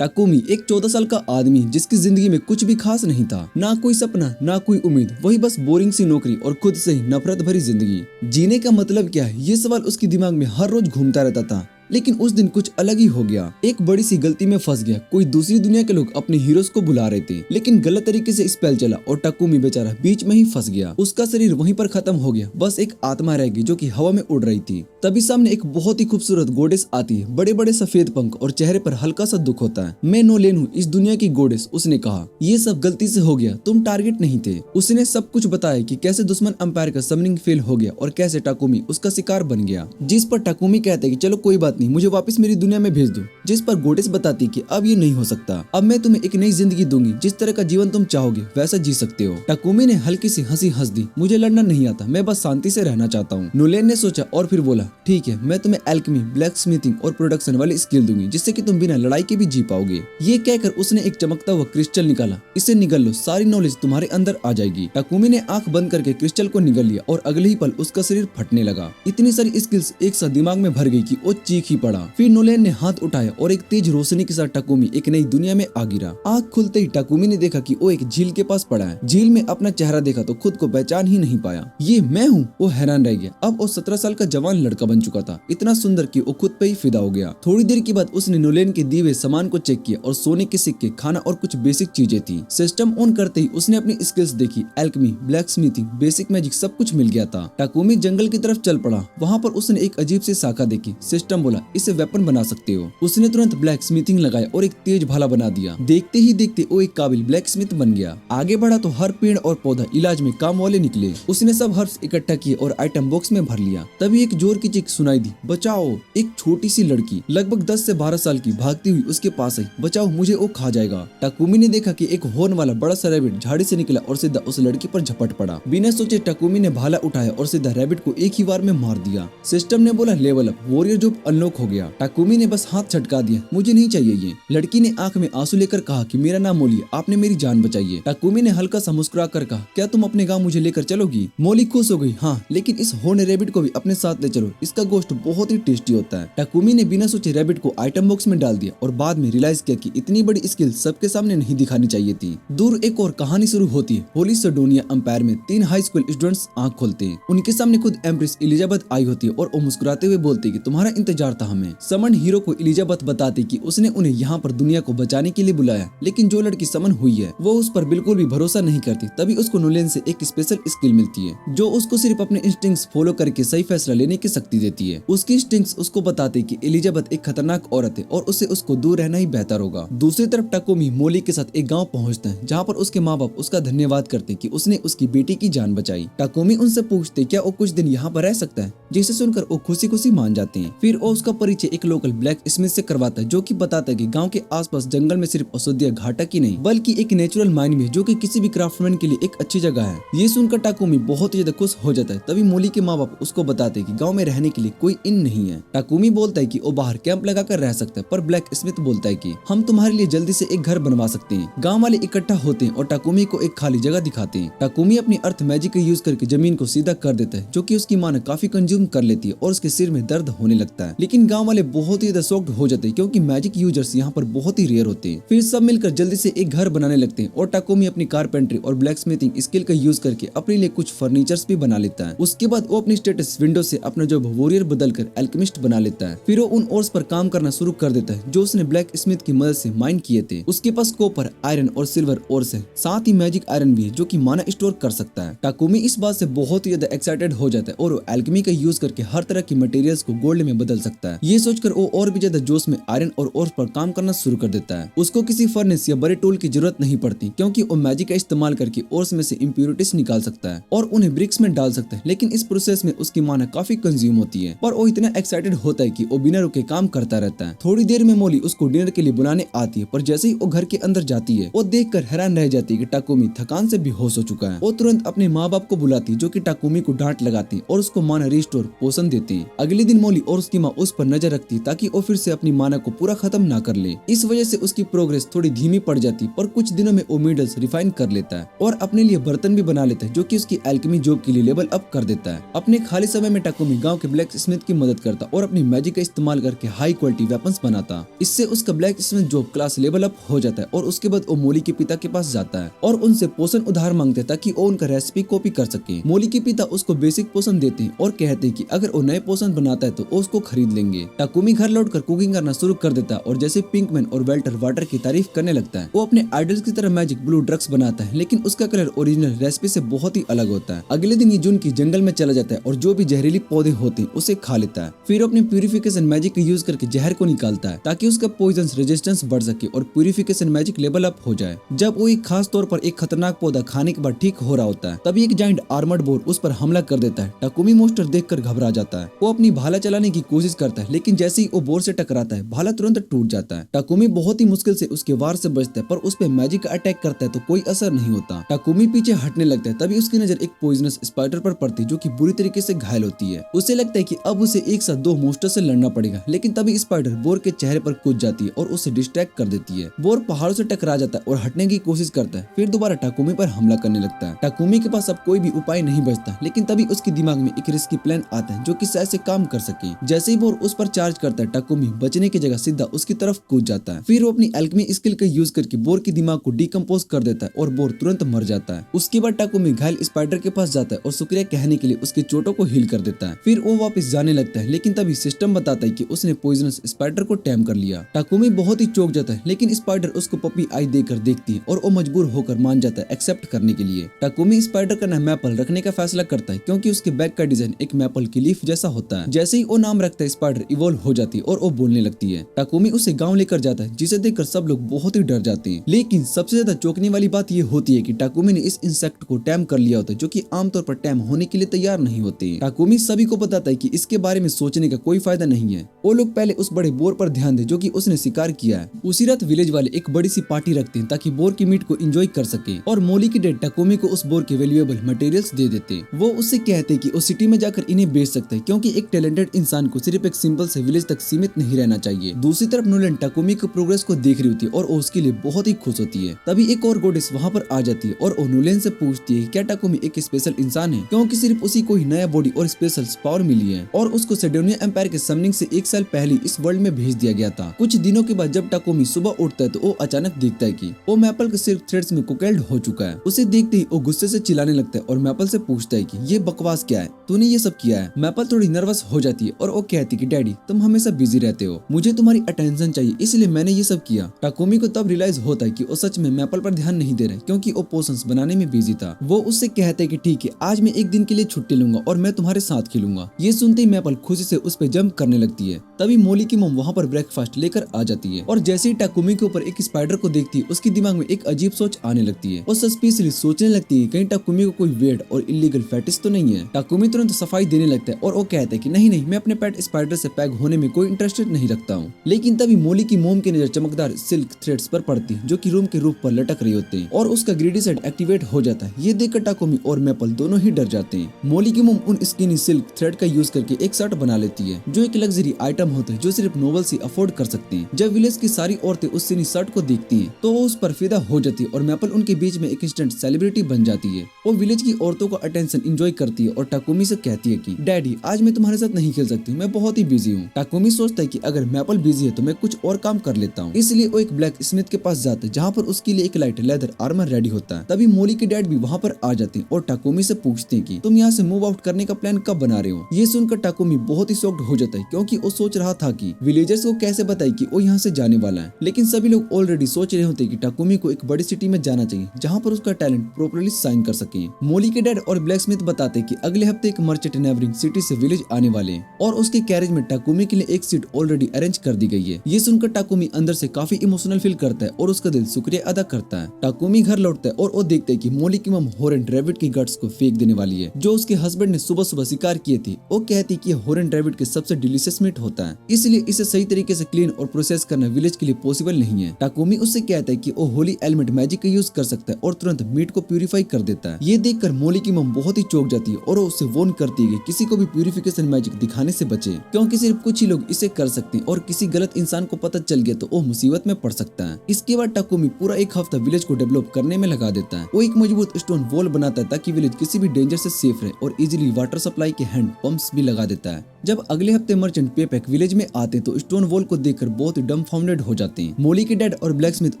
Takumi एक 14 साल का आदमी जिसकी जिंदगी में कुछ भी खास नहीं था, ना कोई सपना ना कोई उम्मीद, वही बस बोरिंग सी नौकरी और खुद से ही नफरत भरी जिंदगी। जीने का मतलब क्या है, ये सवाल उसके दिमाग में हर रोज घूमता रहता था। लेकिन उस दिन कुछ अलग ही हो गया। एक बड़ी सी गलती में फंस गया। कोई दूसरी दुनिया के लोग अपने हीरोज को बुला रहे थे, लेकिन गलत तरीके से स्पेल चला और टाकुमी बेचारा बीच में ही फंस गया। उसका शरीर वहीं पर खत्म हो गया, बस एक आत्मा रह गई जो कि हवा में उड़ रही थी। तभी सामने एक बहुत ही खूबसूरत गोडेस आती है, बड़े बड़े सफेद पंख और चेहरे पर हल्का सा दुख होता है। मैं नोलेन हूँ, इस दुनिया की गोडेस, उसने कहा। ये सब गलती से हो गया, तुम टारगेट नहीं थे। उसने सब कुछ बताया कि कैसे दुश्मन अंपायर का समनिंग फेल हो गया और कैसे टाकुमी उसका शिकार बन गया। जिस पर टाकुमी कहते कि चलो कोई बात नहीं, मुझे वापस मेरी दुनिया में भेज दो। जिस पर गोडेस बताती कि अब ये नहीं हो सकता, अब मैं तुम्हें एक नई जिंदगी दूंगी, जिस तरह का जीवन तुम चाहोगे वैसा जी सकते हो। टाकुमी ने हल्की सी हंसी हंस दी। मुझे लड़ना नहीं आता, मैं बस शांति से रहना चाहता हूँ। नोलेन ने सोचा और फिर बोला, ठीक है, मैं तुम्हें एल्केमी, ब्लैक स्मिथिंग और प्रोडक्शन वाली स्किल दूंगी, जिससे कि तुम बिना लड़ाई के भी जी पाओगे। ये कहकर उसने एक चमकता हुआ क्रिस्टल निकाला। इसे निगल लो, सारी नॉलेज तुम्हारे अंदर आ जाएगी। टाकुमी ने आंख बंद करके क्रिस्टल को निगल लिया और अगले ही पल उसका शरीर फटने लगा। इतनी सारी स्किल्स एक साथ दिमाग में भर गई कि वो चीख ही पड़ा। फिर नोलेन ने हाथ उठाया और एक तेज रोशनी के साथ टाकुमी एक नई दुनिया में आ गिरा। आंख खुलते ही टाकुमी ने देखा कि वो एक झील के पास पड़ा है। झील में अपना चेहरा देखा तो खुद को पहचान ही नहीं पाया। ये मैं हूँ, वो हैरान रह गया। अब वो 17 साल का जवान लड़का बन चुका था, इतना सुंदर कि वो खुद पे ही फिदा हो गया। थोड़ी देर के बाद उसने नोलेन के दिए हुए सामान को चेक किया और सोने के सिक्के, खाना और कुछ बेसिक चीजें थी। सिस्टम ऑन करते ही उसने अपनी स्किल्स देखी। Alchemy, black smithing, basic magic, सब कुछ मिल गया था। टाकुमी जंगल की तरफ चल पड़ा। वहाँ पर उसने एक अजीब सी शाखा देखी। सिस्टम बोला, इसे वेपन बना सकते हो। उसने तुरंत ब्लैक स्मिथिंग लगाया और एक तेज भाला बना दिया। देखते ही देखते वो एक काबिल ब्लैक स्मिथ बन गया। आगे बढ़ा तो हर पेड़ और पौधा इलाज में काम वाले निकले। उसने सब हर्ब्स इकट्ठा किए और आइटम बॉक्स में भर लिया। तभी एक जोर की चीख सुनाई दी, बचाओ। एक छोटी सी लड़की लगभग 10 से 12 साल की भागती हुई उसके पास आई। बचाओ, मुझे वो खा जाएगा। टाकुमी ने देखा कि एक हॉर्न वाला बड़ा सा रैबिट झाड़ी से निकला और सीधा उस लड़की पर झपट पड़ा। बिना सोचे टाकुमी ने भाला उठाया और सीधा रैबिट को एक ही बार में मार दिया। सिस्टम ने बोला, level up, warrior job unlock हो गया। टाकुमी ने बस हाथ छटका दिया, मुझे नहीं चाहिए ये। लड़की ने आंख में आंसू लेकर कहा कि मेरा नाम मोली, आपने मेरी जान बचाई है। टाकुमी ने हल्का सा मुस्कुरा कर कहा, क्या तुम अपने गांव मुझे लेकर चलोगी? मोली खुश हो गई, हाँ, लेकिन इस हॉर्न रैबिट को भी अपने साथ ले चलो, इसका गोश्त बहुत ही टेस्टी होता है। टाकुमी ने बिना सोचे रैबिट को आइटम बॉक्स में डाल दिया और बाद में रियलाइज किया कि इतनी बड़ी स्किल सबके सामने नहीं दिखानी चाहिए थी। दूर एक और कहानी शुरू होती है। होली सिडोनिया अंपायर में 3 हाई स्कूल स्टूडेंट्स आंख खोलते हैं। उनके सामने खुद एम्प्रेस एलिजाबेथ आई होती है और वो मुस्कुराते हुए बोलती है कि तुम्हारा इंतजार था हमें। समन हीरो को एलिजाबेथ बताती कि उसने उन्हें यहाँ पर दुनिया को बचाने के लिए बुलाया, लेकिन जो लड़की समन हुई है वो उस पर बिल्कुल भी भरोसा नहीं करती। तभी उसको नोलेन से एक स्पेशल स्किल मिलती है जो उसको सिर्फ अपने इंस्टिंक्ट्स फॉलो करके सही फैसला लेने की शक्ति देती है। उसकी इंस्टिंक्ट्स उसको बताते कि एलिजाबेथ एक खतरनाक औरत है और उससे उसको दूर रहना ही बेहतर होगा। दूसरी तरफ टाकुमी मोली के साथ एक गाँव पहुँचता है जहाँ पर उसके माँ बाप उसका धन्यवाद करते कि उसने उसकी बेटी की जान बचाई। टाकुमी उनसे पूछते क्या वो कुछ दिन यहाँ पर रह सकता है, जिसे सुनकर वो खुशी खुशी मान जाते हैं। फिर वो उसका परिचय एक लोकल ब्लैक स्मिथ से करवाता है जो कि बताता है कि गांव के आसपास जंगल में सिर्फ औषधीय घाटक ही नहीं बल्कि एक नेचुरल माइन भी है जो कि किसी भी क्राफ्टमैन के लिए एक अच्छी जगह है। ये सुनकर टाकुमी बहुत ही ज्यादा खुश हो जाता है। तभी मोली के माँ बाप उसको बताते हैं कि गांव में रहने के लिए कोई इन नहीं है। टाकुमी बोलता है कि वो बाहर कैंप लगाकर रह सकता है, पर ब्लैक स्मिथ बोलता है कि हम तुम्हारे लिए जल्दी से एक घर बनवा सकते हैं। गाँव वाले इकट्ठा होते हैं और टाकुमी को एक खाली जगह दिखाते हैं। टाकुमी अपनी अर्थ मैजिक का यूज करके जमीन को सीधा कर देता है जो कि उसकी माँ ने काफी कंज्यूम कर लेती है और उसके सिर में दर्द होने लगता है। लेकिन गाँव वाले बहुत ही ज्यादा शॉक्ड हो जाते हैं क्योंकि मैजिक यूजर्स यहाँ पर बहुत ही रेयर होते हैं। फिर सब मिलकर जल्दी से एक घर बनाने लगते हैं और टाकुमी अपनी कारपेंट्री और ब्लैक स्मिथिंग स्किल का यूज करके अपने लिए कुछ फर्नीचर्स भी बना लेता है। उसके बाद वो अपनी स्टेटस विंडो से अपना जॉब वॉरियर बदलकर एल्केमिस्ट बना लेता है। फिर वो उन ओर्स पर काम करना शुरू कर देता है जो उसने ब्लैक स्मिथ की मदद से माइन किए थे। उसके पास कॉपर, आयरन और सिल्वर ओर्स है, साथ ही मैजिक आयरन भी है जो कि माना स्टोर कर सकता है। टाकुमी इस बात से बहुत ही ज्यादा एक्साइटेड हो जाता है और वो एल्केमी का यूज करके हर तरह की मटेरियल्स को गोल्ड में बदल सकता है। ये सोचकर वो और भी ज्यादा जोश में आयरन और ओर्स पर काम करना शुरू कर देता है। उसको किसी फर्नेस या बड़े टूल की जरूरत नहीं पड़ती क्योंकि वो मैजिक का इस्तेमाल करके ओर्स में से इम्प्योरिटीज निकाल सकता है और उन्हें ब्रिक्स में डाल सकता है। लेकिन इस प्रोसेस में उसकी माना काफी कंज्यूम होती है, पर वो इतना एक्साइटेड होता है कि वो बिना रुके काम करता रहता है। थोड़ी देर में मोली उसको डिनर के लिए बुलाने आती है, पर जैसे ही वो घर के अंदर जाती है वो देखकर हैरान रह जाती है कि टाकुमी थकान से बेहोश हो चुका है। वो तुरंत अपने माँ बाप को बुलाती है जो कि टाकुमी को डांट लगाती और उसको माना रिस्टोर पोषण देती है। अगले दिन मोली और उसकी माँ उस पर नजर रखती ताकि वो फिर से अपनी माना को पूरा खत्म ना कर ले। इस वजह से उसकी प्रोग्रेस थोड़ी धीमी पड़ जाती, पर कुछ दिनों में वो मीडल्स रिफाइन कर लेता है और अपने लिए बर्तन भी बना लेता है जो कि उसकी एल्केमी जॉब के लिए लेवल अप कर देता है। अपने खाली समय में टाकुमी गांव जाकर ब्लैक स्मिथ की मदद करता और अपनी मैजिक का इस्तेमाल करके हाई क्वालिटी वेपन्स बनाता। इससे उसका black Smith job class level up हो जाता है और उसके बाद वो मोली के पिता के पास जाता है और उनसे पोषण उधार मांगते हैं ताकि वो उनका रेसिपी कॉपी कर सके। मोली के पिता उसको बेसिक पोषण देते हैं और कहते हैं कि अगर वो नए पोषण बनाता है तो वो उसको खरीद लेंगे। टाकुमी घर लौटकर कुकिंग करना शुरू कर देता है और जैसे पिंकमैन और वेल्टर वाटर की तारीफ करने लगता है। वो अपने आइडल्स की तरह मैजिक ब्लू ड्रग्स बनाता है, लेकिन उसका कलर ओरिजिनल रेसिपी से बहुत ही अलग होता है। अगले दिन ये जून की जंगल में चला जाता है और जो भी जहरीली पौधे होते हैं उसे खा लेता है। फिर अपनी प्यूरिफिकेशन मैजिक का यूज करके जहर को निकालता है ताकि उसका पॉइजन रेजिस्टेंस बढ़ सके और प्यूरिफिकेशन मैजिक लेवल अप हो जाए। जब वो एक खास तौर पर एक खतरनाक पौधा खाने के बाद ठीक हो रहा होता है, तभी एक जाइंट आर्मर्ड बोर उस पर हमला कर देता है। टाकुमी मोस्टर देखकर घबरा जाता है। वो अपनी भाला चलाने की कोशिश करता है, लेकिन जैसे ही वो बोर से टकराता है भाला तुरंत टूट जाता है। टाकुमी बहुत ही मुश्किल से उसके वार से बचता है, पर उस पे मैजिक का अटैक करता है तो कोई असर नहीं होता। टाकुमी पीछे हटने लगता है, तभी उसकी नजर एक पॉइजनस स्पाइडर पर पड़ती है जो कि बुरी तरीके से घायल होती है। उसे लगता है कि अब उसे एक साथ दो मोस्टर से लड़ना पड़ेगा, लेकिन तभी स्पाइडर बोर के चेहरे पर कूद जाती है और उसे डिस्ट्रैक्ट कर देती है। बोर पहाड़ों से टकरा जाता है और हटने की कोशिश करता है, फिर दोबारा टाकुमी पर हमला करने लगता है। टाकुमी के पास अब कोई भी उपाय नहीं बचता, लेकिन तभी उसके दिमाग में एक रिस्की प्लान आता है जो कि शायद से काम कर सके। जैसे ही बोर उस पर चार्ज करता है, टाकुमी बचने की जगह सीधा उसकी तरफ कूद जाता है। फिर वो अपनी एल्केमी स्किल का यूज करके बोर के दिमाग को डिकम्पोज कर देता है और बोर तुरंत मर जाता है। उसके बाद टाकुमी घायल स्पाइडर के पास जाता है और शुक्रिया कहने के लिए उसके चोटों को हील कर देता है। फिर वो वापस जाने लगता है, लेकिन तभी सिस्टम बताता है कि उसने पॉइजनस स्पाइडर को टैम कर लिया। टाकुमी बहुत ही चौंक जाता है, लेकिन स्पाइडर उसको पपी आई देकर देखती है और वो मजबूर होकर मान जाता है एक्सेप्ट करने के लिए। टाकुमी स्पाइडर का नाम मैपल रखने का फैसला करता है क्योंकि उसके बैक का डिजाइन एक मैपल की लीफ जैसा होता है। जैसे ही वो नाम रखता है, स्पाइडर इवॉल्व हो जाती है और वो बोलने लगती है। टाकुमी उसे गांव लेकर जाता है, जिसे देखकर सब लोग बहुत ही डर जाते हैं। लेकिन सबसे ज्यादा चौंकने वाली बात ये होती है कि टाकुमी ने इस इंसेक्ट को टैम कर लिया होता है, जो कि आमतौर पर टैम होने के लिए तैयार नहीं होते। टाकुमी सभी को बताता है कि इसके बारे में सोचने का कोई फायदा नहीं है। वो लोग पहले उस बड़े बोर पर ध्यान दे जो कि उसने शिकार किया है। उसी रात विलेज वाले एक बड़ी सी पार्टी रखते हैं ताकि बोर की मीट को एंजॉय कर सके और मोली की डेड टाकुमी को उस बोर के वैल्यूएबल मटेरियल्स दे देते। वो उससे कहते हैं कि वो सिटी में जाकर इन्हें बेच सकता है, क्योंकि एक टैलेंटेड इंसान को सिर्फ एक सिंपल से विलेज तक सीमित नहीं रहना चाहिए। दूसरी तरफ नोलन टाकुमी के प्रोग्रेस को देख रही होती है और वो उसके लिए बहुत ही खुश होती है। तभी एक और गोडेस वहाँ पर आ जाती है और वो नोलन से पूछती है क्या टाकुमी एक स्पेशल इंसान है, क्योंकि सिर्फ उसी को ही नया बॉडी और स्पेशल पावर मिली है और उसको सेडोनिया एम्पायर के समनिंग से 1 साल पहले इस वर्ल्ड में भेज दिया गया था। कुछ दिनों के बाद जब टाकुमी सुबह उठता है तो वो अचानक देखता है कि वो मैपल के सिल्क थ्रेड्स में कोकेल्ड हो चुका है। उसे देखते ही वो गुस्से से चिल्लाने लगता है और मैपल से पूछता है कि ये बकवास क्या है, तूने ये सब किया है। मैपल थोड़ी नर्वस हो जाती है और वो कहती है कि डैडी तुम हमेशा बिजी रहते हो, मुझे तुम्हारी अटेंशन चाहिए, इसलिए मैंने ये सब किया। टाकुमी को तब रियलाइज होता है कि वो सच में मैपल पर ध्यान नहीं दे रहे, क्योंकि वो पोशंस बनाने में बिजी था। वो उससे कहते हैं कि ठीक है, आज मैं एक दिन के लिए छुट्टी लूंगा और मैं तुम्हारे साथ खेलूंगा। ये सुनते ही मैपल खुशी से उस पे जंप करने लगती है। तभी मोली की मॉम वहाँ पर ब्रेकफास्ट लेकर आ जाती है और जैसे ही टाकुमी के ऊपर एक स्पाइडर को देखती है, उसके दिमाग में एक अजीब सोच आने लगती है। वो सस्पिशियसली सोचने लगती है कहीं टाकुमी को कोई वेड और इलीगल फेटिश तो नहीं है। टाकुमी तुरंत सफाई देने लगता है और वो कहता है कि नहीं, मैं अपने पेट स्पाइडर से पैक होने में कोई इंटरेस्टेड नहीं रखता हूँ। लेकिन तभी मोली की मोम की नजर चमकदार सिल्क थ्रेड्स पर पड़ती है जो कि रूम के रूफ पर लटक रही होते हैं और उसका ग्रीडी साइड एक्टिवेट हो जाता है। ये देखकर टाकुमी और मैपल दोनों ही डर जाते हैं। मोली की मोम उन स्किनी सिल्क थ्रेड का यूज करके एक शर्ट बना लेती है जो एक लग्जरी आइटम होता है जो सिर्फ नोबल से अफोर्ड कर सकती हैं। जब विलेज की सारी औरतें उस सिनी शर्ट को देखती हैं तो वो उस पर फिदा हो जाती है और मैपल उनके बीच में एक इंस्टेंट सेलिब्रिटी बन जाती है। वो विलेज की औरतों का अटेंशन एंजॉय करती है और टाकुमी से कहती है कि डैडी आज मैं तुम्हारे साथ नहीं खेल सकती, मैं बहुत ही बिजी हूँ। टाकुमी सोचता है कि अगर मैपल बिजी है तो मैं कुछ और काम कर लेता हूँ, इसलिए वो एक ब्लैक स्मिथ के पास जाता है जहाँ पर उसके लिए एक लाइट लेदर आर्मर रेडी होता है। तभी मोली के डैड भी वहाँ पर आ जाते हैं और टाकुमी से पूछते हैं कि तुम यहाँ से मूव आउट करने का प्लान कब बना रहे हो। ये सुनकर टाकुमी बहुत ही शॉक्ड हो जाता है, क्योंकि वो सोच रहा था कि विलेजर्स को कैसे बताए कि वो यहाँ से जाने वाला है। लेकिन सभी लोग ऑलरेडी सोच रहे होते कि टाकुमी को एक बड़ी सिटी में जाना चाहिए जहाँ पर उसका टैलेंट प्रॉपर्ली शाइन कर सके। मोली के डैड और ब्लैक स्मिथ बताते कि अगले हफ्ते एक मर्चेंट नेबरिंग सिटी से विलेज आने वाले हैं और उसके कैरेज में टाकुमी के लिए एक सीट ऑलरेडी अरेंज कर दी गई है। ये सुनकर टाकुमी अंदर से काफी इमोशनल फील करता है और उसका दिल शुक्रिया अदा करता है। टाकुमी घर लौटता है और वो देखता है कि मोली की मम हॉरेंड रैबिट की गट्स को फेंक देने वाली है जो उसके हस्बैंड ने सुबह सुबह शिकार किए थे। वो कहती कि हॉरेंड रैबिट के सबसे डिलीशियस मीट होता है, इसलिए इसे सही तरीके से क्लीन और प्रोसेस करना विलेज के लिए पॉसिबल नहीं है। टाकुमी उससे कहता है कि वो होली एलिमेंट मैजिक का यूज कर सकता है और तुरंत मीट को प्यूरिफाई कर देता है। ये देखकर मोली की मम बहुत ही चौंक जाती है और वो उससे वार्न करती है कि किसी को भी प्यूरिफिकेशन मैजिक दिखाने से बचे, क्योंकि सिर्फ कुछ ही लोग इसे कर सकते हैं और किसी गलत इंसान को पता चल गया तो वो मुसीबत में पड़ सकता है। इसके बाद टाकुमी पूरा एक हफ्ता विलेज को डेवलप करने में लगा देता है। वो एक मजबूत स्टोन वॉल बनाता है ताकि विलेज किसी भी डेंजर से सेफ रहे और इजीली वाटर सप्लाई के हैंड पंप बम्स भी लगा देता है। जब अगले हफ्ते मर्चेंट पेपैक विलेज में आते तो स्टोन वॉल को देखकर बहुत ही डम्फाउंडेड हो जाते हैं। मोली के डैड और ब्लैकस्मिथ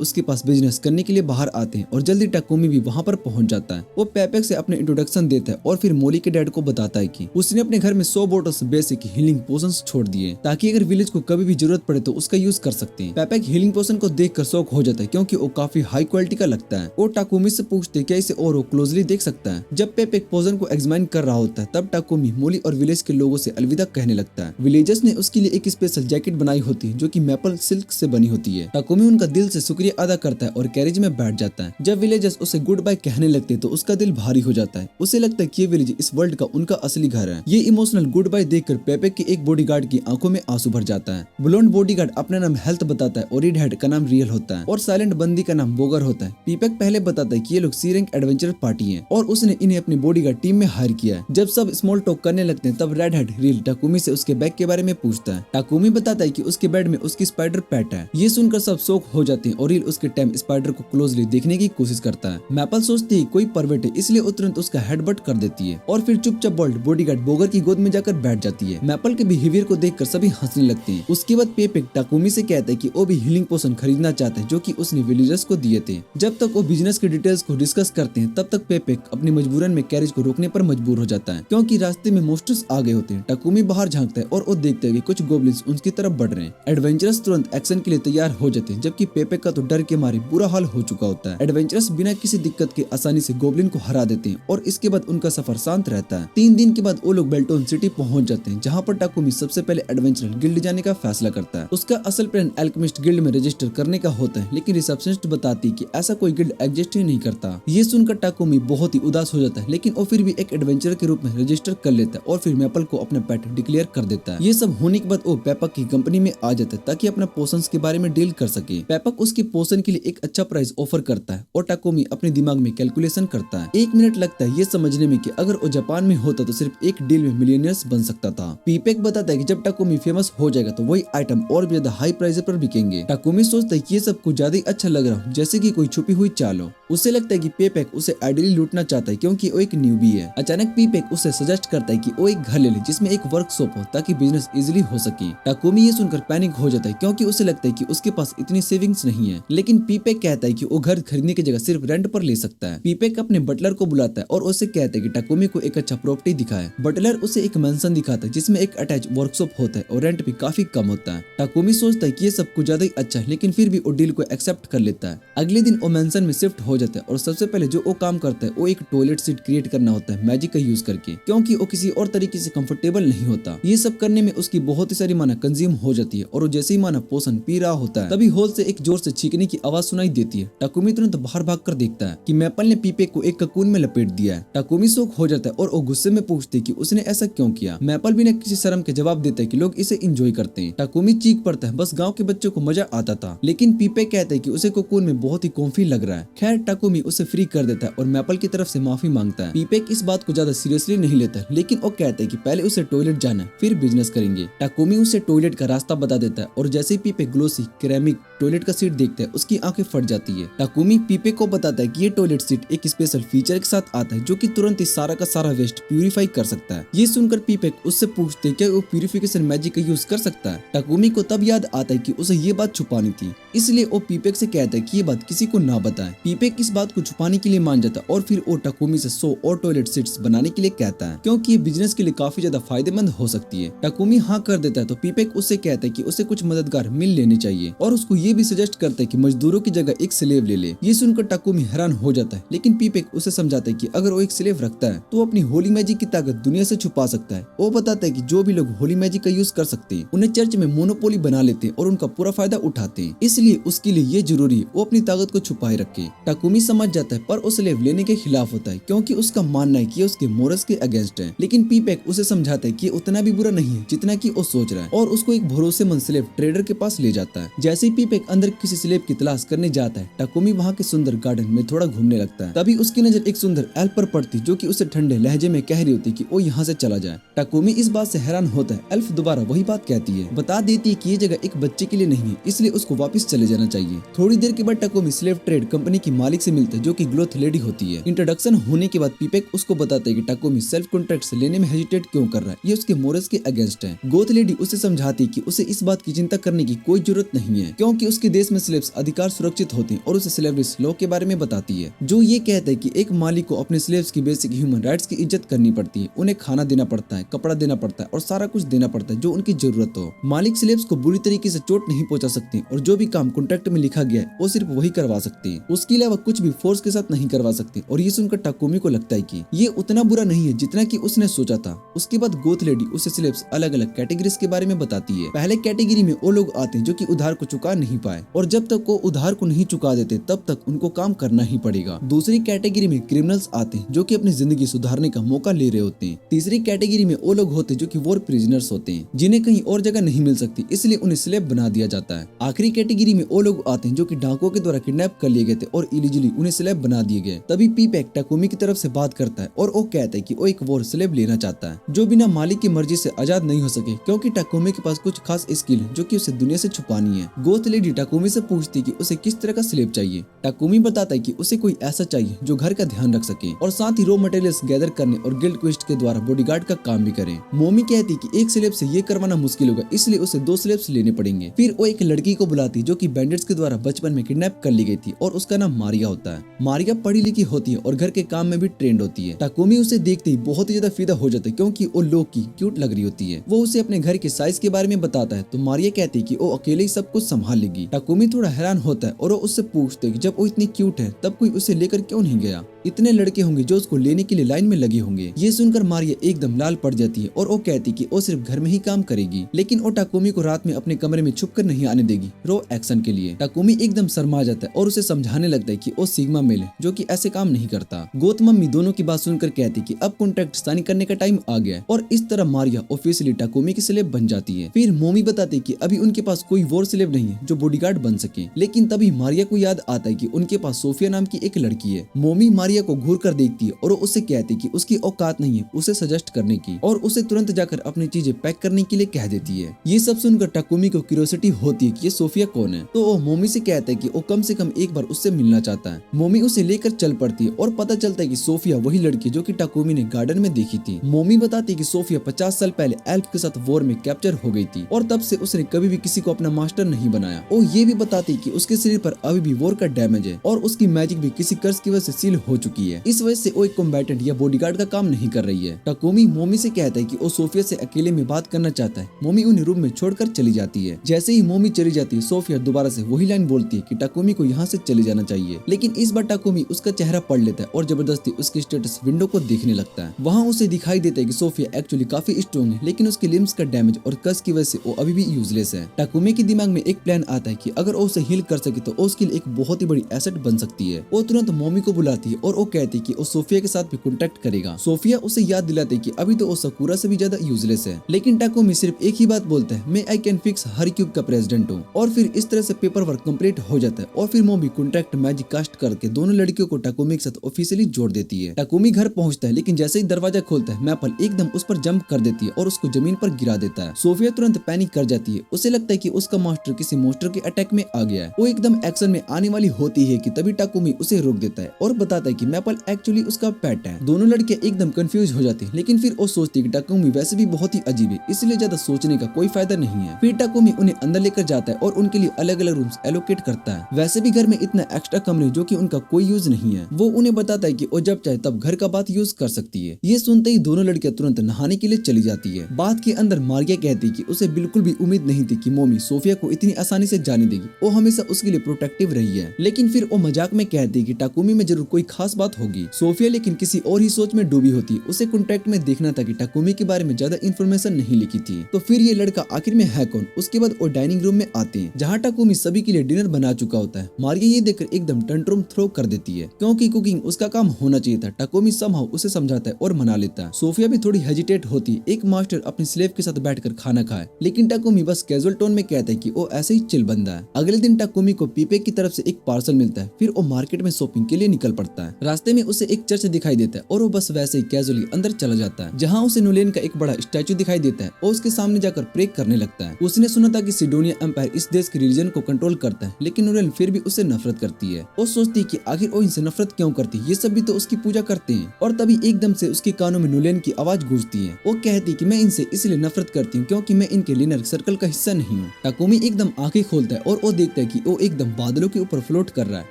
उसके पास बिजनेस करने के लिए बाहर आते हैं और जल्दी टाकुमी भी वहाँ पर पहुंच जाता है। वो पेपैक से अपने इंट्रोडक्शन देता है और फिर मोली के डैड को बताता है कि उसने अपने घर में 100 बोटल्स बेसिक हीलिंग पोशंस छोड़ दिए ताकि अगर विलेज को कभी भी जरूरत पड़े तो उसका यूज कर सकते हैं। पेपैक हीलिंग पोशन को देखकर शॉक हो जाता है क्योंकि वो काफी हाई क्वालिटी का लगता है। वो टाकुमी से पूछते क्या इसे और वो क्लोजली देख सकता है। जब पेपैक पोशन को एग्जामिन कर रहा होता है तब टाकुमी मोली और विलेज के लोगों से अलविदा कहने लगता है। विलेजर्स ने उसके लिए एक स्पेशल जैकेट बनाई होती है जो कि मैपल सिल्क से बनी होती है। टाकुमी उनका दिल से शुक्रिया अदा करता है और कैरेज में बैठ जाता है। जब विलेजर्स उसे गुड बाय कहने लगते हैं तो उसका दिल भारी हो जाता है। उसे लगता है कि ये विलेज इस वर्ल्ड का उनका असली घर है। ये इमोशनल गुड बाय देखकर पेपैक के एक बॉडीगार्ड की आंखों में आंसू भर जाता है। ब्लोंड बॉडीगार्ड अपना नाम हेल्थ बताता है और रेड हेड का नाम रियल होता है और साइलेंट बंदी का नाम बोगर होता है। पेपैक पहले बताता है कि ये लोग सी रैंक एडवेंचर पार्टी है और उसने इन्हें अपनी बॉडीगार्ड टीम में हायर किया है। जब सब स्मॉल टॉक करने लगते हैं तब रेड हेड रियल टाकुमी से उसके बैग के बारे में पूछता है। टाकुमी बताता है कि उसके बेड में उसकी स्पाइडर पेट है। ये सुनकर सब शॉक हो जाते हैं और रियल उसके टाइम स्पाइडर को क्लोजली देखने की कोशिश करता है। मैपल सोचती है कोई परवेट है इसलिए वो तुरंत उसका हेडबट कर देती है और फिर चुपचाप बोल्ट बॉडीगार्ड बोगर की गोद में जाकर बैठ जाती है। मैपल के बिहेवियर को देखकर सभी हंसने लगते हैं। उसके बाद पेपैक टाकुमी से कहता है कि वो भी हीलिंग पोशन खरीदना चाहता है जो कि उसने विलेजर्स को दिए थे। जब तक वो बिजनेस के डिटेल्स को डिस्कस करते हैं तब तक पेपैक अपनी मजबूरन में कैरेज को रोकने पर मजबूर हो जाता है क्योंकि रास्ते में मोस्टर्स आ गए होते हैं। टाकुमी बाहर झांकता है और वो देखता है कि कुछ गोब्लिन्स उनकी तरफ बढ़ रहे हैं। एडवेंचरस तुरंत एक्शन के लिए तैयार हो जाते हैं जबकि पेपैक का तो डर के मारे बुरा हाल हो चुका होता है। एडवेंचरस बिना किसी दिक्कत के आसानी से गोब्लिन को हरा देते हैं और इसके बाद उनका सफर शांत रहता है। 3 दिन के बाद वो लोग बेल्टोन सिटी पहुंच जाते हैं जहां पर टाकुमी सबसे पहले एडवेंचरल गिल्ड जाने का फैसला करता है। उसका असल प्लान एल्केमिस्ट गिल्ड में रजिस्टर करने का होता है लेकिन रिसेप्शनिस्ट बताती है कि ऐसा कोई गिल्ड एग्जिस्ट ही नहीं करता। ये सुनकर टाकुमी बहुत ही उदास हो जाता है लेकिन वो फिर भी एक एडवेंचर के रूप में रजिस्टर कर लेता है और फिर मैपल को अपना पेट डिक्लेयर कर देता है। ये सब होने के बाद वो पेपैक की कंपनी में आ जाता है ताकि अपना पोशंस के बारे में डील कर सके। पेपैक उसके पोशन के लिए एक अच्छा प्राइस ऑफर करता है और टाकुमी अपने दिमाग में कैलकुलेशन करता है। 1 मिनट लगता है ये समझने में कि अगर वो जापान में होता तो सिर्फ एक डील में मिलियनियर्स बन सकता था। पेपैक बताता है कि जब टाकुमी फेमस हो जाएगा तो वही आइटम और भी ज्यादा हाई प्राइस पर बिकेंगे। टाकुमी सोचता है कि ये सब कुछ ज्यादा ही अच्छा लग रहा है जैसे कि कोई छुपी हुई चाल हो। उसे लगता है कि पेपैक उसे आइडियली लूटना चाहता है क्योंकि वो एक न्यूबी है। अचानक पेपैक उसे सजेस्ट करता है कि वो एक घर ले ले जिसमें एक वर्कशॉप हो ताकि बिजनेस इजीली हो सके। टाकुमी ये सुनकर पैनिक हो जाता है क्योंकि उसे लगता है कि उसके पास इतनी सेविंग्स नहीं है। लेकिन पेपैक कहता है कि वो घर खरीदने की जगह सिर्फ रेंट पर ले सकता है। पेपैक अपने बटलर को बुलाता है और उसे कहता है कि टाकुमी को एक अच्छा प्रॉपर्टी दिखाए। बटलर उसे एक मेंशन दिखाता है जिसमें एक अटैच वर्कशॉप होता है और रेंट भी काफी कम होता है। टाकुमी सोचता है कि ये सब कुछ ज्यादा ही अच्छा है लेकिन फिर भी वो डील को एक्सेप्ट कर लेता है। अगले दिन वो मेंशन में शिफ्ट हो जाता है और सबसे पहले जो वो काम करता है वो एक टॉयलेट सीट क्रिएट करना होता है मैजिक का यूज करके क्योंकि वो किसी और तरीके से कंफर्टेबल नहीं होता। ये सब करने में उसकी बहुत ही सारी माना कंज्यूम हो जाती है और वो जैसे ही माना पोषण पी रहा होता है तभी होल से एक जोर से छींकने की आवाज सुनाई देती है। टाकुमी तुरंत बाहर भागकर देखता है कि मैपल ने पेपैक को एक ककून में लपेट दिया है। टाकुमी शॉक हो जाता है और वो गुस्से में पूछते कि उसने ऐसा क्यों किया। मैपल बिना किसी शर्म के जवाब देता है कि लोग इसे एंजॉय करते हैं। टाकुमी चीख पड़ता है बस गाँव के बच्चों को मजा आता था। लेकिन पेपैक कहता है कि उसे कोकून में बहुत ही कॉम्फी लग रहा है। खैर टाकुमी उसे फ्री कर देता है और मैपल की तरफ से माफी मांगता है। पेपैक इस बात को ज्यादा सीरियसली नहीं लेता लेकिन वो कहता है कि पहले उसे टॉयलेट जाना है फिर बिजनेस करेंगे। टाकुमी उसे टॉयलेट का रास्ता बता देता है और जैसे ही पेपैक ग्लोसी केरेमिक टॉयलेट का सीट देखता है उसकी आंखें फट जाती है। टाकुमी पेपैक को बताता है कि ये टॉयलेट सीट एक स्पेशल फीचर के साथ आता है जो कि तुरंत ही सारा का सारा वेस्ट प्यूरिफाई कर सकता है। ये सुनकर पेपैक उससे पूछते क्या वो प्यूरिफिकेशन मैजिक का यूज कर सकता है। टाकुमी को तब याद आता है कि उसे ये बात छुपानी थी इसलिए वो पेपैक से कहता है कि ये बात किसी को ना बताए। पेपैक इस बात को छुपाने के लिए मान जाता है और फिर वो टाकुमी से 100 और टॉयलेट सीट्स बनाने के लिए कहता है क्योंकि ये बिजनेस के लिए काफी ज्यादा फायदेमंद हो सकती है। टाकुमी हाँ कर देता है तो पेपैक उससे कहता है कि उसे कुछ मददगार मिल लेने चाहिए और उसको ये भी सजेस्ट करता है कि मजदूरों की जगह एक स्लेव ले ले। ये सुनकर टाकुमी हैरान हो जाता है लेकिन पेपैक उसे समझाता है कि अगर वो एक स्लेव रखता है तो अपनी होली मैजिक की ताकत दुनिया से छुपा सकता है। वो बताता है कि जो भी लोग होली मैजिक का यूज कर सकते हैं उन्हें चर्च में मोनोपोली बना लेते हैं और उनका पूरा फायदा उठाते हैं इसलिए उसके लिए ये जरूरी है वो अपनी ताकत को छुपाए रखे। टाकुमी समझ जाता है पर वो स्लेव लेने के खिलाफ होता है क्योंकि उसका मानना है कि उसके मोरल्स के अगेंस्ट है। लेकिन पेपैक उसे समझाता है कि उतना भी बुरा नहीं है जितना कि वो सोच रहा है और उसको एक भरोसेमंद स्लेव ट्रेडर के पास ले जाता है। जैसे ही पेपैक अंदर किसी स्लेव की तलाश करने जाता है टाकुमी वहाँ के सुंदर गार्डन में थोड़ा घूमने लगता है। तभी उसकी नजर एक सुंदर एल्फ पर पड़ती जो कि उसे ठंडे लहजे में कह रही होती कि वो यहाँ से चला जाए। टाकुमी इस बात से हैरान होता है। एल्फ दोबारा वही बात कहती है, बता देती है कि ये जगह एक बच्चे के लिए नहीं है इसलिए उसको वापस चले जाना चाहिए। थोड़ी देर के बाद टाकुमी स्लेव ट्रेड कंपनी की मालिक मालिक से मिलता है जो कि ग्लोथ लेडी होती है। इंट्रोडक्शन होने के बाद पीपेक उसको बताता है कि टाकोमी सेल्फ कॉन्ट्रैक्ट्स लेने में हेजिटेट क्यों कर रहा है, ये उसके मोरल्स के अगेंस्ट है। गोथ लेडी उसे समझाती है कि उसे इस बात की चिंता करने की कोई जरूरत नहीं है क्योंकि उसके देश में स्लेव्स अधिकार सुरक्षित होते हैं और उसे स्लेवरीज लॉ के बारे में बताती है जो ये कहता है कि एक मालिक को अपने स्लेव्स की बेसिक ह्यूमन राइट्स की इज्जत करनी पड़ती है। उन्हें खाना देना पड़ता है, कपड़ा देना पड़ता है और सारा कुछ देना पड़ता है जो उनकी जरूरत हो। मालिक स्लेव्स को बुरी तरीके से चोट नहीं पहुंचा सकते और जो भी काम कॉन्ट्रैक्ट में लिखा गया है वो सिर्फ वही करवा सकते हैं। उसके अलावा कुछ भी फोर्स के साथ नहीं करवा सकते और ये सुनकर टाकोमी को लगता है कि ये उतना बुरा नहीं है जितना कि उसने सोचा था। उसके बाद गोथ लेडी उसे स्लेव्स अलग अलग कैटेगरीज के बारे में बताती है। पहले कैटेगरी में वो लोग आते हैं जो कि उधार को चुका नहीं पाए और जब तक वो उधार को नहीं चुका देते तब तक उनको काम करना ही पड़ेगा। दूसरी कैटेगरी में क्रिमिनल्स आते हैं जो कि अपनी जिंदगी सुधारने का मौका ले रहे होते हैं। तीसरी कैटेगरी में वो लोग होते हैं जो कि वॉर प्रिजनर्स होते हैं जिन्हें कहीं और जगह नहीं मिल सकती इसलिए उन्हें स्लेव बना दिया जाता है। आखिरी कैटेगरी में वो लोग आते हैं जो कि डाकुओं के द्वारा किडनैप कर लिए गए थे और इलीगली उन्हें स्लेव बना दिए गए। तभी पीपेक टाकोमी की तरफ से बात करता है और वो कहता है कि वो एक वॉर स्लेव लेना चाहता है जो बिना मालिक की मर्जी से आजाद नहीं हो सके क्योंकि टाकोमी के पास कुछ खास स्किल है जो कि उसे दुनिया से छुपानी है। गोथ लेडी टाकोमी से पूछती है कि उसे किस तरह का स्लेव चाहिए। टाकोमी बताता है कि उसे कोई ऐसा चाहिए जो घर का ध्यान रख सके और साथ ही रॉ मटेरियल्स गैदर करने और गिल्ड क्वेस्ट के द्वारा बॉडीगार्ड का काम भी करे। मोमी कहती है कि एक स्लेव से ये करवाना मुश्किल होगा इसलिए उसे 2 स्लेव्स लेने पड़ेंगे। फिर वो एक लड़की को बुलाती जो कि बैंडिट्स के द्वारा बचपन में किडनैप कर ली गई थी और उसका नाम मारिया होता है। मारिया पढ़ी लिखी होती है और घर के काम में भी ट्रेंड होती है। टाकोमी उसे देखते ही बहुत ही ज्यादा फिदा हो जाता है क्योंकि वो लोग की क्यूट लग रही होती है। वो उसे अपने घर के साइज के बारे में बताता है तो मारिया कहती है कि वो अकेले ही सब कुछ संभाल लेगी। टाकोमी थोड़ा हैरान होता है और वो उससे पूछते है कि जब वो इतनी क्यूट है तब कोई उसे लेकर क्यों नहीं गया, इतने लड़के होंगे जो उसको लेने के लिए लाइन में लगे होंगे। ये सुनकर मारिया एकदम लाल पड़ जाती है और वो कहती कि वो सिर्फ घर में ही काम करेगी लेकिन वो टाकोमी को रात में अपने कमरे में छुपकर नहीं आने देगी रॉ एक्शन के लिए। टाकोमी एकदम शर्मा जाता है और उसे समझाने लगता है कि वो सिग्मा मेल है जो कि ऐसे काम नहीं करता। गोथ मम्मी दोनों की बात सुनकर कहती कि अब कॉन्ट्रैक्ट साइन करने का टाइम आ गया है और इस तरह मारिया ऑफिशियली टाकोमी की स्लेव बन जाती है। फिर मोमी बताती कि अभी उनके पास कोई वॉर स्लेव नहीं है जो बॉडीगार्ड बन सके लेकिन तभी मारिया को याद आता है कि उनके पास सोफिया नाम की एक लड़की है। मोमी मारिया को घूर कर देखती है और वो उससे कहती कि उसकी औकात नहीं है उसे सजेस्ट करने की और उसे तुरंत जाकर अपनी चीजें पैक करने के लिए कह देती है। ये सब सुनकर टाकोमी को क्यूरियोसिटी होती है कि ये सोफिया कौन है तो वो मोमी से कहता है कि वो कम से कम एक बार उससे मिलना चाहता है। मोमी उसे लेकर चल पड़ती है और पता चलता है कि सोफिया वही लड़की जो कि टाकोमी ने गार्डन में देखी थी। मोमी बताती है कि सोफिया 50 साल पहले एल्फ के साथ वॉर में कैप्चर हो गई थी और तब से उसने कभी भी किसी को अपना मास्टर नहीं बनाया। वो ये भी बताती है कि उसके शरीर पर अभी भी वॉर का डैमेज है और उसकी मैजिक भी किसी कर्ज की वजह से सील हो चुकी है। इस वजह से वो एक कॉम्बैटेंट या बॉडीगार्ड का काम नहीं कर रही है। टाकोमी मोमी से कहता है कि वो सोफिया से अकेले में बात करना चाहता है। मोमी उन्हें रूम में छोड़कर चली जाती है। जैसे ही मोमी चली जाती है सोफिया दोबारा से वही लाइन बोलती है कि टाकोमी को यहाँ से चले जाना चाहिए लेकिन इस बार टाकोमी उसका चेहरा पढ़ लेता है और जबरदस्ती उसकी स्टेटस विंडो को देखने लगता है। वहाँ उसे दिखाई देता है कि सोफिया एक्चुअली काफी स्ट्रॉन्ग है लेकिन उसके लिम्स का डैमेज और कस की वजह से वो अभी भी यूजलेस है। टाकोमी के दिमाग में एक प्लान आता है कि अगर वो उसे हील कर सके तो उसके लिए एक बहुत ही बड़ी एसेट बन सकती है। वो तुरंत मोमी को बुलाती है और वो कहती है कि वो सोफिया के साथ भी कॉन्टेक्ट करेगा। सोफिया उसे याद दिलाती है कि अभी तो वो साकुरा से भी ज्यादा यूजलेस है लेकिन टाकोमी सिर्फ एक ही बात बोलता है, मैं I can fix her cube का प्रेसिडेंट हूँ और फिर इस तरह से पेपर वर्क कंप्लीट हो जाता है और फिर मोमी कॉन्ट्रैक्ट मैजिक कास्ट करके दोनों लड़कियों को टाकोमी के साथ ऑफिशियली जोड़ देती है। टाकोमी घर पहुंचता है लेकिन जैसे ही दरवाजा खोलता है मैपल एकदम उस पर जंप कर देती है और उसको जमीन पर गिरा देता है। सोफिया तुरंत पैनिक कर जाती है, उसे लगता है कि उसका मास्टर किसी मॉन्स्टर के अटैक में आ गया है। वो एकदम एक्शन में आने वाली होती है कि तभी टाकोमी उसे रोक देता है और बताता है कि मैपल एक्चुअली उसका पेट है। दोनों लड़के एकदम कंफ्यूज हो जाते हैं लेकिन फिर वो सोचती है कि टाकोमी वैसे भी बहुत ही अजीब है इसलिए ज्यादा सोचने का कोई फायदा नहीं है। फिर टाकोमी उन्हें अंदर लेकर जाता है और उनके लिए अलग अलग रूम्स एलोकेट करता है। वैसे भी घर में इतना एक्स्ट्रा कमरे जो कि उनका कोई यूज नहीं है। वो उन्हें बताता है कि वो जब चाहे तब घर का बात यूज कर सकती है। ये सुनते ही दोनों लड़कियां तुरंत नहाने के लिए चली जाती है। बात के अंदर मारिया कहती कि उसे बिल्कुल भी उम्मीद नहीं थी कि मोमी सोफिया को इतनी आसानी से जाने देगी। वो हमेशा उसके लिए प्रोटेक्टिव रही है लेकिन फिर वो मजाक में कहती कि टाकोमी में जरूर कोई खास बात होगी। सोफिया लेकिन किसी और ही सोच में डूबी होती। उसे कॉन्ट्रैक्ट में देखना था कि टाकोमी के बारे में ज्यादा इन्फॉर्मेशन नहीं लिखी थी। तो फिर ये लड़का आखिर में है कौन। उसके बाद वो डाइनिंग रूम में आते हैं जहाँ टाकोमी सभी के लिए डिनर बना चुका होता है। मारिया ये देखकर एकदम टंट्रम थ्रो कर देती है क्योंकि कुकिंग उसका काम होना चाहिए था। टाकोमी समहाउ उसे समझाता है और मना लेता है। सोफिया भी थोड़ी हेजिटेट होती है एक मास्टर अपने स्लेव के साथ बैठकर खाना खाए लेकिन टाकोमी बस कैजुअल टोन में कहता है कि वो ऐसे ही चिल बंदा है। अगले दिन टाकोमी को पीपे की तरफ से एक पार्सल मिलता है। फिर वो मार्केट में शॉपिंग के लिए निकल पड़ता है। रास्ते में उसे एक चर्च दिखाई देता है और वो बस वैसे ही कैजुअली अंदर चला जाता है, जहाँ उसे नोलेन का एक बड़ा स्टैचू दिखाई देता है और उसके सामने जाकर प्रे करने लगता है। उसने सुना था कि सिडोनिया एम्पायर इस देश के रिलीजन को कंट्रोल करता है, लेकिन नोलेन फिर भी उससे नफरत करती है। वो सोचती है कि आखिर वो इनसे नफरत क्यों करती है, ये सब भी तो उसकी पूजा करते हैं। और तभी एकदम से उसके कानों में नोलेन की आवाज गूंजती है। वो कहती है कि मैं इनसे इसलिए नफरत करती हूँ क्योंकि मैं इनके लिनर सर्कल का हिस्सा नहीं हूँ। टाकुमी एकदम आंखें खोलता है और वो देखता है कि वो एकदम बादलों के ऊपर फ्लोट कर रहा है।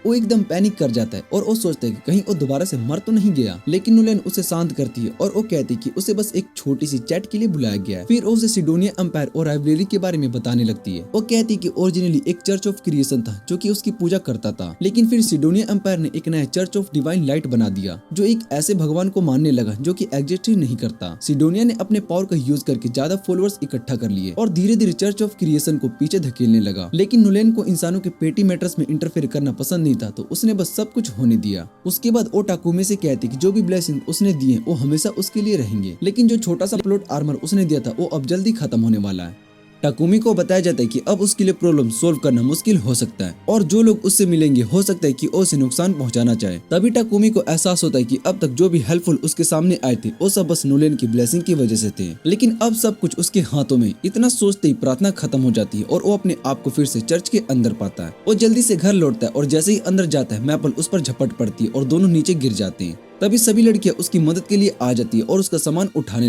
वो एकदम पैनिक कर जाता है और वो सोचता है कि कहीं वो दोबारा से मर तो नहीं गया, लेकिन नोलेन उसे शांत करती है और वो कहती है कि उसे बस एक छोटी सी चैट के लिए बुलाया गया है। फिर वो उसे सिडोनिया एम्पायर और राइवलरी के बारे में बताने लगती है। वो कहती है कि ओरिजिनली एक चर्च ऑफ क्रिएशन था जो कि उसकी पूजा करता था, लेकिन फिर सिडोनिया एम्पायर ने एक नया चर्च ऑफ डिवाइन लाइट बना दिया जो एक ऐसे भगवान को मानने लगा जो कि एग्जिस्ट ही नहीं करता। सिडोनिया ने अपने पावर का यूज करके ज्यादा फॉलोअर्स इकट्ठा कर लिए और धीरे धीरे चर्च ऑफ क्रिएशन को पीछे धकेलने लगा। लेकिन नोलेन को इंसानों के पेटी मैटर्स में इंटरफेयर करना पसंद नहीं था, तो उसने बस सब कुछ होने दिया। उसके बाद वो टाकुमी से कहती कि जो भी ब्लेसिंग उसने दिए वो हमेशा उसके लिए रहेंगे, लेकिन जो छोटा सा प्लॉट आर्मर उसने दिया था वो अब जल्दी खत्म होने वाला है। टाकुमी को बताया जाता है कि अब उसके लिए प्रॉब्लम सोल्व करना मुश्किल हो सकता है और जो लोग उससे मिलेंगे हो सकता है कि वो उसे नुकसान पहुंचाना चाहे। तभी टाकुमी को एहसास होता है कि अब तक जो भी हेल्पफुल उसके सामने आए थे वो सब बस नोलेन की ब्लेसिंग की वजह से थे, लेकिन अब सब कुछ उसके हाथों में। इतना सोचते ही प्रार्थना खत्म हो जाती है और वो अपने आप को फिर से चर्च के अंदर पाता है। वो जल्दी से घर लौटता है और जैसे ही अंदर जाता है मैपल उस पर झपट पड़ती है और दोनों नीचे गिर जाते हैं। तभी सभी लड़कियां उसकी मदद के लिए आ जाती है और उसका सामान उठाने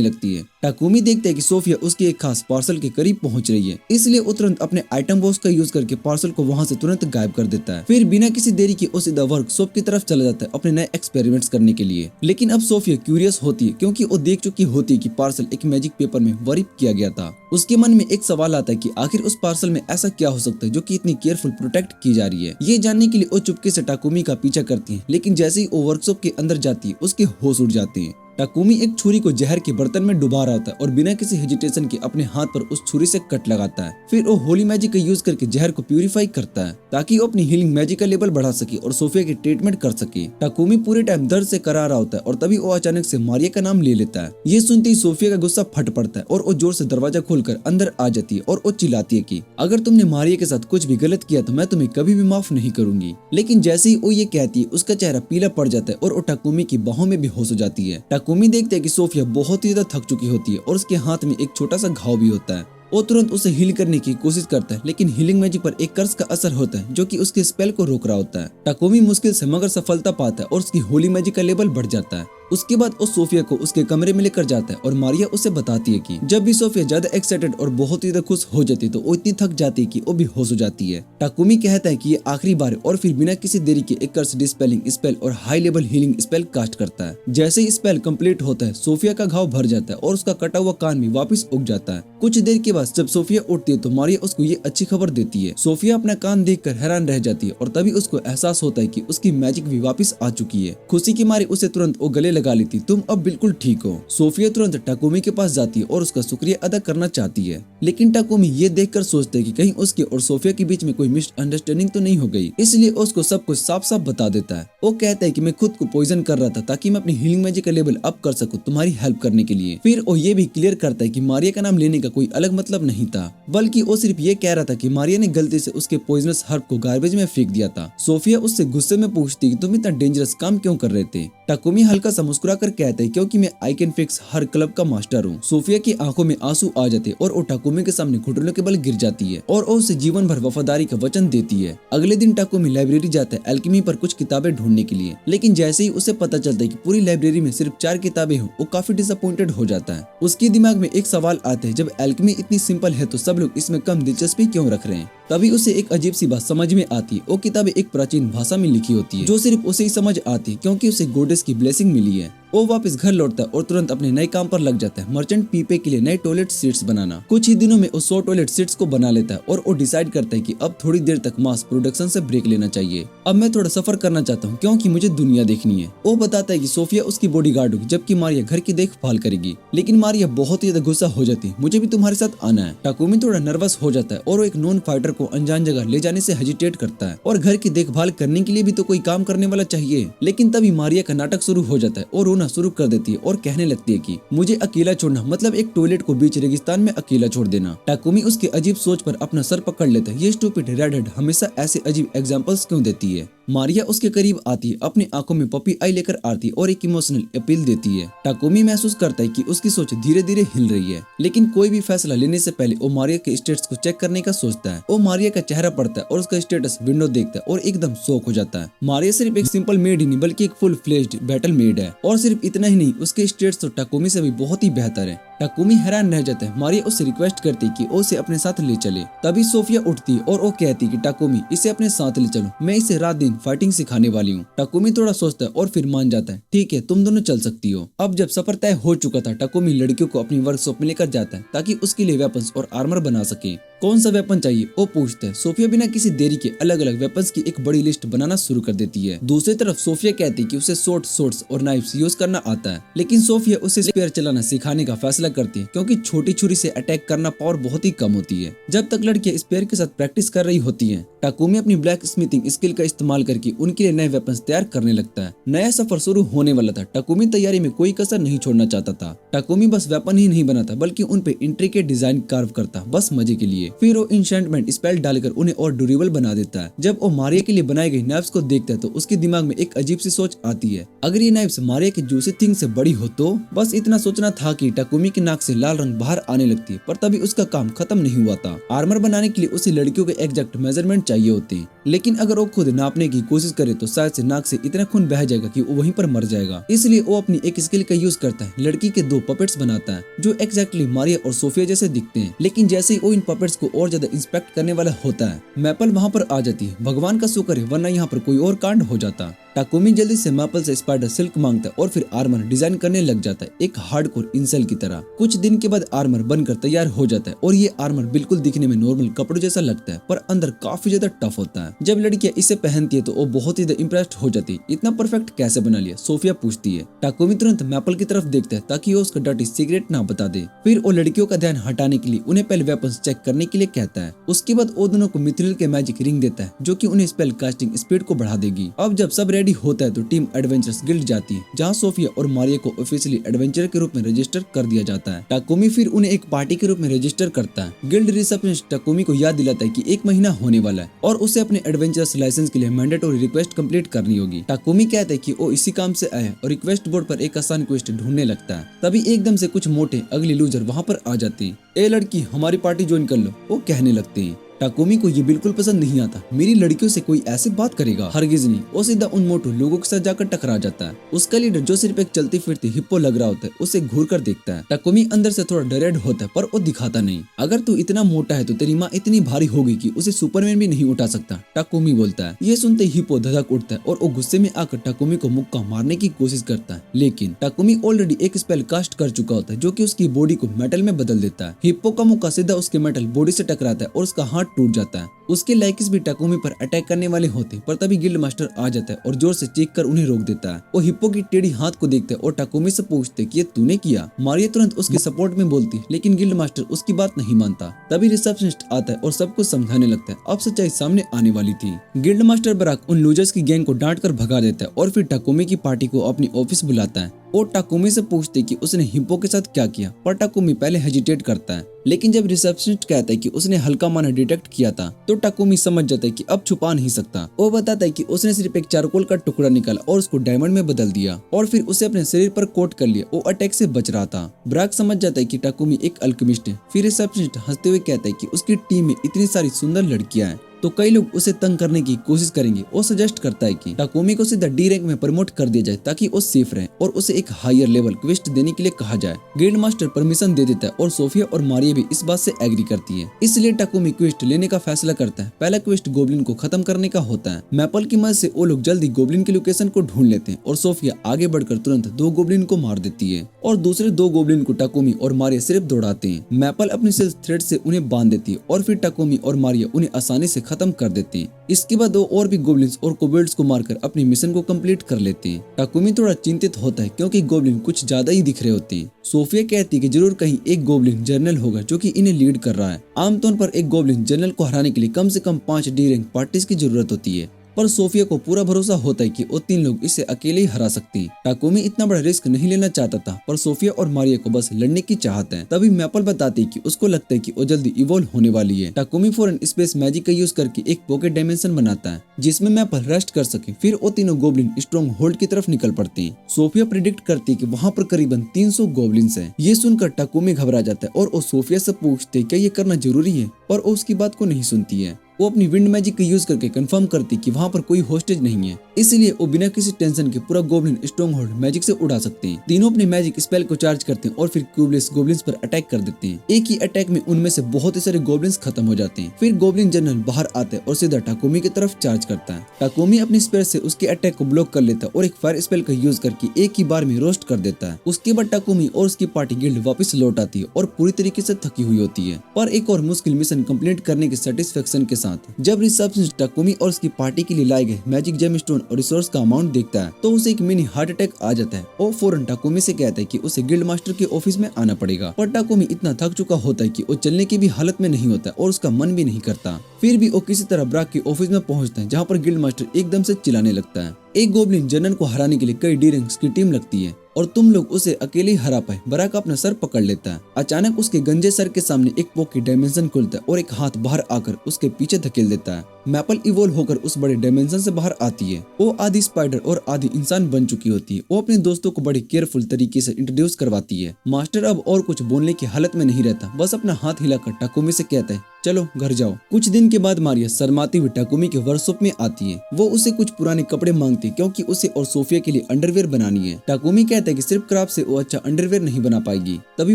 लगती है। टाकुमी देखता है कि सोफिया उसके एक खास पार्सल के करीब पहुंच रही है, इसलिए वो तुरंत अपने आइटम बॉक्स का यूज करके पार्सल को वहां से तुरंत गायब कर देता है। फिर बिना किसी देरी के वो सीधा वर्कशॉप की तरफ चला जाता है अपने नए एक्सपेरिमेंट्स करने के लिए। लेकिन अब सोफिया क्यूरियस होती है क्योंकि वो देख चुकी होती है कि पार्सल एक मैजिक पेपर में वरीप किया गया था। उसके मन में एक सवाल आता है कि आखिर उस पार्सल में ऐसा क्या हो सकता है जो कि इतनी केयरफुल प्रोटेक्ट की जा रही है। ये जानने के लिए वो चुपके से टाकुमी का पीछा करती है, लेकिन जैसे ही वो वर्कशॉप के अंदर जाती है उसके होश उड़ जाते हैं। टाकुमी एक छुरी को जहर के बर्तन में डुबा रहा था और बिना किसी हेजिटेशन के अपने हाथ पर उस छुरी से कट लगाता है। फिर वो होली मैजिक का यूज करके जहर को प्यूरिफाई करता है ताकि वो अपनी हीलिंग मैजिक का लेवल बढ़ा सके और सोफिया की ट्रीटमेंट कर सके। टाकुमी पूरे टाइम दर्द से करा रहा होता है और तभी वो अचानक से मारिया का नाम ले लेता है। ये सुनते ही सोफिया का गुस्सा फट पड़ता है और वो जोर से दरवाजा खोलकर अंदर आ जाती है और वो चिल्लाती है कि अगर तुमने मारिया के साथ कुछ भी गलत किया तो मैं तुम्हें कभी भी माफ नहीं करूंगी। लेकिन जैसे ही वो ये कहती है उसका चेहरा पीला पड़ जाता है और वो टाकुमी की बाहों में बेहोश हो जाती है। टाकुमी देखते है कि सोफिया बहुत ही ज्यादा थक चुकी होती है और उसके हाथ में एक छोटा सा घाव भी होता है। वो तुरंत उसे हील करने की कोशिश करता है, लेकिन हीलिंग मैजिक पर एक कर्स का असर होता है जो कि उसके स्पेल को रोक रहा होता है। टाकुमी मुश्किल से मगर सफलता पाता है और उसकी होली मैजिक का लेवल बढ़ जाता है। उसके बाद वो सोफिया को उसके कमरे में लेकर जाता है और मारिया उसे बताती है कि जब भी सोफिया ज्यादा एक्साइटेड और बहुत ही ज्यादा खुश हो जाती है तो वो इतनी थक जाती है कि वो बेहोश हो जाती है। टाकुमी कहता है कि ये आखिरी बार और फिर बिना किसी देरी के एक कर्स डिस्पेलिंग स्पेल और high level healing spell cast करता है। जैसे ही स्पेल कंप्लीट होता है सोफिया का घाव भर जाता है और उसका कटा हुआ कान भी वापस उग जाता है। कुछ देर के बाद जब सोफिया उठती है तो मारिया उसको ये अच्छी खबर देती है। सोफिया अपना कान देखकर हैरान रह जाती है और तभी उसको एहसास होता है कि उसकी मैजिक भी वापस आ चुकी है। खुशी के मारे उसे तुरंत वो गले लगा लेती, तुम अब बिल्कुल ठीक हो। सोफिया तुरंत टाकुमी के पास जाती है और उसका शुक्रिया अदा करना चाहती है, लेकिन टाकुमी ये देखकर सोचते है कि कहीं उसके और सोफिया के बीच में कोई मिसअंडरस्टैंडिंग तो नहीं हो गई, इसलिए उसको सब कुछ साफ साफ बता देता है। वो कहता है कि मैं खुद को पॉइजन कर रहा था ताकि मैं अपनी हीलिंग मैजिक का लेवल अप कर सकूं तुम्हारी हेल्प करने के लिए। फिर वो ये भी क्लियर करता है कि मारिया का नाम लेने का कोई अलग मतलब नहीं था, बल्कि वो सिर्फ ये कह रहा था कि मारिया ने गलती से उसके पॉइजनस हर्ब को गार्बेज में फेंक दिया था। सोफिया उससे गुस्से में पूछती कि तुम इतना डेंजरस काम क्यों कर रहे थे। टाकुमी हल्का सा मुस्कुरा कर कहते हैं क्योंकि मैं I can fix her club का मास्टर हूँ। सोफिया की आंखों में आंसू आ जाते और वो टाकुमी के सामने घुटनों के बल गिर जाती है और वो उसे जीवन भर वफादारी का वचन देती है। अगले दिन टाकुमी लाइब्रेरी जाता है एल्केमी पर कुछ किताबें ढूंढने के लिए, लेकिन जैसे ही उसे पता चलता है कि पूरी लाइब्रेरी में सिर्फ 4 किताबें हो, वो काफी डिसअपॉइंटेड हो जाता है। उसके दिमाग में एक सवाल आता है, जब एल्केमी इतनी सिंपल है तो सब लोग इसमें कम दिलचस्पी क्यों रख रहे हैं। तभी उसे एक अजीब सी बात समझ में आती है। वो किताबें एक प्राचीन भाषा में लिखी होती है जो सिर्फ उसे ही समझ आती है क्योंकि उसे गॉडेस की ब्लेसिंग मिली है। वो वापस घर लौटता है और तुरंत अपने नए काम पर लग जाता है, मर्चेंट पीपे के लिए नए टॉयलेट सीट्स बनाना। कुछ ही दिनों में वो 100 टॉयलेट सीट्स को बना लेता है और वो डिसाइड करता है कि अब थोड़ी देर तक मास प्रोडक्शन से ब्रेक लेना चाहिए। अब मैं थोड़ा सफर करना चाहता हूँ क्योंकि मुझे दुनिया देखनी है। वो बताता है कि सोफिया उसकी बॉडीगार्ड होगी जबकि मारिया घर की देखभाल करेगी, लेकिन मारिया बहुत ही ज्यादा गुस्सा हो जाती है, मुझे भी तुम्हारे साथ आना है। टाकुमी थोड़ा नर्वस हो जाता है और वो एक नॉन फाइटर घर को अनजान जगह ले जाने से हेजिटेट करता है और घर की देखभाल करने के लिए भी तो कोई काम करने वाला चाहिए। लेकिन तभी मारिया का नाटक शुरू हो जाता है और रोना शुरू कर देती है और कहने लगती है कि मुझे अकेला छोड़ना मतलब एक टॉयलेट को बीच रेगिस्तान में अकेला छोड़ देना। टाकुमी उसके अजीब सोच पर अपना सर पकड़ लेता है। ये स्टूपिड रेडहेड हमेशा ऐसे अजीब एग्जाम्पल्स क्यों देती है। मारिया उसके करीब आती है, अपनी आंखों में पपी आई लेकर आती है और एक इमोशनल अपील देती है। टाकुमी महसूस करता है कि उसकी सोच धीरे धीरे हिल रही है, लेकिन कोई भी फैसला लेने से पहले वो मारिया के स्टेटस को चेक करने का सोचता है। वो मारिया का चेहरा पड़ता है और उसका स्टेटस विंडो देखता है और एकदम शॉक हो जाता है। मारिया सिर्फ एक सिंपल मेड ही नहीं बल्कि एक फुल फ्लेज्ड बैटल मेड है। और सिर्फ इतना ही नहीं, उसके स्टेट्स तो टाकुमी से भी बहुत ही बेहतर है। टाकुमी हैरान रह जाता है। मारिया उससे रिक्वेस्ट करती है कि वो उसे अपने साथ ले चले। तभी सोफिया उठती है और वो कहती है कि टाकुमी इसे अपने साथ ले चलो, मैं इसे रात दिन फाइटिंग सिखाने वाली हूँ। टाकुमी थोड़ा सोचता है और फिर मान जाता है, ठीक है तुम दोनों चल सकती हो। अब जब सफर तय हो चुका था, टाकुमी लड़कियों को अपनी वर्कशॉप में लेकर जाता है ताकि उसके लिए वेपन्स और आर्मर बना सके। कौन सा वेपन चाहिए वो पूछता है। सोफिया बिना किसी देरी के अलग अलग वेपन्स की एक बड़ी लिस्ट बनाना शुरू कर देती है। दूसरी तरफ सोफिया कहती है कि उसे सोर्ड्स और नाइफ्स यूज करना आता है, लेकिन सोफिया उसे स्पेयर चलाना सिखाने का फैसला करती है क्योंकि छोटी छुरी से अटैक करना पावर बहुत ही कम होती है। जब तक लड़कियां स्पेयर के साथ प्रैक्टिस कर रही होती हैं, टाकुमी अपनी ब्लैक स्मिथिंग स्किल का इस्तेमाल करके उनके लिए नए वेपन्स तैयार करने लगता है। नया सफर शुरू होने वाला था। टाकुमी तैयारी में कोई कसर नहीं छोड़ना चाहता था। टाकुमी बस वेपन ही नहीं बनाता बल्कि उन पे इंट्रिकेट डिजाइन कार्व करता, बस मजे के लिए। फिर वो इंशेंटमेंट स्पेल डालकर उन्हें और ड्यूरेबल बना देता है। जब वो मारिया के लिए बनाई गई नाइफ्स को देखता है तो उसके दिमाग में एक अजीब सी सोच आती है, अगर ये नाइफ्स मारिया की जूसी थिंग से बड़ी हो तो। बस इतना सोचना था कि टाकुमी की नाक से लाल रंग बाहर आने लगती है, पर तभी उसका काम खत्म नहीं हुआ था। आर्मर बनाने के लिए उसे लड़कियों के एग्जैक्ट मेजरमेंट चाहिए होते हैं, लेकिन अगर वो खुद नापने की कोशिश करे तो शायद से नाक से इतना खून बह जाएगा कि वो वहीं पर मर जाएगा। इसलिए वो अपनी एक स्किल का यूज करता है। लड़की के 2 पपेट्स बनाता है जो एग्जैक्टली मारिया और सोफिया जैसे दिखते हैं, लेकिन जैसे ही वो इन पपेट्स को और ज्यादा इंस्पेक्ट करने वाला होता है, मैपल वहाँ पर आ जाती है। भगवान का शुक्र है, वरना यहाँ पर कोई और कांड हो जाता। टाकुमी जल्दी से मैपल से स्पाइडर सिल्क मांगता है और फिर आर्मर डिजाइन करने लग जाता है, एक हार्डकोर इंसेल की तरह। कुछ दिन के बाद आर्मर बनकर तैयार हो जाता है और ये आर्मर बिल्कुल दिखने में नॉर्मल कपड़ों जैसा लगता है, पर अंदर काफी ज्यादा टफ होता है। जब लड़कियां इसे पहनती है तो वो बहुत ही इम्प्रेस्ड हो जाती है। इतना परफेक्ट कैसे बना लिया, सोफिया पूछती है। टाकुमी तुरंत मैपल की तरफ देखता है ताकि वो उसका डर्टी सीक्रेट ना बता दे। फिर वो लड़कियों का ध्यान हटाने के लिए उन्हें पहले वेपन्स चेक करने के लिए कहता है। उसके बाद वो दोनों को मिथ्रिल के मैजिक रिंग देता है जो कि उन्हें स्पेल कास्टिंग स्पीड को बढ़ा देगी। अब जब सब रेडी होता है तो टीम एडवेंचर्स गिल्ड जाती है, जहां सोफिया और मारिया को ऑफिशियली एडवेंचर के रूप में रजिस्टर कर दिया जाता है। टाकुमी फिर उन्हें एक पार्टी के रूप में रजिस्टर करता है। गिल्ड रिसेप्शनिस्ट टाकुमी को याद दिलाता है कि 1 महीना होने वाला है और उसे अपने एडवेंचर्स लाइसेंस के लिए मैंडेटरी रिक्वेस्ट कंप्लीट करनी होगी। टाकुमी कहता है कि वो इसी काम से आया और रिक्वेस्ट बोर्ड पर एक आसान क्वेस्ट ढूंढने लगता है। तभी एकदम से कुछ मोटे अगली लूजर वहाँ पर आ जाते हैं। ए लड़की, हमारी पार्टी ज्वाइन कर लो, वो कहने लगते हैं। टाकुमी को ये बिल्कुल पसंद नहीं आता। मेरी लड़कियों से कोई ऐसे बात करेगा, हरगिज नहीं। वो सीधा उन मोटू लोगों के साथ जाकर टकरा जाता है। उसका लीडर जो सिर्फ एक चलती फिरती हिप्पो लग रहा होता है, उसे घूर कर देखता है। टाकुमी अंदर से थोड़ा डरेड होता है पर वो दिखाता नहीं। अगर तू इतना मोटा है तो तेरी माँ इतनी भारी होगी कि उसे सुपरमैन भी नहीं उठा सकता, टाकुमी बोलता है। ये सुनते हिप्पो धधक उठता है और वो गुस्से में आकर टाकुमी को मुक्का मारने की कोशिश करता है, लेकिन टाकुमी ऑलरेडी एक स्पेल कास्ट कर चुका होता है जो कि उसकी बॉडी को मेटल में बदल देता है। हिप्पो का मुक्का सीधा उसके मेटल बॉडी से टकराता है और उसका हाथ टूट जाता है। उसके लाइकिस भी टाकुमी पर अटैक करने वाले होते, पर तभी गिल्ड मास्टर आ जाता है और जोर से चीख कर उन्हें रोक देता है। वो हिप्पो की टेढ़ी हाथ को देखते और टाकुमी से पूछते कि ये तूने किया। मारिया तुरंत उसके सपोर्ट में बोलती, लेकिन गिल्ड मास्टर उसकी बात नहीं मानता। तभी रिसेप्शनिस्ट आता है और सब कुछ समझाने लगता है। अब सच्चाई सामने आने वाली थी। गिल्ड मास्टर बराक उन लूजर्स की गैंग को डांट कर भगा देता है और फिर टाकुमी की पार्टी को अपनी ऑफिस बुलाता है और टाकुमी से पूछते कि उसने हिप्पो के साथ क्या किया, पर टाकुमी पहले हेजिटेट करता है। लेकिन जब रिसेप्शनिस्ट कहता है कि उसने हल्का माना डिटेक्ट किया था तो टाकुमी समझ जाता है कि अब छुपा नहीं सकता। वो बताता है कि उसने सिर्फ एक चारकोल का टुकड़ा निकाला और उसको डायमंड में बदल दिया और फिर उसे अपने शरीर पर कोट कर लिया। वो अटैक से बच रहा था। ब्राक समझ जाता है कि टाकुमी एक अल्केमिस्ट है। फिर रिसेप्शनिस्ट हंसते हुए कहता है कि उसकी टीम में इतनी सारी सुंदर लड़कियां हैं तो कई लोग उसे तंग करने की कोशिश करेंगे। वो सजेस्ट करता है कि टाकुमी को सीधा डी रैंक में प्रमोट कर दिया जाए ताकि वो सेफ रहे और उसे एक हायर लेवल क्वेस्ट देने के लिए कहा जाए। गिल्ड मास्टर परमिशन दे देता है और सोफिया और मारिया भी इस बात से एग्री करती है। इसलिए टाकुमी क्वेस्ट लेने का फैसला करता है। पहला क्वेस्ट गोब्लिन को खत्म करने का होता है। मैपल की मदद से वो लोग जल्दी गोब्लिन की लोकेशन को ढूंढ लेते हैं और सोफिया आगे बढ़कर तुरंत 2 गोब्लिन को मार देती है और दूसरे 2 गोब्लिन को टाकुमी और मारिया सिर्फ दौड़ाते हैं। मैपल अपनी सेल्फ थ्रेड से उन्हें बांध देती है और फिर टाकुमी और मारिया उन्हें आसानी से खत्म कर देती। इसके बाद वो और भी गोब्लिन्स और कोबोल्ड्स को मारकर अपने मिशन को कंप्लीट कर लेती। टाकुमी थोड़ा चिंतित होता है क्योंकि गोब्लिन कुछ ज्यादा ही दिख रहे होती। सोफिया कहती कि जरूर कहीं एक गोब्लिन जनरल होगा जो कि इन्हें लीड कर रहा है। आमतौर पर एक गोब्लिन जनरल को हराने के लिए कम से कम 5 डी रैंक पार्टीज की जरूरत होती है, पर सोफिया को पूरा भरोसा होता है कि वो 3 लोग इसे अकेले ही हरा सकती। टाकुमी इतना बड़ा रिस्क नहीं लेना चाहता था, पर सोफिया और मारिया को बस लड़ने की चाहत है। तभी मैपल बताती कि उसको लगता है कि वो जल्दी इवॉल्व होने वाली है। टाकुमी फौरन स्पेस मैजिक का यूज करके एक पॉकेट डायमेंशन बनाता है जिसमें मैपल रेस्ट कर सके। फिर वो तीनों गोब्लिन स्ट्रॉन्ग होल्ड की तरफ निकल पड़ती। सोफिया प्रिडिक्ट करती कि वहाँ पर करीबन 300 गोब्लिन्स हैं। ये सुनकर टाकुमी घबरा जाता है और वो सोफिया से पूछते क्या ये करना जरूरी है, पर वो उसकी बात को नहीं सुनती है। वो अपनी विंड मैजिक का यूज करके कंफर्म करती कि वहाँ पर कोई होस्टेज नहीं है, इसलिए वो बिना किसी टेंशन के पूरा गोब्लिन स्ट्रॉन्ग होल्ड मैजिक से उड़ा सकते हैं। तीनों अपने मैजिक स्पेल को चार्ज करते हैं और फिर क्यूबलेस गोब्लिन्स पर अटैक कर देते हैं। एक ही अटैक में उनमें से बहुत ही सारे गोब्लिन्स खत्म हो जाते हैं। फिर गोब्लिन जनरल बाहर आता है और सीधा टाकुमी की तरफ चार्ज करता है। टाकुमी अपनी स्पेल से उसके अटैक को ब्लॉक कर लेता है और एक फायर स्पेल का यूज करके एक ही बार में रोस्ट कर देता है। उसके बाद टाकुमी और उसकी पार्टी गिल्ड वापस लौट आती है और पूरी तरीके से थकी हुई होती है, पर एक और मुश्किल मिशन कंप्लीट करने की सेटिस्फेक्शन के साथ। जब रिसेप्शनिस्ट टाकुमी और उसकी पार्टी के लिए लाए गए मैजिक जेम स्टोन और रिसोर्स का अमाउंट देखता है तो उसे एक मिनी हार्ट अटैक आ जाता है। वो फौरन टाकुमी से कहता है कि उसे गिल्ड मास्टर के ऑफिस में आना पड़ेगा, पर टाकुमी इतना थक चुका होता है कि वो चलने की भी हालत में नहीं होता और उसका मन भी नहीं करता। फिर भी वो किसी तरह ब्राक के ऑफिस में पहुंचता है जहाँ पर गिल्ड मास्टर एकदम से चिल्लाने लगता है। एक गोब्लिन जनरल को हराने के लिए कई डी रैंक्स की टीम लगती है और तुम लोग उसे अकेले ही हरा पाए। बराक अपना सर पकड़ लेता है। अचानक उसके गंजे सर के सामने एक पॉकेट डायमेंशन खुलता है और एक हाथ बाहर आकर उसके पीछे धकेल देता है। मैपल इवॉल्व होकर उस बड़े डायमेंशन से बाहर आती है। वो आधी स्पाइडर और आधी इंसान बन चुकी होती है। वो अपने दोस्तों को बड़े केयरफुल तरीके से इंट्रोड्यूस करवाती है। मास्टर अब और कुछ बोलने की हालत में नहीं रहता, बस अपना हाथ हिलाकर टाकुमी से कहता है चलो घर जाओ। कुछ दिन के बाद मारिया शर्माती हुई टाकुमी के वर्कशॉप में आती है। वो उसे कुछ पुराने कपड़े मांगती है क्योंकि उसे और सोफिया के लिए अंडरवेयर बनानी है। टाकुमी कहता है कि सिर्फ क्राफ्ट से वो अच्छा अंडरवेयर नहीं बना पाएगी। तभी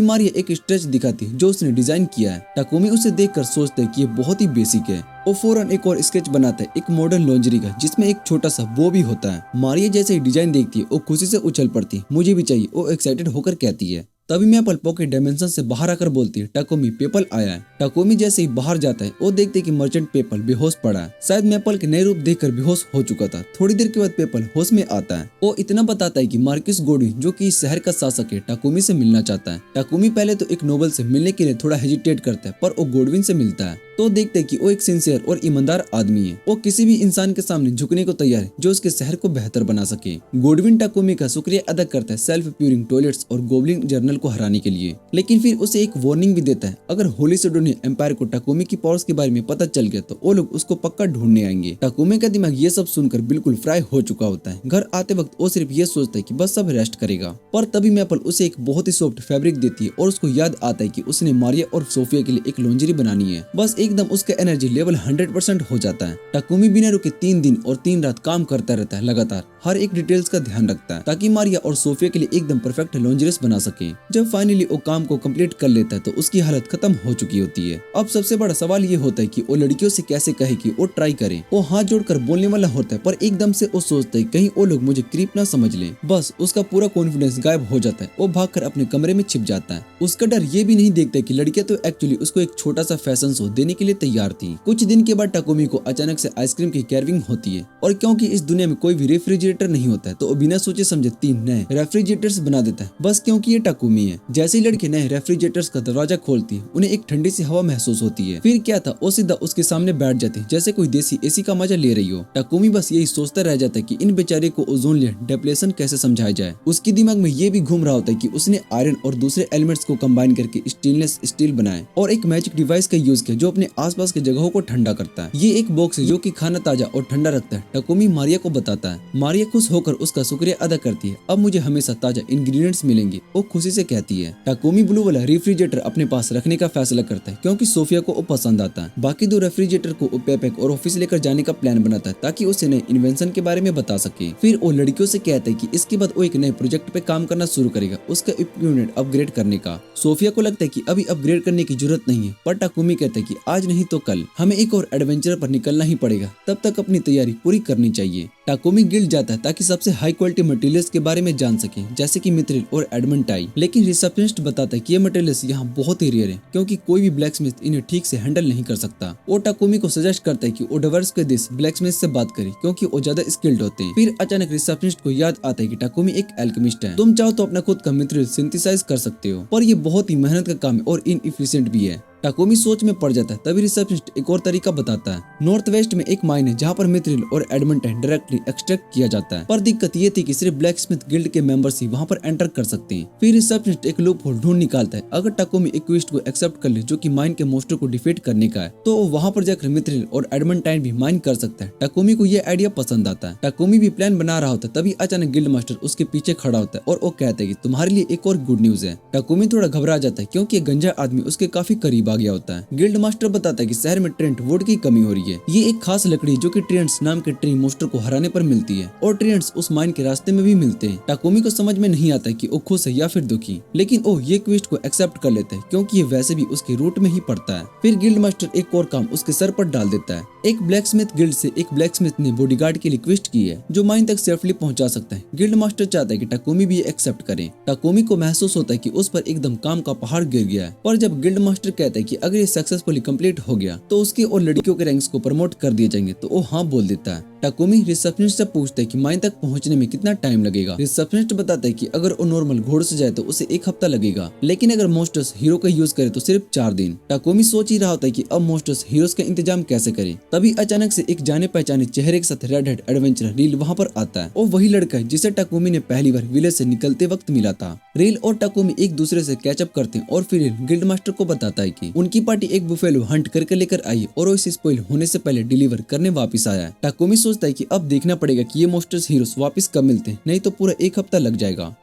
मारिया एक स्ट्रेच दिखाती है जो उसने डिजाइन किया है। टाकुमी उसे देखकर सोचता है कि ये बहुत ही बेसिक है। वो फौरन एक और स्केच बनाता है एक मॉडर्न लॉन्जरी का जिसमें एक छोटा सा बो भी होता है। मारिया जैसे ही डिजाइन देखती है वो खुशी से उछल पड़ती है, मुझे भी चाहिए। वो एक्साइटेड होकर कहती है। तभी मैपल पॉकेट डायमेंशन से बाहर आकर बोलती है टाकुमी पेपल आया है। टाकुमी जैसे ही बाहर जाता है वो देखते कि मर्चेंट पेपल बेहोश पड़ा है। शायद मैपल के नए रूप देखकर बेहोश हो चुका था। थोड़ी देर के बाद पेपल होश में आता है। वो इतना बताता है कि मार्किस गोडविन जो कि इस शहर का शासक है टाकुमी से मिलना चाहता है। टाकुमी पहले तो एक नोबल से मिलने के लिए थोड़ा हेजिटेट करता है, पर वो गोडविन से मिलता है तो देखते कि वो एक सिंसियर और ईमानदार आदमी है। वो किसी भी इंसान के सामने झुकने को तैयार है जो उसके शहर को बेहतर बना सके। गोडविन टाकुमी का शुक्रिया अदा करता है सेल्फ प्यूरिंग टॉयलेट्स और गोब्लिन जर्नल को हराने के लिए, लेकिन फिर उसे एक वार्निंग भी देता है अगर होली सिडोनिया एम्पायर को टाकुमी की पावर्स के बारे में पता चल गया तो वो लोग उसको पक्का ढूंढने आएंगे। टाकुमी का दिमाग ये सब सुनकर बिल्कुल फ्राई हो चुका होता है। घर आते वक्त वो सिर्फ ये सोचता है कि बस सब रेस्ट करेगा, पर तभी मैपल उसे एक बहुत ही सॉफ्ट फैब्रिक देती है और उसको याद आता है कि उसने मारिया और सोफिया के लिए एक लॉन्जरी बनानी है। बस एकदम उसका एनर्जी लेवल 100% हो जाता है। टाकुमी बिना रुके 3 दिन और 3 रात काम करता रहता है। लगातार हर एक डिटेल्स का ध्यान रखता है ताकि मारिया और सोफिया के लिए एकदम परफेक्ट लॉन्जरीज बना सके। जब फाइनली वो काम को कंप्लीट कर लेता है तो उसकी हालत खत्म हो चुकी होती है। अब सबसे बड़ा सवाल ये होता है कि वो लड़कियों से कैसे कहे कि वो ट्राई करे। वो हाथ जोड़कर बोलने वाला होता है, पर एकदम से वो सोचता है कहीं वो लोग मुझे क्रीप ना समझ लें। बस उसका पूरा कॉन्फिडेंस गायब हो जाता है। वो भागकर अपने कमरे में छिप जाता है। उसका डर ये भी नहीं देखता कि लड़कियां तो एक्चुअली उसको एक छोटा सा फैशन शो देने के लिए तैयार थी। कुछ दिन के बाद टाकुमी को अचानक से आइसक्रीम की क्रेविंग होती है और क्योंकि इस दुनिया में कोई भी रेफ्रिजरेटर नहीं होता है तो वो बिना सोचे समझे 3 नए रेफ्रिजरेटर्स बना देता है, बस क्योंकि ये टाकुमी है। जैसे ही लड़के नए रेफ्रिजरेटर्स का दरवाजा खोलती है उन्हें एक ठंडी सी हवा महसूस होती है। फिर क्या था, वो सीधा उसके सामने बैठ जाते जैसे कोई देसी एसी का मजा ले रही हो। टाकुमी बस यही सोचता रह जाता है कि इन बेचारे को ओजोन लेयर डिप्लेशन कैसे समझाया जाए। उसके दिमाग में ये भी घूम रहा होता है कि उसने आयरन और दूसरे एलिमेंट्स को कंबाइन करके स्टेनलेस स्टील बनाए और एक मैजिक डिवाइस का यूज किया जो अपने आसपास की जगहों को ठंडा करता है। ये एक बॉक्स है जो कि खाना ताजा और ठंडा रखता है। टाकुमी मारिया को बताता है। मारिया खुश होकर उसका शुक्रिया अदा करती है। अब मुझे हमेशा ताजा इंग्रेडिएंट्स मिलेंगे, वो खुशी से कहती है। टाकुमी ब्लू वाला रेफ्रिजरेटर अपने पास रखने का फैसला करता है क्योंकि सोफिया को वो पसंद आता है। बाकी 2 रेफ्रिजरेटर को पेपेक और ऑफिस लेकर जाने का प्लान बनाता है ताकि उसे नए इन्वेंशन के बारे में बता सके। फिर वो लड़कियों से कहता है कि इसके बाद वो एक नए प्रोजेक्ट पे काम करना शुरू करेगा, उसका इक्विपमेंट अपग्रेड करने का। सोफिया को लगता है कि अभी अपग्रेड करने की जरूरत नहीं है, पर टाकुमी कहता है कि आज नहीं तो कल हमें एक और एडवेंचर पर निकलना ही पड़ेगा, तब तक अपनी तैयारी पूरी करनी चाहिए। टाकोमी गिल्ड जाता है ताकि सबसे हाई क्वालिटी मटेरियल्स के बारे में जान सके, जैसे कि मिथ्रिल और एडमंटाइन। लेकिन रिसेप्शनिस्ट बताता है कि ये मटेरियल्स यहाँ बहुत ही रेयर है क्योंकि कोई भी ब्लैकस्मिथ इन्हें ठीक से हैंडल नहीं कर सकता। वो टाकोमी को सजेस्ट करता है कि वो डिवर्स के देश ब्लैकस्मिथ से बात करे क्योंकि वो ज्यादा स्किल्ड होते हैं। फिर अचानक रिसेप्शनिस्ट को याद आता है कि टाकोमी एक एल्केमिस्ट है, तुम चाहो तो अपना खुद का मिथ्रिल सिंथेसाइज कर सकते हो, पर ये बहुत ही मेहनत का काम है और इनएफिशिएंट भी है। टाकोमी सोच में पड़ जाता है। तभी रिसेप्शनिस्ट एक और तरीका बताता है। नॉर्थ वेस्ट में एक माइन है जहाँ पर मिथ्रिल और एडमंटाइन डायरेक्टली एक्सट्रैक्ट किया जाता है, पर दिक्कत ये थी कि सिर्फ ब्लैकस्मिथ गिल्ड के मेंबर्स ही वहाँ पर एंटर कर सकते हैं। फिर रिसेप्शनिस्ट एक लूप होल ढूंढ निकालता है। अगर टाकोमी एक क्वेस्ट को एक्सेप्ट कर ले जो कि माइन के मोस्टर को डिफीट करने का है, तो वहाँ पर जाकर मिथ्रिल और एडमंटाइन भी माइन कर सकता है। टाकोमी को ये आइडिया पसंद आता है। टाकोमी भी प्लान बना रहा होता है, तभी अचानक गिल्ड मास्टर उसके पीछे खड़ा होता है और वो कहता है कि तुम्हारे लिए एक और गुड न्यूज है। टाकोमी थोड़ा घबरा जाता है क्योंकि गंजा आदमी उसके काफी करीब आ गया होता है। गिल्ड मास्टर बताता है कि शहर में ट्रेंट वुड की कमी हो रही है। ये एक खास लकड़ी जो कि ट्रेंट्स नाम के ट्री मोस्टर को हराने पर मिलती है और ट्रेंट्स उस माइन के रास्ते में भी मिलते हैं। टाकोमी को समझ में नहीं आता कि वो खुश है या फिर दुखी, लेकिन वो ये क्वेस्ट को एक्सेप्ट कर लेता है क्योंकि ये वैसे भी उसके रूट में ही पड़ता है। फिर गिल्ड मास्टर एक और काम उसके सर पर डाल देता है। एक ब्लैकस्मिथ गिल्ड से एक ब्लैकस्मिथ ने बॉडीगार्ड के लिए क्वेस्ट की है जो माइन तक सेफली पहुंचा सकता है। गिल्ड मास्टर चाहता है कि टाकोमी भी एक्सेप्ट करे। टाकोमी को महसूस होता है कि उस पर एकदम काम का पहाड़ गिर गया है, पर जब गिल्ड मास्टर कहता है कि अगर ये सक्सेसफुली कंप्लीट हो गया तो उसके और लड़कियों के रैंक्स को प्रमोट कर दिए जाएंगे, तो वो हाँ बोल देता है। टाकोमी रिसेप्शनिस्ट से पूछता है कि माइन तक पहुंचने में कितना टाइम लगेगा। रिसेप्शनिस्ट बताता है कि अगर वो नॉर्मल घोड़े से जाए तो उसे 1 हफ्ता लगेगा, लेकिन अगर मोस्टर्स हीरो का यूज करे तो सिर्फ 4 दिन। टाकोमी सोच ही रहा होता है कि अब मोस्टर्स हीरोज का इंतजाम कैसे करे। तभी अचानक से एक जाने पहचाने चेहरे के साथ रेड हेड एडवेंचरर रील वहाँ पर आता है। वो वही लड़का है जिसे टाकोमी ने पहली बार विलेज से निकलते वक्त मिला था। रील और टाकोमी एक दूसरे से कैचअप करते हैं और फिर रील गिल्ड मास्टर को बताता है कि उनकी पार्टी एक बुफेलो हंट करके लेकर आई और वो इसे स्पॉइल होने से पहले डिलीवर करने वापस आया। टाकोमी सोचता है कि अब देखना पड़ेगा कि ये मोस्टर्स हीरोज वापस कब मिलते हैं, नहीं तो पूरा 1 हफ्ता लग जाएगा।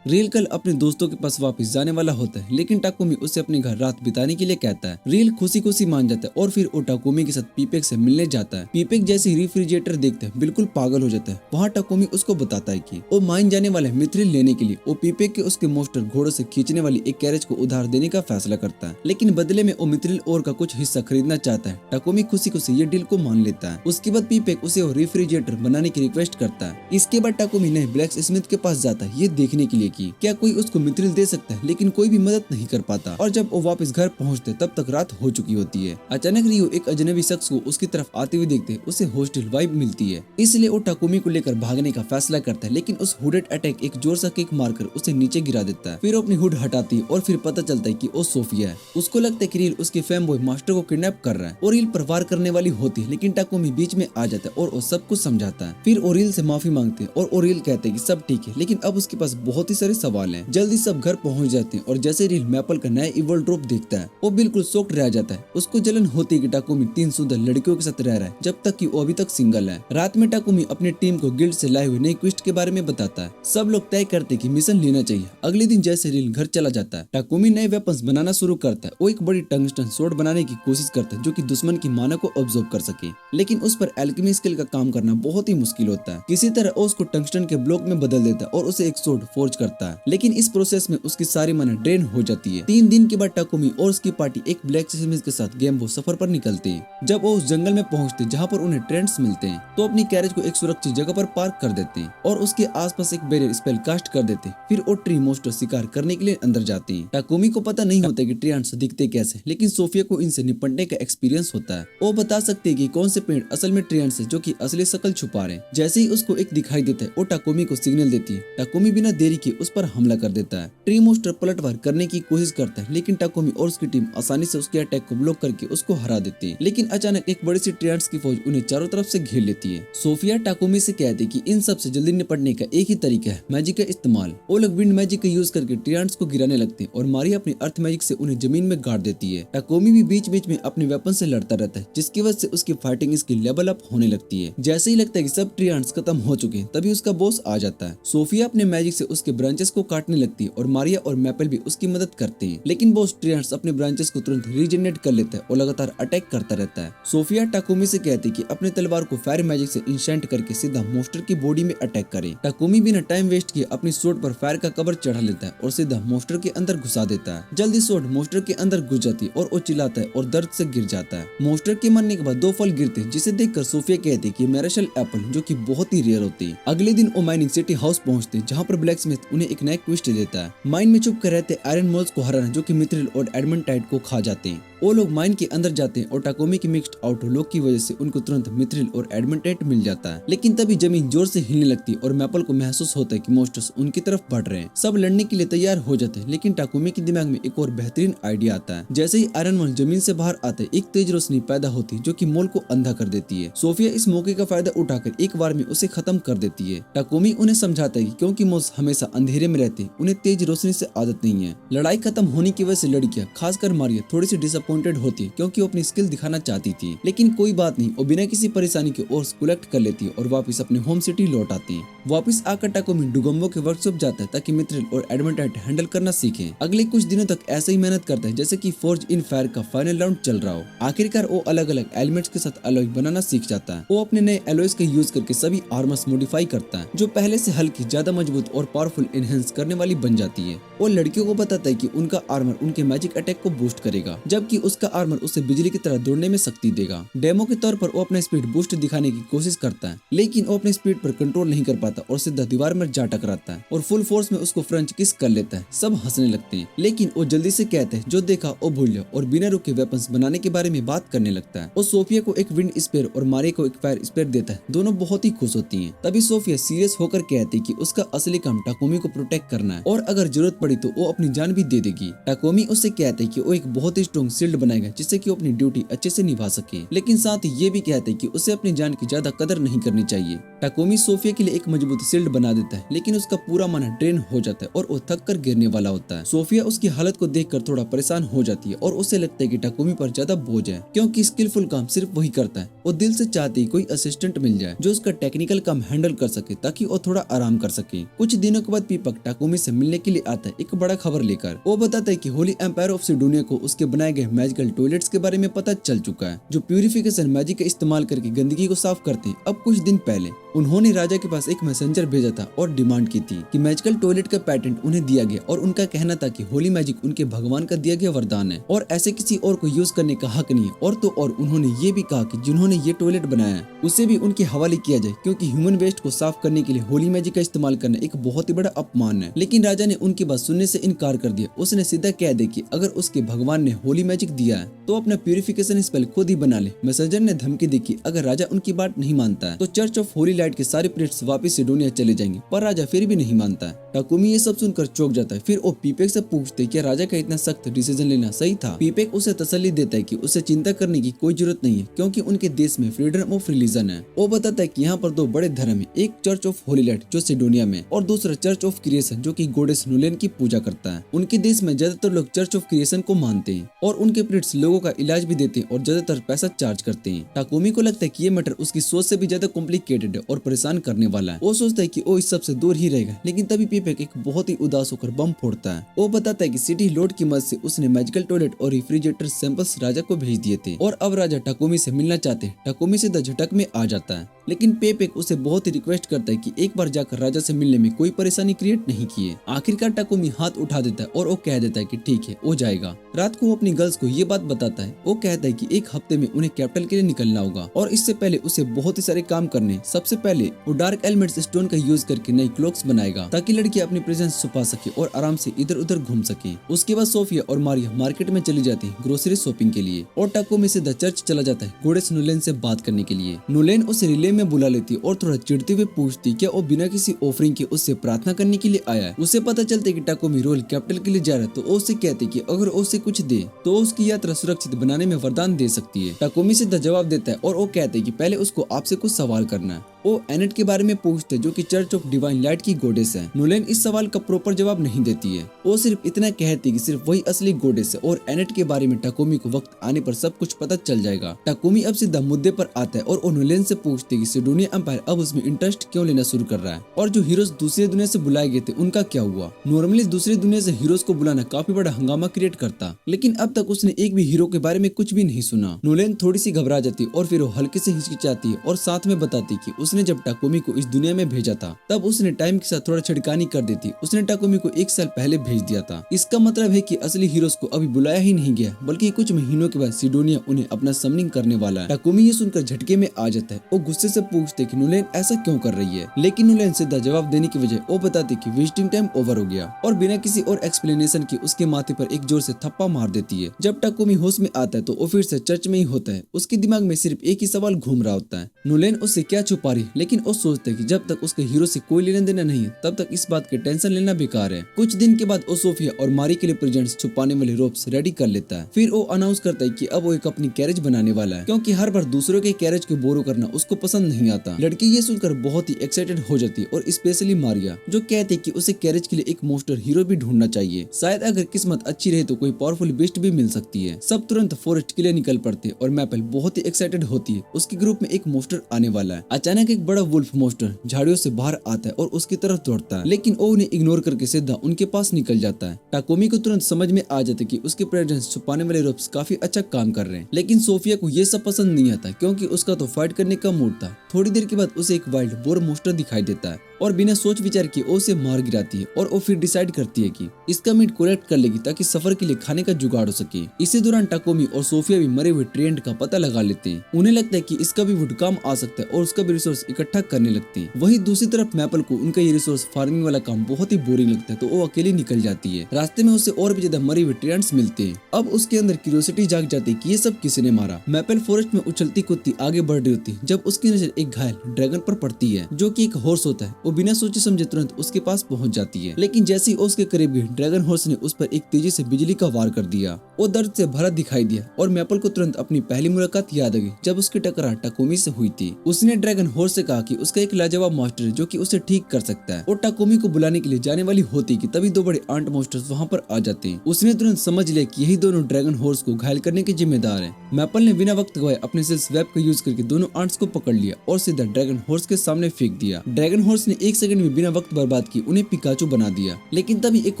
रील कल अपने दोस्तों के पास वापस जाने वाला होता है, लेकिन टाकोमी उसे अपने घर रात बिताने के लिए कहता है। रील खुशी खुशी मान जाता है और फिर वो टाकोमी के साथ पीपेक से मिलने जाता है। पीपेक जैसे रेफ्रिजरेटर देखते हैं बिल्कुल पागल हो जाता है। वहाँ टाकोमी उसको बताता है कि वो माइन जाने वाले मिथ्रिल लेने के लिए वो पीपेक के उसके मोस्टर घोड़ों से खींचने वाली एक कैरेज को उधार देने का फैसला करता है, लेकिन बदले में वो मिथ्रिल और का कुछ हिस्सा खरीदना चाहता है। टाकोमी खुशी खुशी ये डील को मान लेता है। उसके बाद पीपेक उसे वो रेफ्रिजरेटर बनाने की रिक्वेस्ट करता है। इसके बाद टाकोमी नए ब्लैक स्मिथ के पास जाता है ये देखने के लिए कि क्या कोई उसको मिथ्रिल दे सकता है, लेकिन कोई भी मदद नहीं कर पाता। और जब वो वापस घर पहुंचते तब तक रात हो चुकी होती है। अचानक रियो एक अजनबी शख्स को उसकी तरफ आते हुए देखते उसे हॉस्टिल वाइब मिलती है, इसलिए वो टाकोमी को लेकर भागने का फैसला करता है, लेकिन उस हुडेड अटैक एक जोर सा किक मारकर उसे नीचे गिरा देता है। फिर वो अपनी हुड हटाती है और फिर पता चलता है कि वो सोफिया है। उसको लगता है कि रील उसके फैम बॉय मास्टर को किडनैप कर रहा है और रील पर वार करने वाली होती है, लेकिन टाकोमी बीच में आ जाता है और वो सब कुछ समझाता है। फिर वो रील से माफी मांगते हैं और वो रील कहते हैं कि सब ठीक है, लेकिन अब उसके पास बहुत ही सारे सवाल हैं। जल्दी सब घर पहुंच जाते हैं और जैसे रील मैपल का नया इवल ड्रॉप देखता है वो बिल्कुल शॉक्ड रह जाता है। उसको जलन होती है कि टाकोमी 3 सुंदर लड़कियों के साथ रह रहा है जब तक कि वो अभी तक सिंगल है। रात में टाकोमी अपनी टीम को गिल्ड से लाए हुए नई क्वेस्ट के बारे में बताता है। सब लोग तय करते हैं कि मिशन लेना चाहिए। अगले दिन जैसे रील घर चला जाता है, टाकोमी नए वेपन्स बनाना शुरू करता है। वो एक बड़ी टंगस्टन स्वॉर्ड बनाने की कोशिश करता है जो कि दुश्मन की माना को ऑब्जर्व कर सके, लेकिन उस पर एल्केमी स्किल का काम करना बहुत ही मुश्किल होता है। किसी तरह वो उसको टंगस्टन के ब्लॉक में बदल देता है और उसे एक स्वॉर्ड फोर्ज करता है, लेकिन इस प्रोसेस में उसकी सारी माना ड्रेन हो जाती है। 3 दिन के बाद टाकोमी और उसकी पार्टी एक ब्लैक स्मिथ के साथ गेम्बो सफर पर निकलते हैं। जब वो उस जंगल में पहुंचते जहां पर उन्हें ट्रेंड्स मिलते हैं, तो अपनी कैरेज को एक सुरक्षित जगह पर पार्क कर देते हैं और उसके आसपास एक बैरियर स्पेल कास्ट कर देते हैं। फिर वो ट्री मोस्टर शिकार करने के लिए अंदर जाते हैं। टाकोमी को पता नहीं होता कि ट्रियांट्स दिखते कैसे, लेकिन सोफिया को इनसे निपटने का एक्सपीरियंस होता है। वो बता सकते हैं कि कौन से पेड़ असल में ट्रियांट्स है जो कि असली शकल छुपा रहे हैं। जैसे ही उसको एक दिखाई देता है वो टाकोमी को सिग्नल देती है। टाकोमी बिना देरी के उस पर हमला कर देता है। ट्री मोस्टर पलटवार करने की कोशिश करता है, लेकिन टाकोमी और उसकी टीम आसानी से उसके अटैक को ब्लॉक करके उसको हरा देती है। लेकिन अचानक एक बड़ी सी ट्रियांट्स की फौज उन्हें चारों तरफ से घेर लेती है। सोफिया टाकोमी से कहती है कि इन सब से जल्दी निपटने का एक ही तरीका है, मैजिक का इस्तेमाल। वो लोग विंड मैजिक का यूज करके ट्रियांट्स को गिराने लगते हैं और मारिया अपनी अर्थ मैजिक से उन्हें जमीन में गाड़ देती है। टाकोमी भी बीच बीच में अपने वेपन से लड़ता रहता है, जिसकी वजह से उसकी फाइटिंग स्किल लेवल अप होने लगती है। जैसे ही लगता है कि सब ट्रियांट्स खत्म हो चुके हैं, तभी उसका बॉस आ जाता है। सोफिया अपने मैजिक से उसके ब्रांचेस को काटने लगती है और मारिया और मैपल भी उसकी मदद करते हैं, लेकिन बॉस ट्रियर्स अपने ब्रांचेस को तुरंत रीजनरेट कर लेता है और लगातार अटैक करता रहता है। सोफिया टाकुमी से कहती है कि अपने तलवार को फायर मैजिक से इंशेंट करके सीधा मॉन्स्टर की बॉडी में अटैक करे। टाकुमी बिना टाइम वेस्ट किए अपनी सोर्ड पर फायर का कवर चढ़ा लेता है और सीधा मॉन्स्टर के अंदर घुसा देता है। जल्दी सोर्ड मॉन्स्टर के अंदर घुस जाती है और वो चिल्लाता है और दर्द से गिर जाता है। मॉन्स्टर के मरने के बाद 2 फल गिरते हैं, जिसे देखकर सोफिया कहती है कि मैरेशल एप्पल, जो कि बहुत ही रेयर होती है। अगले दिन वो माइनिंग सिटी हाउस पहुंचते हैं, जहां पर ब्लैक स्मिथ उन्हें एक नया क्वेस्ट देता है। माइन में छुप कर रहते आयरन मोल्स को हराना, जो कि मिथ्रिल और एडमंटाइट को खा जाते हैं। वो लोग माइन के अंदर जाते हैं और टाकोमी की मिक्स्ड आउट लॉक की वजह से उनको तुरंत मिथ्रिल और एडमंटाइट मिल जाता है। लेकिन तभी जमीन जोर से हिलने लगती है और मैपल को महसूस होता है कि मॉन्स्टर्स उनकी तरफ बढ़ रहे हैं। सब लड़ने के लिए तैयार हो जाते हैं, लेकिन टाकोमी के दिमाग में एक और बेहतरीन आइडिया आता है। जैसे ही आयरन मोल जमीन से बाहर आते है, एक तेज रोशनी पैदा होती है जो कि मोल को अंधा कर देती है। सोफिया इस मौके का फायदा उठाकर एक बार में उसे खत्म कर देती है। टाकोमी उन्हें समझाता है कि क्योंकि मोल्स हमेशा अंधेरे में रहते हैं, उन्हें तेज रोशनी से आदत नहीं है। लड़ाई खत्म होने की वजह से लड़कियां, खासकर मारिया, थोड़ी सी डिसअपॉइंटेड होती है क्योंकि वो अपनी स्किल दिखाना चाहती थी। लेकिन कोई बात नहीं, वो बिना किसी परेशानी के ओर्स कलेक्ट कर लेती है और वापस अपने होम सिटी लौट आती है। वापस आकर टाकोमी डुगम्बो के वर्कशॉप जाता है ताकि मिथ्रिल और एडमंटाइट हैंडल करना सीखे। अगले कुछ दिनों तक ऐसे ही मेहनत करता है जैसे कि फोर्ज इन फायर का फाइनल राउंड चल रहा हो। आखिरकार वो अलग अलग एलिमेंट्स के साथ अलॉय बनाना सीख जाता है। वो अपने नए एलॉयज का यूज करके सभी आर्मर्स मॉडिफाई करता है, जो पहले से हल्की, ज्यादा मजबूत और पावरफुल एनहेंस करने वाली बन जाती है। वो लड़कियों को बताता है कि उनका आर्मर उनके मैजिक अटैक को बूस्ट करेगा, जबकि उसका आर्मर उसे बिजली की तरह दौड़ने में शक्ति देगा। डेमो के तौर पर वो अपना स्पीड बूस्ट दिखाने की कोशिश करता है, लेकिन वो अपने स्पीड पर कंट्रोल नहीं कर पाता और सीधा दीवार में जा टकराता है और फुल फोर्स में उसको फ्रेंच किस कर लेता है। सब हंसने लगते हैं, लेकिन वो जल्दी से कहते हैं जो देखा वो भूल जाओ और बिना रुके वेपन्स बनाने के बारे में बात करने लगता है। वो सोफिया को एक विंड स्पेयर और मारिया को एक फायर स्पेयर देता है। दोनों बहुत ही खुश होती हैं। तभी सोफिया सीरियस होकर कहती है कि उसका असली काम टाकोमी को प्रोटेक्ट करना है और अगर जरूरत पड़ी तो वो अपनी जान भी दे देगी। टाकोमी उससे कहते हैं कि वो एक बहुत ही स्ट्रॉन्ग शील्ड बनाएगा जिससे कि वो अपनी ड्यूटी अच्छे से निभा सके, लेकिन साथ ही ये भी कहते हैं कि उसे अपनी जान की ज्यादा कदर नहीं करनी चाहिए। टाकोमी सोफिया के लिए एक मजबूत शील्ड बना देता है, लेकिन उसका पूरा मन ड्रेन हो जाता है और वो थक कर गिरने वाला होता है। सोफिया उसकी हालत को देखकर थोड़ा परेशान हो जाती है और उसे लगता है कि टाकोमी पर ज्यादा बोझ है, क्योंकि स्किलफुल काम सिर्फ वही करता है। वो दिल से चाहती है कोई असिस्टेंट मिल जाए जो उसका टेक्निकल काम हैंडल कर सके ताकि वो थोड़ा आराम कर सके। कुछ दिनों के बाद पीपक टाकोमी से मिलने के लिए आता है एक बड़ा खबर लेकर। वो बताता है कि होली एम्पायर ऑफ सिडोनिया को उसके बनाए गए मैजिकल टॉयलेट्स के बारे में पता चल चुका है, जो प्यूरिफिकेशन मैजिक का इस्तेमाल करके गंदगी को साफ करते हैं। अब कुछ दिन पहले उन्होंने राजा के पास एक मैसेंजर भेजा था और डिमांड की थी कि मैजिकल टॉयलेट का पैटेंट उन्हें दिया गया और उनका कहना था कि होली मैजिक उनके भगवान का दिया गया वरदान है और ऐसे किसी और को यूज करने का हक नहीं है। और तो और उन्होंने ये भी कहा कि जिन्होंने ये टॉयलेट बनाया है उसे भी उनके हवाले किया जाए, क्योंकि ह्यूमन वेस्ट को साफ करने के लिए होली मैजिक का इस्तेमाल करना एक बहुत ही बड़ा अपमान है। लेकिन राजा ने उनकी बात सुनने से इनकार कर दिया। उसने सीधा कह दिया कि अगर उसके भगवान ने होली मैजिक दिया है तो अपना प्यूरिफिकेशन स्पेल खुद ही बना ले। मैसेंजर ने धमकी दी कि अगर राजा उनकी बात नहीं मानता है तो चर्च ऑफ होली लाइट के सारे प्रीस्ट्स वापस सिडोनिया चले जाएंगे, पर राजा फिर भी नहीं मानता है। टाकोमी ये सब सुनकर चौंक जाता है। फिर वो पीपेक से पूछते क्या राजा का इतना सख्त डिसीजन लेना सही था। पीपेक उसे तसल्ली देता है कि उसे चिंता करने की कोई जरूरत नहीं है, क्योंकि उनके देश में फ्रीडम ऑफ रिलीजन है। वो बताता है कि यहाँ पर 2 बड़े धर्म है, एक चर्च ऑफ होली लाइट जो सिडोनिया में और दूसरा चर्च ऑफ क्रिएशन जो कि गॉडेस नूलेन की पूजा करता है। उनके देश में ज्यादातर लोग चर्च ऑफ क्रिएशन को मानते हैं और उनके प्रीस्ट्स लोगों का इलाज भी देते हैं और ज्यादातर पैसा चार्ज करते हैं। टाकोमी को लगता है कि ये मैटर उसकी सोच से भी ज्यादा कॉम्प्लिकेटेड है और परेशान करने वाला है। वो सोचता है कि वो इस सब से दूर ही रहेगा, लेकिन तभी पीपेक एक बहुत ही उदास होकर बम फोड़ता है। वो बताता है कि सिटी लॉर्ड की मदद से उसने मैजिकल टॉयलेट और रेफ्रिजरेटर सैंपल्स राजा को भेज दिए थे और अब राजा टाकोमी से मिलना चाहते हैं। टाकोमी सीधा झटक में आ जाता है, लेकिन पेपेक उसे बहुत ही रिक्वेस्ट करता है कि एक बार जाकर राजा से मिलने में कोई परेशानी क्रिएट नहीं किए। आखिरकार टाकोमी हाथ उठा देता है और वो कह देता है कि ठीक है वो जाएगा। रात को वो अपनी गर्ल्स को ये बात बताता है। वो कहता है कि एक हफ्ते में उन्हें कैपिटल के लिए निकलना होगा और इससे पहले उसे बहुत ही सारे काम करने। सबसे पहले वो डार्क एलिमेंट्स स्टोन का यूज करके नई क्लॉक्स बनाएगा ताकि लड़की अपनी प्रेजेंस छुपा सके और आराम से इधर उधर घूम सके। उसके बाद सोफिया और मारिया मार्केट में चली जाती है ग्रोसरी शॉपिंग के लिए और टाकोमी सीधा चर्च चला जाता है गॉडेस नूलेन से बात करने के लिए। नूलेन उसे रिले में बुला लेती है और थोड़ा चिढ़ते हुए पूछती क्या वो बिना किसी ऑफरिंग के उससे प्रार्थना करने के लिए आया है। उसे पता चलता है कि टाकोमी रोयल कैपिटल के लिए जा रहा है, तो वो उससे कहते कि अगर उसे कुछ दे तो उसकी यात्रा सुरक्षित बनाने में वरदान दे सकती है। टाकोमी सीधा जवाब देता है और वो कहते हैं कि पहले उसको आपसे कुछ सवाल करना है। वो एनेट के बारे में पूछते जो कि चर्च ऑफ डिवाइन लाइट की गोडेस है। नोलन इस सवाल का प्रॉपर जवाब नहीं देती है। वो सिर्फ इतना कहती कि सिर्फ वही असली गोडेस है और एनेट के बारे में टाकोमी को वक्त आने पर सब कुछ पता चल जाएगा। टाकोमी अब सीधा मुद्दे पर आता है और वो नोलन से पूछते कि सिडोनिया एम्पायर अब उसमें इंटरेस्ट क्यों लेना शुरू कर रहा है और जो हीरोज दूसरी दुनिया से बुलाए गए थे उनका क्या हुआ। नॉर्मली दूसरी दुनिया से हीरोज को बुलाना काफी बड़ा हंगामा क्रिएट करता, लेकिन अब तक उसने एक भी हीरो के बारे में कुछ भी नहीं सुना। नोलन थोड़ी सी घबरा जाती और फिर वो हल्के से हिचकिचाती है और साथ में बताती कि उसने जब टाकोमी को इस दुनिया में भेजा था तब उसने टाइम के साथ थोड़ा छिड़कानी कर देती। उसने टाकोमी को 1 साल पहले भेज दिया था। इसका मतलब है कि असली हीरोज को अभी बुलाया ही नहीं गया, बल्कि कुछ महीनों के बाद सिडोनिया उन्हें अपना समनिंग करने वाला है। टाकोमी ये सुनकर झटके में आ जाता है। वो गुस्से से पूछते कि नोलन ऐसा क्यों कर रही है, लेकिन नोलन सीधा जवाब देने की वजह वो बताती कि वेस्टिंग टाइम ओवर हो गया और बिना किसी और एक्सप्लेनेशन के उसके माथे पर एक जोर से थप्पा मार देती है। जब टाकोमी होश में आता है तो वो फिर से चर्च में ही होता है। उसके दिमाग में सिर्फ एक ही सवाल घूम रहा होता है, नोलन उससे क्या छुपा रही, लेकिन वो सोचते कि जब तक उसके हीरो से कोई लेना देना नहीं है तब तक इस बात के टेंशन लेना बेकार है। कुछ दिन के बाद वो सोफिया और मारी के लिए प्रेजेंट्स छुपाने वाले रोप्स रेडी कर लेता है। फिर वो अनाउंस करता है कि अब वो एक अपनी कैरेज बनाने वाला है, क्योंकि हर बार दूसरों के कैरेज को बोरो करना उसको पसंद नहीं आता। लड़की ये सुनकर बहुत ही एक्साइटेड हो जाती है और स्पेशली मारिया जो कहती है कि उसे कैरेज के लिए एक मोस्टर हीरो भी ढूंढना चाहिए। शायद अगर किस्मत अच्छी रहे तो कोई पावरफुल बीस्ट भी मिल सकती है। सब तुरंत फॉरेस्ट के लिए निकल पड़ते और मैपल बहुत ही एक्साइटेड होती है। उसके ग्रुप में एक मोस्टर आने वाला है। अचानक एक बड़ा वुल्फ मोस्टर झाड़ियों से बाहर आता है और उसकी तरफ दौड़ता है, लेकिन वो उन्हें इग्नोर करके सीधा उनके पास निकल जाता है। टाकोमी को तुरंत समझ में आ जाता है कि उसके प्रेजेंस छुपाने वाले रोप्स काफी अच्छा काम कर रहे हैं, लेकिन सोफिया को ये सब पसंद नहीं आता क्योंकि उसका तो फाइट करने का मूड था। थोड़ी देर के बाद उसे एक वाइल्ड बोर मोस्टर दिखाई देता है और बिना सोच विचार के उसे मार गिराती है और वो फिर डिसाइड करती है कि इसका मीट कलेक्ट कर लेगी ताकि सफर के लिए खाने का जुगाड़ हो सके। इसी दौरान टाकोमी और सोफिया भी मरे हुए ट्रेंड का पता लगा लेते हैं। उन्हें लगता है कि इसका भी वुड काम आ सकता है और उसका भी रिसोर्स इकट्ठा करने लगते हैं। वहीं दूसरी तरफ मैपल को उनका ये रिसोर्स फार्मिंग वाला काम बहुत ही बोरिंग लगता है तो वो अकेली निकल जाती है। रास्ते में उसे और भी ज्यादा मरे हुए ट्रेंड्स मिलते हैं। अब उसके अंदर क्यूरियोसिटी जाग जाती है कि ये सब किसने मारा। मैपल फॉरेस्ट में उछलती कूदती आगे बढ़ रही होती है जब उसकी नजर एक घायल ड्रैगन पर पड़ती है जो कि एक हॉर्स होता है। वो बिना सोचे समझे तुरंत उसके पास पहुंच जाती है, लेकिन जैसे ही उसके करीब गई ड्रैगन हॉर्स ने उस पर एक तेजी से बिजली का वार कर दिया। वो दर्द से भरा दिखाई दिया और मैपल को तुरंत अपनी पहली मुलाकात याद आ गई जब उसकी टकरार टाकोमी से हुई थी। उसने ड्रैगन हॉर्स से कहा कि उसका एक लाजवाब मास्टर है जो कि उसे ठीक कर सकता है। और टाकोमी को बुलाने के लिए जाने वाली होती कि तभी 2 बड़े आंट मास्टर्स वहाँ पर आ जाते हैं। उसने तुरंत समझ लिया कि यही दोनों ड्रैगन हॉर्स को घायल करने के जिम्मेदार हैं। मैपल ने बिना वक्त गवाए अपने सेल्स वेब का यूज करके दोनों आंट्स को पकड़ लिया और सीधा ड्रैगन हॉर्स के सामने फेंक दिया। ड्रैगन हॉर्स ने 1 सेकंड में बिना वक्त बर्बाद की उन्हें पिकाचू बना दिया, लेकिन तभी एक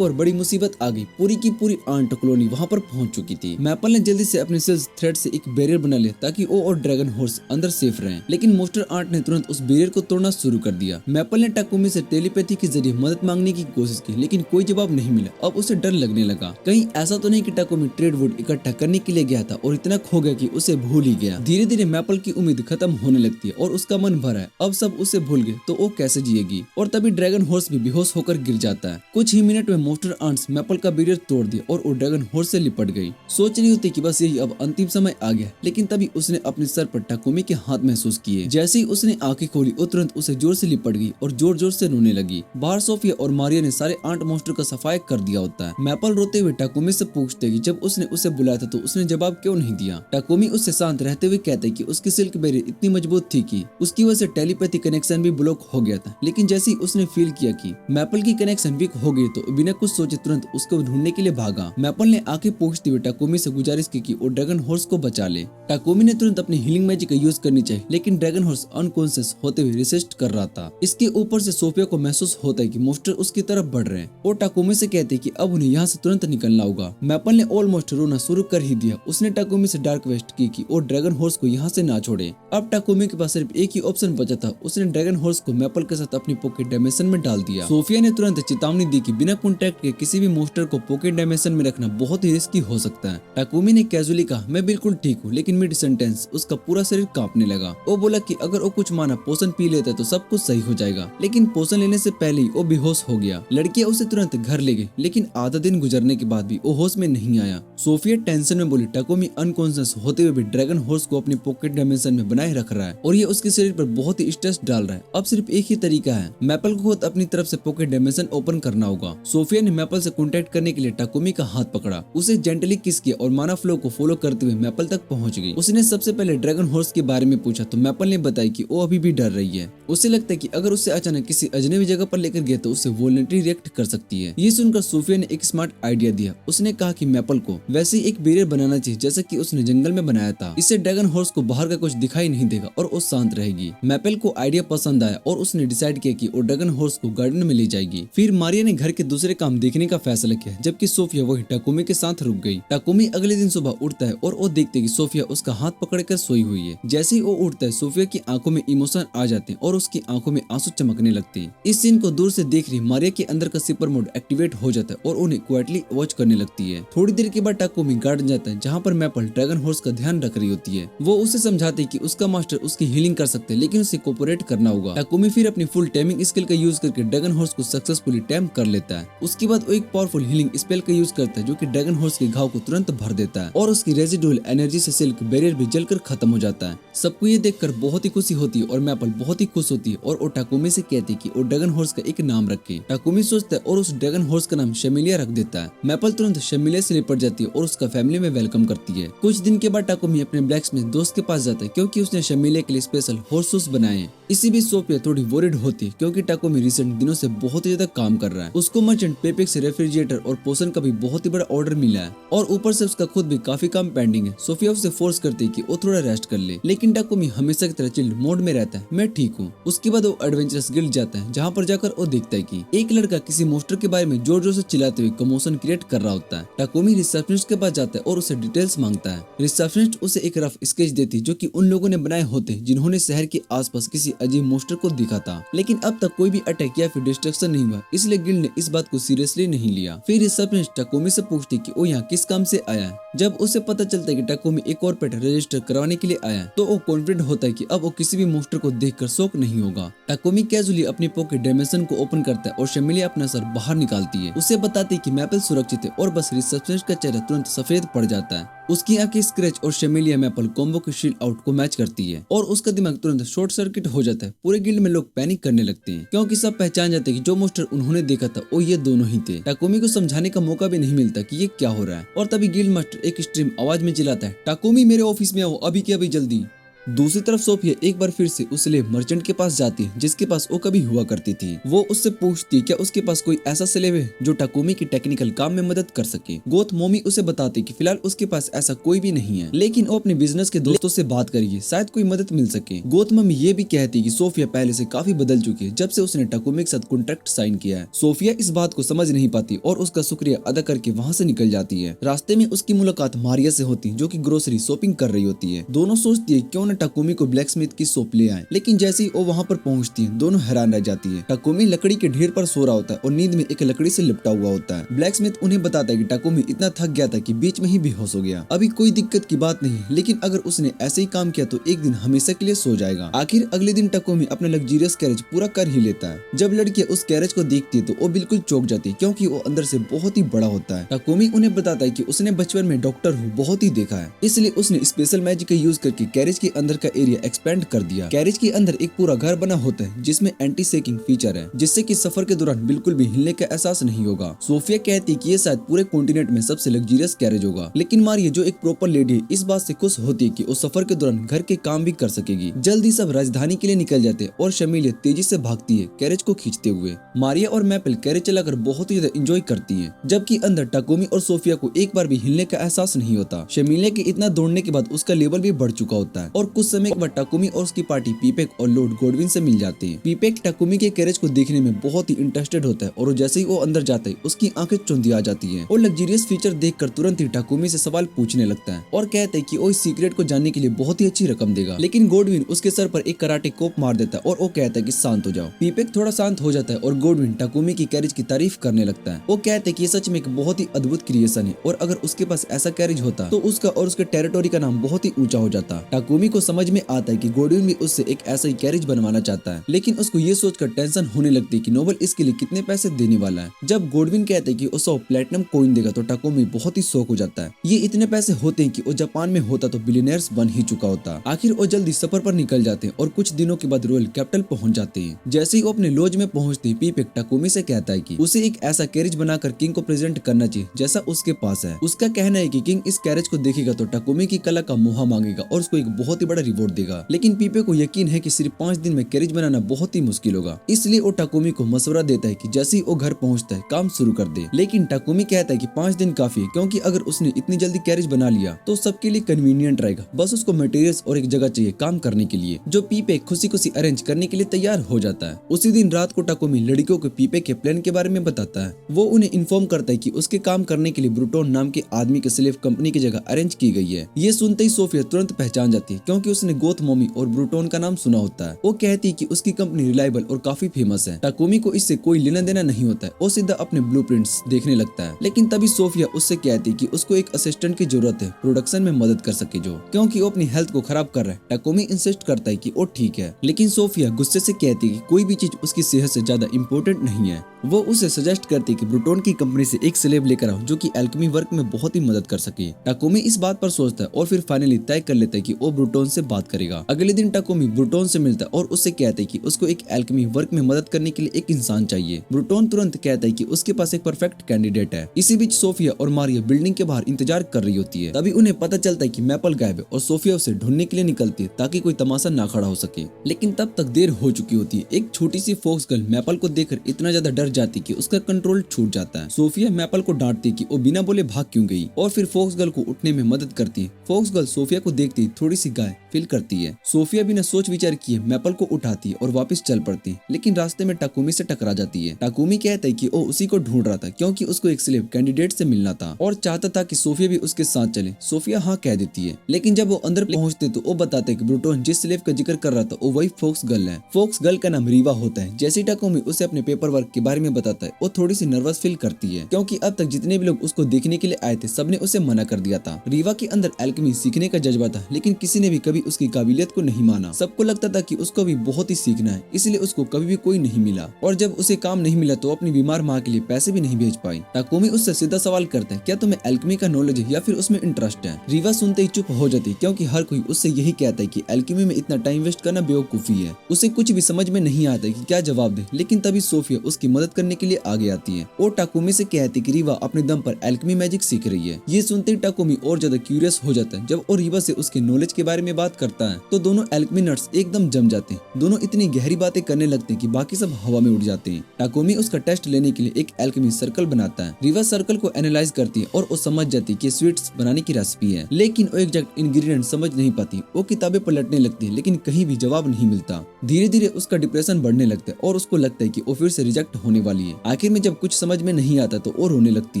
और बड़ी मुसीबत आ गई। पूरी की पूरी आंट कॉलोनी वहाँ पर पहुंच चुकी थी। मैपल ने जल्दी से अपने सेल्स थ्रेड से एक बैरियर बना लिया ताकि वो और ड्रैगन हॉर्स अंदर सेफ रहें, लेकिन मोस्टर आंट ने तुरंत उस बैरियर को तोड़ना शुरू कर दिया। मैपल ने टाकोमी से टेलीपैथी के जरिए मदद मांगने की कोशिश की, लेकिन कोई जवाब नहीं मिला। अब उसे डर लगने लगा, कहीं ऐसा तो नहीं कि टाकोमी ट्रेड वुड इकट्ठा करने के लिए गया था और इतना खो गया कि उसे भूल ही गया। धीरे धीरे मैपल की उम्मीद खत्म होने लगती है और उसका मन भरा है। अब सब उसे भूल गए तो वो कैसे जिएगी। और तभी ड्रैगन हॉर्स भी बेहोश होकर गिर जाता है। कुछ ही मिनट में मोस्टर आंट्स मैपल का बैरियर तोड़ दिया और वो ड्रैगन हॉर्स से लिपट गई। सोच रही होती कि बस यही अब अंतिम समय आ गया, लेकिन तभी उसने अपने सर पर टाकोमी के हाथ महसूस किए। जैसे ही उसने आंखें खोली वो तुरंत उसे जोर से लिपट गई और जोर जोर से रोने लगी। बाहर सोफिया और मारिया ने सारे आंट मोस्टर का सफाई कर दिया होता है। मैपल रोते हुए टाकोमी से पूछते कि जब उसने उसे बुलाया था तो उसने जवाब क्यों नहीं दिया। टाकोमी उससे शांत रहते हुए कहते कि उसकी सिल्क बैरियर इतनी मजबूत थी कि उसकी वजह से टेलीपैथी कनेक्शन भी ब्लॉक हो गया था, लेकिन जैसे ही उसने फील किया कि मैपल की कनेक्शन वीक हो गई तो बिना कुछ सोचे तुरंत उसको ढूंढने के लिए भागा। मैपल ने आंखें पोंछते हुए टाकोमी से गुजारिश की कि वो ड्रैगन हॉर्स को बचा ले। टाकोमी ने तुरंत अपनी हीलिंग मैजिक का यूज करनी चाहिए, लेकिन ड्रैगन हॉर्स अनकॉन्शियस होते हुए रेसिस्ट कर रहा था। इसके ऊपर से सोफिया को महसूस होता है कि मोस्टर उसकी तरफ बढ़ रहे हैं। वो टाकोमी से कहते हैं कि अब उन्हें यहाँ से तुरंत निकलना होगा। मैपल ने ऑलमोस्ट रोना शुरू कर ही दिया। उसने टाकोमी से डार्क वेस्ट की कि वो ड्रैगन हॉर्स को यहाँ से ना छोड़े। अब टाकोमी के पास सिर्फ एक ही ऑप्शन बचा था। उसने ड्रैगन हॉर्स को मैपल के साथ अपनी पॉकेट डायमेंशन में डाल दिया। सोफिया ने तुरंत चेतावनी दी कि बिना कॉन्टैक्ट के किसी भी मोस्टर को पॉकेट डायमेंशन में रखना बहुत ही रिस्की हो सकता है। टाकोमी ने कैजुअली कहा मैं बिल्कुल ठीक हूँ, लेकिन मिड सेंटेंस उसका पूरा शरीर कांपने लगा। वो बोला कि अगर वो कुछ माना पोषण पी लेता तो सब कुछ सही हो जाएगा, लेकिन पोषण लेने से पहले ही वो बेहोश हो गया। लड़कियां उसे तुरंत घर ले गई, लेकिन आधा दिन गुजरने के बाद भी वो होश में नहीं आया। सोफिया टेंशन में बोली टाकोमी अनकॉन्शियस होते हुए भी ड्रैगन हॉर्स को अपनी पॉकेट डायमेंशन में बनाए रख रहा है और ये उसके शरीर पर बहुत ही स्ट्रेस डाल रहा है। अब सिर्फ एक ही तरीका है मैपल को खुद अपनी तरफ से पॉकेट डायमेंशन ओपन करना होगा। सोफिया ने मैपल से कांटेक्ट करने के लिए टाकुमी का हाथ पकड़ा, उसे जेंटली किस किया और माना फ्लो को फॉलो करते हुए मैपल तक पहुंच गई। उसने सबसे पहले ड्रैगन हॉर्स के बारे में पूछा तो मैपल ने बताया कि वो अभी भी डर रही है। उसे लगता है कि अगर उसे अचानक किसी अजनबी जगह पर लेकर गया तो उसे वोलेंटरी रिएक्ट कर सकती है। ये सुनकर सोफिया ने एक स्मार्ट आइडिया दिया। उसने कहा कि मैपल को वैसे ही एक बैरियर बनाना चाहिए जैसा कि उसने जंगल में बनाया था। इससे ड्रैगन हॉर्स को बाहर का कुछ दिखाई नहीं देगा और वो शांत रहेगी। मैपल को आइडिया पसंद आया और उसने डिसाइड किया कि वो ड्रैगन हॉर्स को गार्डन में ले जाएगी। फिर मारिया ने घर के दूसरे काम देखने का फैसला किया, जबकि सोफिया वही टाकुमी के साथ रुक गई। टाकुमी अगले दिन सुबह उठता है और वो देखते कि सोफिया उसका हाथ पकड़कर सोई हुई है। जैसे ही वो उठता है सोफिया की आंखों में इमोशन आ जाते हैं और उसकी आंखों में आंसू चमकने लगते हैं। इस सीन को दूर से देख रही मारिया के अंदर का सिपर मोड एक्टिवेट हो जाता है और उन्हें क्वाइटली वॉच करने लगती है। थोड़ी देर के बाद टाकुमी गार्डन जाता है जहाँ पर मैपल ड्रैगन हॉर्स का ध्यान रख रही होती है। वो उसे समझाते कि उसका मास्टर उसकी हीलिंग कर सकते हैं लेकिन उसे कोऑपरेट करना होगा। टाकुमी फिर अपनी फुल टेमिंग स्किल का यूज करके ड्रैगन हॉर्स को सक्सेसफुली टेम कर लेता है। उसके बाद वो एक पावरफुल हीलिंग स्पेल का यूज करता है जो कि ड्रैगन हॉर्स के घाव को तुरंत भर देता है और उसकी रेजिडुअल एनर्जी से सिल्क बैरियर भी जलकर खत्म हो जाता है। सबको ये देखकर बहुत ही खुशी होती है और मैपल बहुत ही खुश होती है और वो टाकुमी से कहती है कि वो ड्रैगन हॉर्स का एक नाम रखे। टाकुमी सोचता है और उस ड्रैगन हॉर्स का नाम शमिलिया रख देता है। मैपल तुरंत शमिलिया से निपट जाती है और उसका फैमिली में वेलकम करती है। कुछ दिन के बाद टाकुमी अपने ब्लैक्समिथ दोस्त के पास जाता है क्योंकि उसने शमिलिया के लिए स्पेशल हॉर्स शूज बनाए हैं। इसी बीच सोफिया थोड़ी वोरिड होती है क्योंकि टाकुमी रिसेंट दिनों से बहुत ही ज्यादा काम कर रहा है। उसको मर्चेंट पेपेक्स से रेफ्रिजरेटर और पोषण का भी बहुत ही बड़ा ऑर्डर मिला है और ऊपर से उसका खुद भी काफी काम पेंडिंग है। सोफिया उसे फोर्स करती है कि वो थोड़ा रेस्ट कर ले, लेकिन टाकुमी हमेशा की तरह चिल्ड मोड में रहता है, मैं ठीक हूँ। उसके बाद वो एडवेंचरस गिल्ड जाता है जहाँ पर जाकर वो देखता है कि एक लड़का किसी मोस्टर के बारे में जोर जोर से चिल्लाते हुए कमोशन क्रिएट कर रहा होता है। टाकुमी रिसेप्शनिस्ट के पास जाता है और उसे डिटेल्स मांगता है। रिसेप्शनिस्ट उसे एक रफ स्केच देती जो कि उन लोगों ने बनाए होते जिन्होंने शहर के आसपास किसी अजीब मोस्टर को दिखा था, लेकिन अब तक कोई भी अटैक या फिर डिस्ट्रक्शन नहीं हुआ, इसलिए गिल्ड ने इस बात को सीरियसली नहीं लिया। फिर रिसेप्शनिस्ट टाकुमी से पूछती कि वो यहाँ किस काम से आया है। जब उसे पता चलता है कि टाकुमी एक और पेट रजिस्टर करवाने के लिए आया है तो वो कॉन्फिडेंट होता है कि अब वो किसी भी मोस्टर को देखकर शॉक नहीं होगा। टाकुमी कैजुअली अपनी पॉकेट डायमेंशन को ओपन करता है और शमिलिया अपना सर बाहर निकालती है। उसे बताती है कि मैपल सुरक्षित है और बस रिसेप्शनिस्ट का चेहरा तुरंत सफेद पड़ जाता है। उसकी आंखें स्क्रैच और शमिलिया मैपल कॉम्बो के शील्ड आउट को मैच करती है और उसका दिमाग तुरंत शॉर्ट सर्किट हो जाता है। पूरे गिल्ड में लोग पैनिक करने लगते हैं क्योंकि सब पहचान जाते हैं कि जो मोस्टर उन्होंने देखा था वो ये दोनों ही थे। टाकुमी को समझाने का मौका भी नहीं मिलता कि ये क्या हो रहा है और तभी गिल्ड मास्टर एक एक्सट्रीम आवाज में चिल्लाता है, टाकुमी मेरे ऑफिस में आओ अभी के अभी जल्दी। दूसरी तरफ सोफिया एक बार फिर से उस स्लेव मर्चेंट के पास जाती है जिसके पास वो कभी हुआ करती थी। वो उससे पूछती क्या उसके पास कोई ऐसा स्लेव है जो टाकुमी की टेक्निकल काम में मदद कर सके। गोथ मोमी उसे बताती कि फिलहाल उसके पास ऐसा कोई भी नहीं है, लेकिन वो अपने बिजनेस के दोस्तों से बात करिए, शायद कोई मदद मिल सके। गोथ मम्मी ये भी कहती कि सोफिया पहले से काफी बदल चुकी है जब से उसने टाकुमी के साथ कॉन्ट्रैक्ट साइन किया है। सोफिया इस बात को समझ नहीं पाती और उसका शुक्रिया अदा करके वहाँ से निकल जाती है। रास्ते में उसकी मुलाकात मारिया से होती जो की ग्रोसरी शॉपिंग कर रही होती है। दोनों सोचती है क्यों न टाकुमी को ब्लैक की सोप ले आए, लेकिन जैसे ही वो वहाँ पर पहुँचती है दोनों हैरान रह जाती है। टाकुमी लकड़ी के ढेर पर सो रहा होता है और नींद में एक लकड़ी से लिपटा हुआ होता है। ब्लैकस्मिथ उन्हें बताता है कि टाकुमी इतना थक गया था कि बीच में ही बेहोश हो गया। अभी कोई दिक्कत की बात नहीं, लेकिन अगर उसने ऐसे ही काम किया तो एक दिन हमेशा के लिए सो जाएगा। आखिर अगले दिन टाकुमी अपना लग्जरियस कैरेज पूरा कर ही लेता है। जब लड़की उस कैरेज को देखती है तो वो बिल्कुल चौंक जाती है क्योंकि वो अंदर से बहुत ही बड़ा होता है। टाकुमी उन्हें बताता है कि उसने बचपन में डॉक्टर हूँ बहुत ही देखा है, इसलिए उसने स्पेशल मैजिक का यूज करके कैरेज के अंदर का एरिया एक्सपेंड कर दिया। कैरेज के अंदर एक पूरा घर बना होता है जिसमें एंटी शेकिंग फीचर है, जिससे कि सफर के दौरान बिल्कुल भी हिलने का एहसास नहीं होगा। सोफिया कहती है कि ये शायद पूरे कॉन्टिनेंट में सबसे लग्जरियस कैरेज होगा, लेकिन मारिया जो एक प्रॉपर लेडी है इस बात से खुश होती है कि वो सफर के दौरान घर के काम भी कर सकेगी। जल्दी सब राजधानी के लिए निकल जाते हैं और शमिलिया तेजी से भागती है कैरेज को खींचते हुए। मारिया और मैपल कैरेज चलाकर बहुत ही ज्यादा एंजॉय करती है, जबकि अंदर टाकुमी और सोफिया को एक बार भी हिलने का एहसास नहीं होता। शमिलिया के इतना दौड़ने के बाद उसका लेवल भी बढ़ चुका होता है और कुछ समय के बाद टाकुमी और उसकी पार्टी पीपेक और लॉर्ड गॉडविन से मिल जाते हैं। पीपेक टाकुमी के कैरेज को देखने में बहुत ही इंटरेस्टेड होता है और जैसे ही वो अंदर जाता है उसकी आंखें चौंधी आ जाती है और लग्जरियस फीचर देखकर तुरंत ही टाकुमी से सवाल पूछने लगता है और कहता है कि वो इस सीक्रेट को जानने के लिए बहुत ही अच्छी रकम देगा। लेकिन गॉडविन उसके सर पर एक कराटे कोप मार देता है और वो कहता है कि शांत हो जाओ। पीपेक थोड़ा शांत हो जाता है और गॉडविन टाकुमी की कैरेज की तारीफ करने लगता है। वो कहते हैं कि ये सच में एक बहुत ही अद्भुत क्रिएशन है और अगर उसके पास ऐसा कैरेज होता तो उसका और उसके टेरिटोरी का नाम बहुत ही ऊंचा हो जाता। टाकुमी को समझ में आता है कि गोडविन भी उससे एक ऐसा ही कैरेज बनवाना चाहता है, लेकिन उसको ये सोचकर टेंशन होने लगती है कि नोबल इसके लिए कितने पैसे देने वाला है। जब गोडविन कहता है कि वो 100 प्लेटिनम कॉइन देगा तो टाकोमी बहुत ही शौक हो जाता है। ये इतने पैसे होते हैं कि वो जापान में होता तो बिलियनर्स बन ही चुका होता। आखिर वो जल्दी सफर पर निकल जाते हैं और कुछ दिनों के बाद रॉयल कैपिटल पहुंच जाते हैं। जैसे ही वो अपने लॉज में पहुंचते ही पीपेक टाकोमी से कहता है कि उसे एक ऐसा कैरेज बनाकर किंग को प्रेजेंट करना चाहिए जैसा उसके पास है। उसका कहना है कि किंग इस कैरेज को देखेगा तो टाकोमी की कला का मुहा मांगेगा और उसको एक बहुत ही बड़ा रिवॉर्ड देगा। लेकिन पीपे को यकीन है कि सिर्फ 5 दिन में कैरेज बनाना बहुत ही मुश्किल होगा, इसलिए वो टाकोमी को मशवरा देता है कि जैसे ही वो घर पहुंचता है काम शुरू कर दे। लेकिन टाकोमी कहता है कि 5 दिन काफी है, क्योंकि अगर उसने इतनी जल्दी कैरेज बना लिया तो सबके लिए कन्वीनियंट रहेगा। बस उसको मटेरियल्स और एक जगह चाहिए काम करने के लिए, जो पीपे खुशी खुशी अरेंज करने के लिए तैयार हो जाता है। उसी दिन रात को टाकोमी लड़कियों को पीपे के प्लान के बारे में बताता है। वो उन्हें इन्फॉर्म करता है कि उसके काम करने के लिए ब्रूटोन नाम के आदमी के स्लेव कंपनी की जगह अरेंज की गई है। ये सुनते ही सोफिया तुरंत पहचान जाती है, क्योंकि उसने गोथ मोमी और ब्रूटोन का नाम सुना होता है। वो कहती है कि उसकी कंपनी रिलायबल और काफी फेमस है। टाकोमी को इससे कोई लेना देना नहीं होता है, वो सीधा अपने ब्लूप्रिंट्स देखने लगता है। लेकिन तभी सोफिया उससे कहती है कि उसको एक असिस्टेंट की जरूरत है, प्रोडक्शन में मदद कर सके जो, क्योंकि वो अपनी हेल्थ को खराब कर रहा है। टाकोमी इंसिस्ट करता है कि वो ठीक है, लेकिन सोफिया गुस्से से कहती है कि कोई भी चीज उसकी सेहत से ज्यादा इम्पोर्टेंट नहीं है। वो उसे सजेस्ट करती है कि ब्रूटोन की कंपनी से एक स्लेव लेकर आओ जो कि एल्केमी वर्क में बहुत ही मदद कर सके। टाकोमी इस बात पर सोचता है और फिर फाइनली तय कर लेता है कि वो ब्रूटोन से बात करेगा। अगले दिन टाकोमी ब्रूटोन से मिलता है और उससे कहता है कि उसको एक एल्केमी वर्क में मदद करने के लिए एक इंसान चाहिए। ब्रूटोन तुरंत कहता है कि उसके पास एक परफेक्ट कैंडिडेट है। इसी बीच सोफिया और मारिया बिल्डिंग के बाहर इंतजार कर रही होती है। तभी उन्हें पता चलता है कि मैपल गायब है और सोफिया उसे ढूंढने के लिए निकलती है ताकि कोई तमाशा ना खड़ा हो सके। लेकिन तब तक देर हो चुकी होती है। एक छोटी सी फॉक्स गर्ल मैपल को देखकर इतना ज्यादा डर जाती कि उसका कंट्रोल छूट जाता है। सोफिया मैपल को डांटती कि वो बिना बोले भाग क्यों गई और फिर फॉक्स गर्ल को उठने में मदद करती है। फॉक्स गर्ल सोफिया को देखती थोड़ी सी गाय फील करती है। सोफिया बिना सोच विचार किए मैपल को उठाती है और वापस चल पड़ती है, लेकिन रास्ते में टाकोमी से टकरा जाती है। टाकोमी कहता है कि वो उसी को ढूंढ रहा था, क्योंकि उसको एक स्लेव कैंडिडेट से मिलना था और चाहता था कि सोफिया भी उसके साथ चले। सोफिया हाँ कह देती है, लेकिन जब वो अंदर पहुंचते तो वो बताते कि ब्रूटोन जिस स्लेव का जिक्र कर रहा था वो वही फॉक्स गर्ल है। फॉक्स गर्ल का नाम रीवा होता है। जैसे टाकोमी उसे अपने पेपर वर्क के बारे में बताता है, वो थोड़ी सी नर्वस फील करती है, क्योंकि अब तक जितने भी लोग उसको देखने के लिए आए थे सबने उसे मना कर दिया था। रीवा के अंदर एल्केमी सीखने का जज्बा था, लेकिन किसी ने भी कभी उसकी काबिलियत को नहीं माना। सबको लगता था कि उसको भी बहुत ही सीखना है, इसलिए उसको कभी भी कोई नहीं मिला। और जब उसे काम नहीं मिला तो अपनी बीमार माँ के लिए पैसे भी नहीं भेज पाई। टाकोमी उससे सीधा सवाल करता है, क्या तुम्हें एल्केमी का नॉलेज है या फिर उसमें इंटरेस्ट है? रीवा सुनते ही चुप हो जाती, क्योंकि हर कोई उससे यही कहता है कि एल्केमी में इतना टाइम वेस्ट करना बेवकूफी है। उसे कुछ भी समझ में नहीं आता कि क्या जवाब दे। लेकिन तभी सोफिया उसकी मदद करने के लिए आगे आती है और टाकोमी से कहती कि रीवा अपने दम पर एल्केमी मैजिक सीख रही है। ये सुनते ही टाकोमी और ज्यादा क्यूरियस हो जाता है। जब वो रीवा से उसके नॉलेज के बारे में बात करता है तो दोनों एल्केमी नर्ड्स एकदम जम जाते हैं। दोनों इतनी गहरी बातें करने लगते हैं कि बाकी सब हवा में उड़ जाते हैं। टाकोमी उसका टेस्ट लेने के लिए एक एल्केमी सर्कल बनाता है। रीवा सर्कल को एनालाइज करती है और वो समझ जाती है कि स्वीट्स बनाने की रेसिपी है, लेकिन वो एग्जैक्ट इंग्रेडिएंट समझ नहीं पाती। वो किताबें पलटने लगती है, लेकिन कहीं भी जवाब नहीं मिलता। धीरे धीरे उसका डिप्रेशन बढ़ने लगता है और उसको लगता है कि वो फिर से रिजेक्ट होने वाली है। आखिर में जब कुछ समझ में नहीं आता तो वो रोने लगती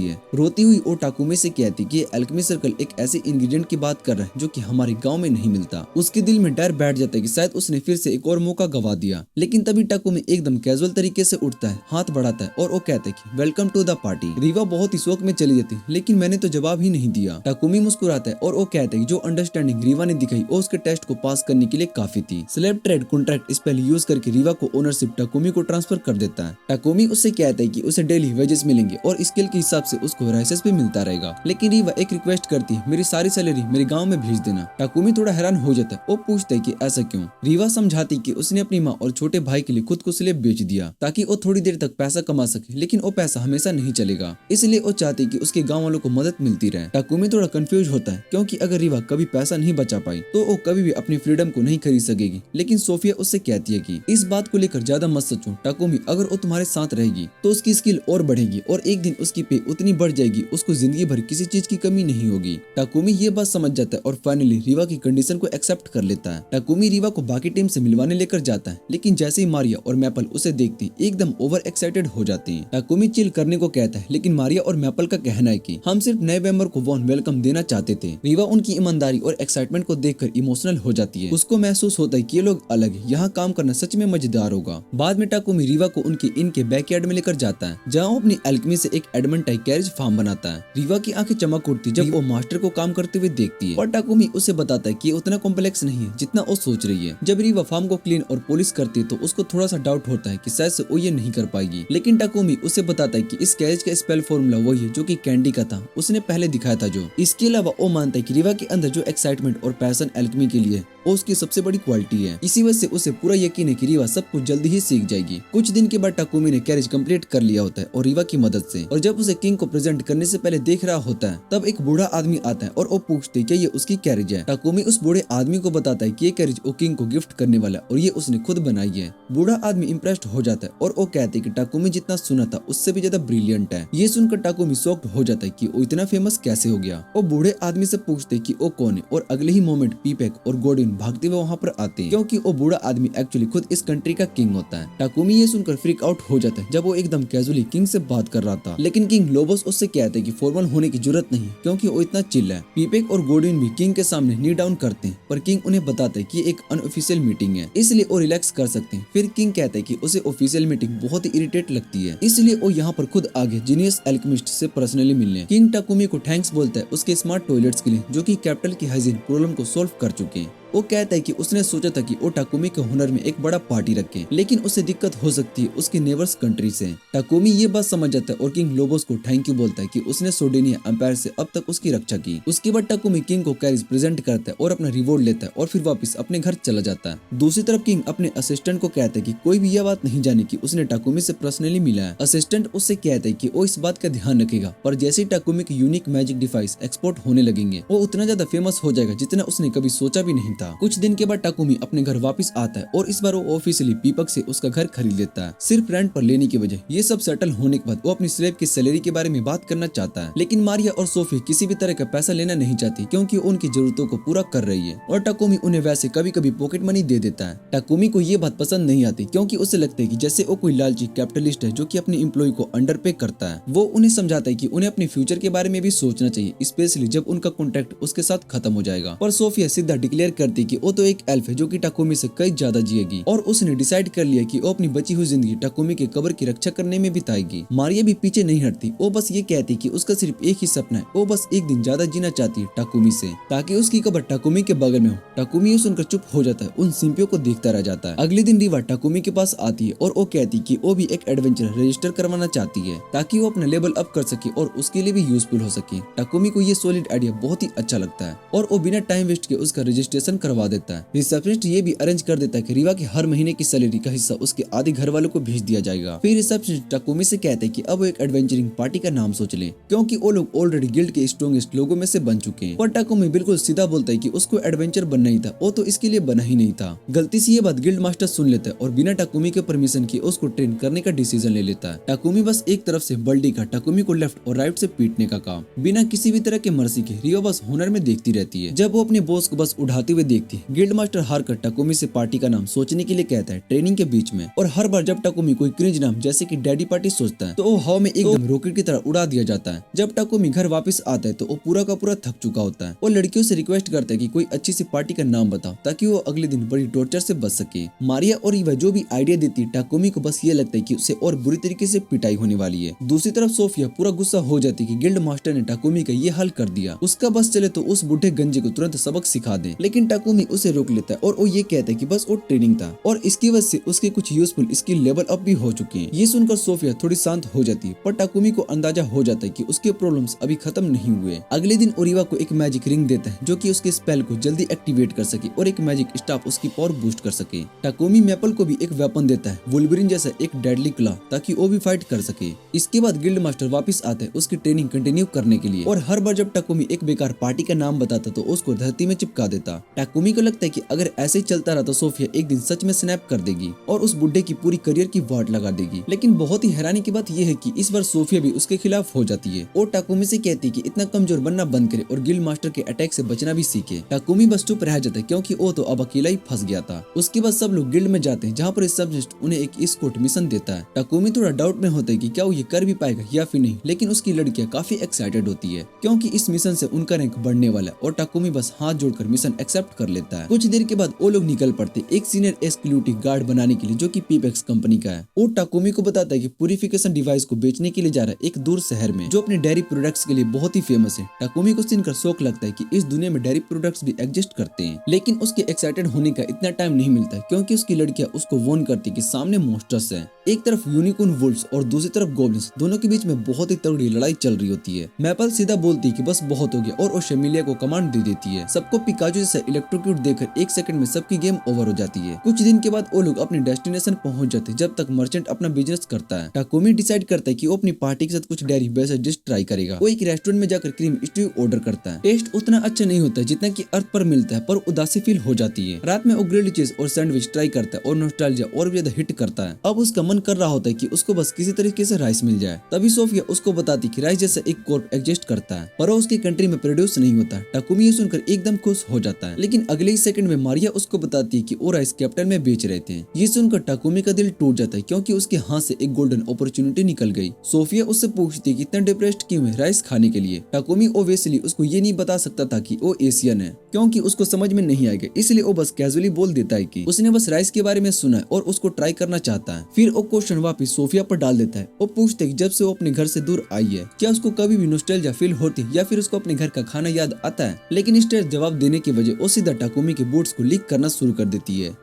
है। रोती हुई वो टाकोमी से कहती कि एल्केमी सर्कल एक ऐसे इंग्रेडिएंट की बात कर रहा है जो कि हमारे गांव में नहीं मिलता। उसके दिल में डर बैठ जाता है कि शायद उसने फिर से एक और मौका गवा दिया। लेकिन तभी टाकोमी एकदम कैजुअल तरीके से उठता है, हाथ बढ़ाता है और वो कहता है कि welcome to the party. Rewa बहुत ही शौक में चली जाती, लेकिन मैंने तो जवाब ही नहीं दिया। टाकोमी मुस्कुराता है और वो कहता है कि जो अंडरस्टैंडिंग रीवा ने दिखाई वो उसके टेस्ट को पास करने के लिए काफी थी। Slave trade contract spell use करके रीवा को ओनरशिप टाकोमी को ट्रांसफर कर देता है। टाकोमी उससे कहता है कि उसे डेली वेजेस मिलेंगे और स्किल के हिसाब से उसको राइसेस भी मिलता रहेगा। लेकिन रीवा एक रिक्वेस्ट करती है, मेरी सारी सैलरी मेरे गांव में भेज देना। टाकोमी थोड़ा हैरान हो जाता है। वो पूछता है कि ऐसा क्यों? रीवा समझाती कि उसने अपनी माँ और छोटे भाई के लिए खुद को स्लेव बेच दिया ताकि वो थोड़ी देर तक पैसा कमा सके, लेकिन वो पैसा हमेशा नहीं चलेगा, इसलिए वो चाहती कि उसके गांव वालों को मदद मिलती रहे। टाकोमी थोड़ा कंफ्यूज होता है, क्योंकि अगर रीवा कभी पैसा नहीं बचा पाई तो वो कभी भी अपनी फ्रीडम को नहीं खरीद सकेगी। लेकिन सोफिया उससे कहती है कि इस बात को लेकर ज्यादा मत सोचो टाकोमी, अगर वो तुम्हारे साथ रहेगी तो उसकी स्किल और बढ़ेगी और एक दिन उसकी पे उतनी बढ़ जाएगी उसको जिंदगी भर किसी चीज की कमी नहीं होगी। टाकोमी ये बात समझ जाता है और फाइनली रीवा की कंडीशन को एक्सेप्ट कर लेता है। टाकोमी रीवा को बाकी टीम से मिलवाने लेकर जाता है, लेकिन जैसे ही मारिया और मैपल उसे देखती एकदम ओवर एक्साइटेड हो जाती हैं। टाकोमी चिल करने को कहता है, लेकिन मारिया और मैपल का कहना है कि हम सिर्फ नए मेंबर को वार्म वेलकम देना चाहते थे। रीवा उनकी ईमानदारी और एक्साइटमेंट को देखकर इमोशनल हो जाती है। उसको महसूस होता है कि ये लोग अलग है, यहाँ काम करना सच में मजेदार होगा। बाद में टाकोमी रीवा को उनके इनके बैकयार्ड में लेकर जाता है, जहाँ वो अपनी एल्केमी से एक एडमंटाइट कैरेज फार्म बनाता है। रीवा की आंखें चमक उठती जब वो मास्टर को काम करते हुए देखती है और टाकोमी उसे बताता है कि उतना कॉम्प्लेक्स नहीं है जितना वो सोच रही है। जब रीवा फार्म को क्लीन और पॉलिश करती है तो उसको थोड़ा सा डाउट होता है कि शायद से वो ये नहीं कर पाएगी, लेकिन टाकुमी उसे बताता है कि इस कैरेज का स्पेल फॉर्मूला वही है जो कि कैंडी का था, उसने पहले दिखाया था जो। इसके अलावा वो मानता है कि रीवा के अंदर जो एक्साइटमेंट और पैशन एल्केमी के लिए वो उसकी सबसे बड़ी क्वालिटी है। इसी वजह से उसे पूरा यकीन है कि रीवा सब कुछ जल्दी ही सीख जाएगी। कुछ दिन के बाद टाकुमी ने कैरेज कंप्लीट कर लिया होता है और रीवा की मदद से, और जब उसे किंग को प्रेजेंट करने से पहले देख रहा होता है तब एक बूढ़ा आदमी आता है और वो पूछते कि ये उसकी कैरेज है। टाकुमी उस बूढ़े आदमी को बताता है कि ये कैरेज वो किंग को गिफ्ट करने वाला और ये उसने खुद बनाई है। बूढ़ा आदमी इम्प्रेस्ड हो जाता है और वो कहते हैं कि टाकुमी जितना सुना था उससे भी ज्यादा ब्रिलियंट है। ये सुनकर टाकुमी शॉक्ड हो जाता है कि वो इतना फेमस कैसे हो गया। वो बूढ़े आदमी से पूछते हैं कि वो कौन है और अगले ही मोमेंट पीपेक और गोडिन भागते हुए वहाँ पर आते हैं क्योंकि वो बूढ़ा आदमी एक्चुअली खुद इस कंट्री का किंग होता है। टाकुमी ये सुनकर फ्रीक आउट हो जाता है जब वो एकदम कैजुअली किंग से बात कर रहा था, लेकिन किंग लोबोस उससे कहते हैं कि फॉर्मल होने की जरूरत नहीं क्योंकि वो इतना चिल है। पीपेक और गोडिन भी किंग के सामने नी डाउन करते हैं पर किंग उन्हें बताते हैं कि एक अनऑफिशियल मीटिंग है इसलिए वो रिलैक्स कर सकते हैं। फिर किंग कहते हैं कि उसे ऑफिशियल मीटिंग बहुत ही इरिटेट लगती है इसलिए वो यहाँ पर खुद आगे जीनियस एल्केमिस्ट से पर्सनली मिलने। किंग टाकुमी को थैंक्स बोलता है उसके स्मार्ट टॉयलेट्स के लिए जो कि कैपिटल की हाइजीन प्रॉब्लम को सॉल्व कर चुके हैं। वो कहता है कि उसने सोचा था कि वो टाकुमी के हुनर में एक बड़ा पार्टी रखे, लेकिन उसे दिक्कत हो सकती है उसके नेबर्स कंट्री से। टाकुमी ये बात समझ जाता है और किंग लोबोस को थैंक यू बोलता है कि उसने सोडेनिया एम्पायर से अब तक उसकी रक्षा की। उसके बाद टाकुमी किंग को कैरेज प्रेजेंट करता है और अपना रिवॉर्ड लेता है और फिर वापस अपने घर चला जाता है। दूसरी तरफ किंग अपने असिस्टेंट को कहता है कि कोई भी यह बात नहीं जाने की उसने टाकुमी से पर्सनली मिला है। असिस्टेंट उससे कहता है कि वो इस बात का ध्यान रखेगा, पर जैसे ही टाकुमी के यूनिक मैजिक डिवाइस एक्सपोर्ट होने लगेंगे वो उतना ज्यादा फेमस हो जाएगा जितना उसने कभी सोचा भी नहीं था। कुछ दिन के बाद टाकुमी अपने घर वापस आता है और इस बार वो ऑफिशियली पीपक से उसका घर खरीद लेता है सिर्फ रेंट पर लेने की वजह। ये सब सेटल होने के बाद वो अपनी स्लेव की सैलरी के बारे में बात करना चाहता है, लेकिन मारिया और सोफी किसी भी तरह का पैसा लेना नहीं चाहती क्योंकि उनकी जरूरतों को पूरा कर रही है और टाकुमी उन्हें वैसे कभी कभी पॉकेट मनी दे देता है। टाकुमी को ये बात पसंद नहीं आती क्योंकि उसे लगता है कि जैसे वो कोई लालची कैपिटलिस्ट है जो कि अपने एम्प्लॉय को अंडर पे करता है। वो उन्हें समझाता है कि उन्हें अपने फ्यूचर के बारे में भी सोचना चाहिए, स्पेशली जब उनका कॉन्ट्रैक्ट उसके साथ खत्म हो जाएगा। पर सोफिया सीधा डिक्लेयर करती है कि वो तो एक एल्फ है जो कि टाकुमी से कई ज्यादा जिएगी और उसने डिसाइड कर लिया कि वो अपनी बची हुई जिंदगी टाकुमी के कब्र की रक्षा करने में बिताएगी। मारिया भी पीछे नहीं हटती, वो बस ये कहती कि उसका सिर्फ एक ही सपना है, वो बस एक दिन ज्यादा जीना चाहती है टाकुमी से ताकि उसकी कब्र टाकुमी के बगल में हो। टाकुमी ये सुनकर चुप हो जाता है, उन सिंपियों को देखता रह जाता है। अगले दिन रीवा टाकुमी के पास आती है और वो कहती कि वो भी एक एडवेंचर रजिस्टर करवाना चाहती है ताकि वो अपना लेवल अप कर सके और उसके लिए भी यूजफुल हो सके। टाकुमी को ये सॉलिड आइडिया बहुत ही अच्छा लगता है और वो बिना टाइम वेस्ट के उसका रजिस्ट्रेशन करवा देता है। रिसेप्शनिस्ट ये भी अरेंज कर देता है कि रीवा के हर महीने की सैलरी का हिस्सा उसके आधे घर वालों को भेज दिया जाएगा। फिर रिसेप्शनिस्ट टाकुमी से कहते हैं कि अब वो एक एडवेंचरिंग पार्टी का नाम सोच ले क्योंकि वो लोग ऑलरेडी गिल्ड के स्ट्रॉन्गेस्ट लोगों में से बन चुके हैं। पर टाकुमी बिल्कुल सीधा बोलता है कि उसको एडवेंचर बनना ही था, वो तो इसके लिए बना ही नहीं था। गलती से ये बात गिल्ड मास्टर सुन लेता है और बिना टाकुमी के परमिशन के उसको ट्रेन करने का डिसीजन ले लेता है। टाकुमी बस एक तरफ से बल्डी का टाकुमी को लेफ्ट और राइट से पीटने का काम बिना किसी भी तरह के मर्सी के रीवा बस हुनर में देखती रहती है। जब वो अपने बॉस को बस उठाते हुए देखती है, गिल्ड मास्टर हार कर टाकुमी से पार्टी का नाम सोचने के लिए कहता है ट्रेनिंग के बीच में। और हर बार जब टाकुमी कोई क्रिंज नाम जैसे कि डैडी पार्टी सोचता है तो वो हवा में एकदम रॉकेट की तरह उड़ा दिया जाता है। जब टाकुमी घर वापस आता है तो वो पूरा का पूरा थक चुका होता है। वो लड़कियों से रिक्वेस्ट करता है कि कोई अच्छी सी पार्टी का नाम बताओ ताकि वो अगले दिन बड़ी टॉर्चर से बच सके। मारिया और ईवा जो भी आइडिया देती है टाकुमी को बस ये लगता है कि उसे और बुरी तरीके से पिटाई होने वाली है। दूसरी तरफ सोफिया पूरा गुस्सा हो जाती है कि गिल्ड मास्टर ने टाकुमी का ये हाल कर दिया, उसका बस चले तो उस बूढ़े गंजे को तुरंत सबक सिखा दे। लेकिन टाकुमी उसे रोक लेता है और वो ये कहता है कि बस वो ट्रेनिंग था और इसकी वजह से उसके कुछ यूजफुल स्किल लेवल अप भी हो चुके हैं। ये सुनकर सोफिया थोड़ी शांत हो जाती है पर टाकुमी को अंदाजा हो जाता है कि उसके प्रॉब्लम्स अभी खत्म नहीं हुए। अगले दिन ओरिवा को एक मैजिक रिंग देता है जो कि उसके स्पेल को जल्दी एक्टिवेट कर सके और एक मैजिक स्टाफ उसकी पावर बूस्ट कर सके। टाकुमी मैपल को भी एक वेपन देता है, वुल्वरिन जैसा एक डेडली क्लॉ, ताकि वो भी फाइट कर सके। इसके बाद गिल्ड मास्टर वापस आता है उसकी ट्रेनिंग कंटिन्यू करने के लिए और हर बार जब टाकुमी एक बेकार पार्टी का नाम बताता तो उसको धरती में चिपका देता। टाकुमी को लगता है कि अगर ऐसे ही चलता रहा तो सोफिया एक दिन सच में स्नैप कर देगी और उस बुड्ढे की पूरी करियर की वाट लगा देगी। लेकिन बहुत ही हैरानी की बात यह है कि इस बार सोफिया भी उसके खिलाफ हो जाती है और टाकुमी से कहती है कि इतना कमजोर बनना बंद करे और गिल्ड मास्टर के अटैक से बचना भी सीखे। टाकुमी बस चुप रह जाता है क्योंकि वो तो अब अकेला ही फंस गया था। उसके बाद सब लोग गिल्ड में जाते हैं जहाँ पर रिसेप्शनिस्ट उन्हें एक एस्कॉर्ट मिशन देता है। टाकुमी थोड़ा डाउट में होता है कि क्या वो ये कर भी पाएगा या फिर नहीं, लेकिन उसकी लड़कियां काफी एक्साइटेड होती है क्योंकि इस मिशन से उनका रैंक बढ़ने वाला है और टाकुमी बस हाथ जोड़कर मिशन एक्सेप्ट कर लेता है। कुछ देर के बाद वो लोग निकल पड़ते एक सीनियर एक्सक्लूसिव गार्ड बनाने के लिए जो कि पीपेक्स कंपनी का है। वो टाकुमी को बताता है कि प्यूरिफिकेशन डिवाइस को बेचने के लिए जा रहा है एक दूर शहर में जो अपने डेयरी प्रोडक्ट्स के लिए बहुत ही फेमस है। टाकुमी को सुनकर शौक लगता है कि इस दुनिया में डेयरी प्रोडक्ट्स भी एग्जिस्ट करते हैं, लेकिन उसके एक्साइटेड होने का इतना टाइम नहीं मिलता क्योंकि उसकी लड़कियां उसको वार्न करती कि सामने मॉन्स्टर्स हैं। एक तरफ यूनिकॉर्न वुल्व्स और दूसरी तरफ गॉब्लिन्स, दोनों के बीच में बहुत ही तगड़ी लड़ाई चल रही होती है। मैपल सीधा बोलती है कि बस बहुत हो गया और वो शेमिलिया को कमांड दे देती है। सबको पिकाचू जैसा इलेक्ट्रोक्यूट देकर एक सेकंड में सबकी गेम ओवर हो जाती है। कुछ दिन के बाद वो लोग अपने डेस्टिनेशन पहुंच जाते जब तक मर्चेंट अपना बिजनेस करता है। टाकुमी डिसाइड करता है कि वो अपनी पार्टी के साथ कुछ डेयरी बेस्ड डिश ट्राई करेगा। वो एक रेस्टोरेंट में जाकर क्रीम स्ट्यू ऑर्डर करता है। टेस्ट उतना अच्छा नहीं होता जितना कि अर्थ पर मिलता है, पर उदासी फील हो जाती है। रात में वो ग्रिल्ड चीज और सैंडविच ट्राई करता है और नॉस्टैल्जिया और भी ज्यादा हिट करता है। अब उसका मन कर रहा होता है कि उसको बस किसी तरीके से राइस मिल जाए। तभी सोफिया उसको बताती कि राइस जैसा एक कॉर्प एग्जिस्ट करता है, पर वो उसकी कंट्री में प्रोड्यूस नहीं होता। टाकुमी ये सुनकर एकदम खुश हो जाता है, लेकिन अगले ही सेकंड में मारिया उसको बताती है कि वो राइस कैपिटल में बेच रहे थे। ये सुनकर टाकुमी का दिल टूट जाता है क्योंकि उसके हाथ से एक गोल्डन अपॉर्चुनिटी निकल गई। सोफिया उससे पूछती है कि इतना डिप्रेस्ड क्यों है राइस खाने के लिए। टाकुमी ओवेसली उसको ये नहीं बता सकता था कि वो एशियन है क्योंकि उसको समझ में नहीं आएगा, इसलिए वो बस कैजुअली बोल देता है कि उसने बस राइस के बारे में सुना है और उसको ट्राई करना चाहता है। फिर वो क्वेश्चन वापस सोफिया पर डाल देता है। वो पूछते है कि जब से वो अपने घर से दूर आई है क्या उसको कभी भी नॉस्टैल्जिया फील होती या फिर उसको अपने घर का खाना याद आता है, लेकिन स्टेट जवाब देने की वजह वो सीधा टाकुमी के बूट्स को लीक करना शुरू कर देती है।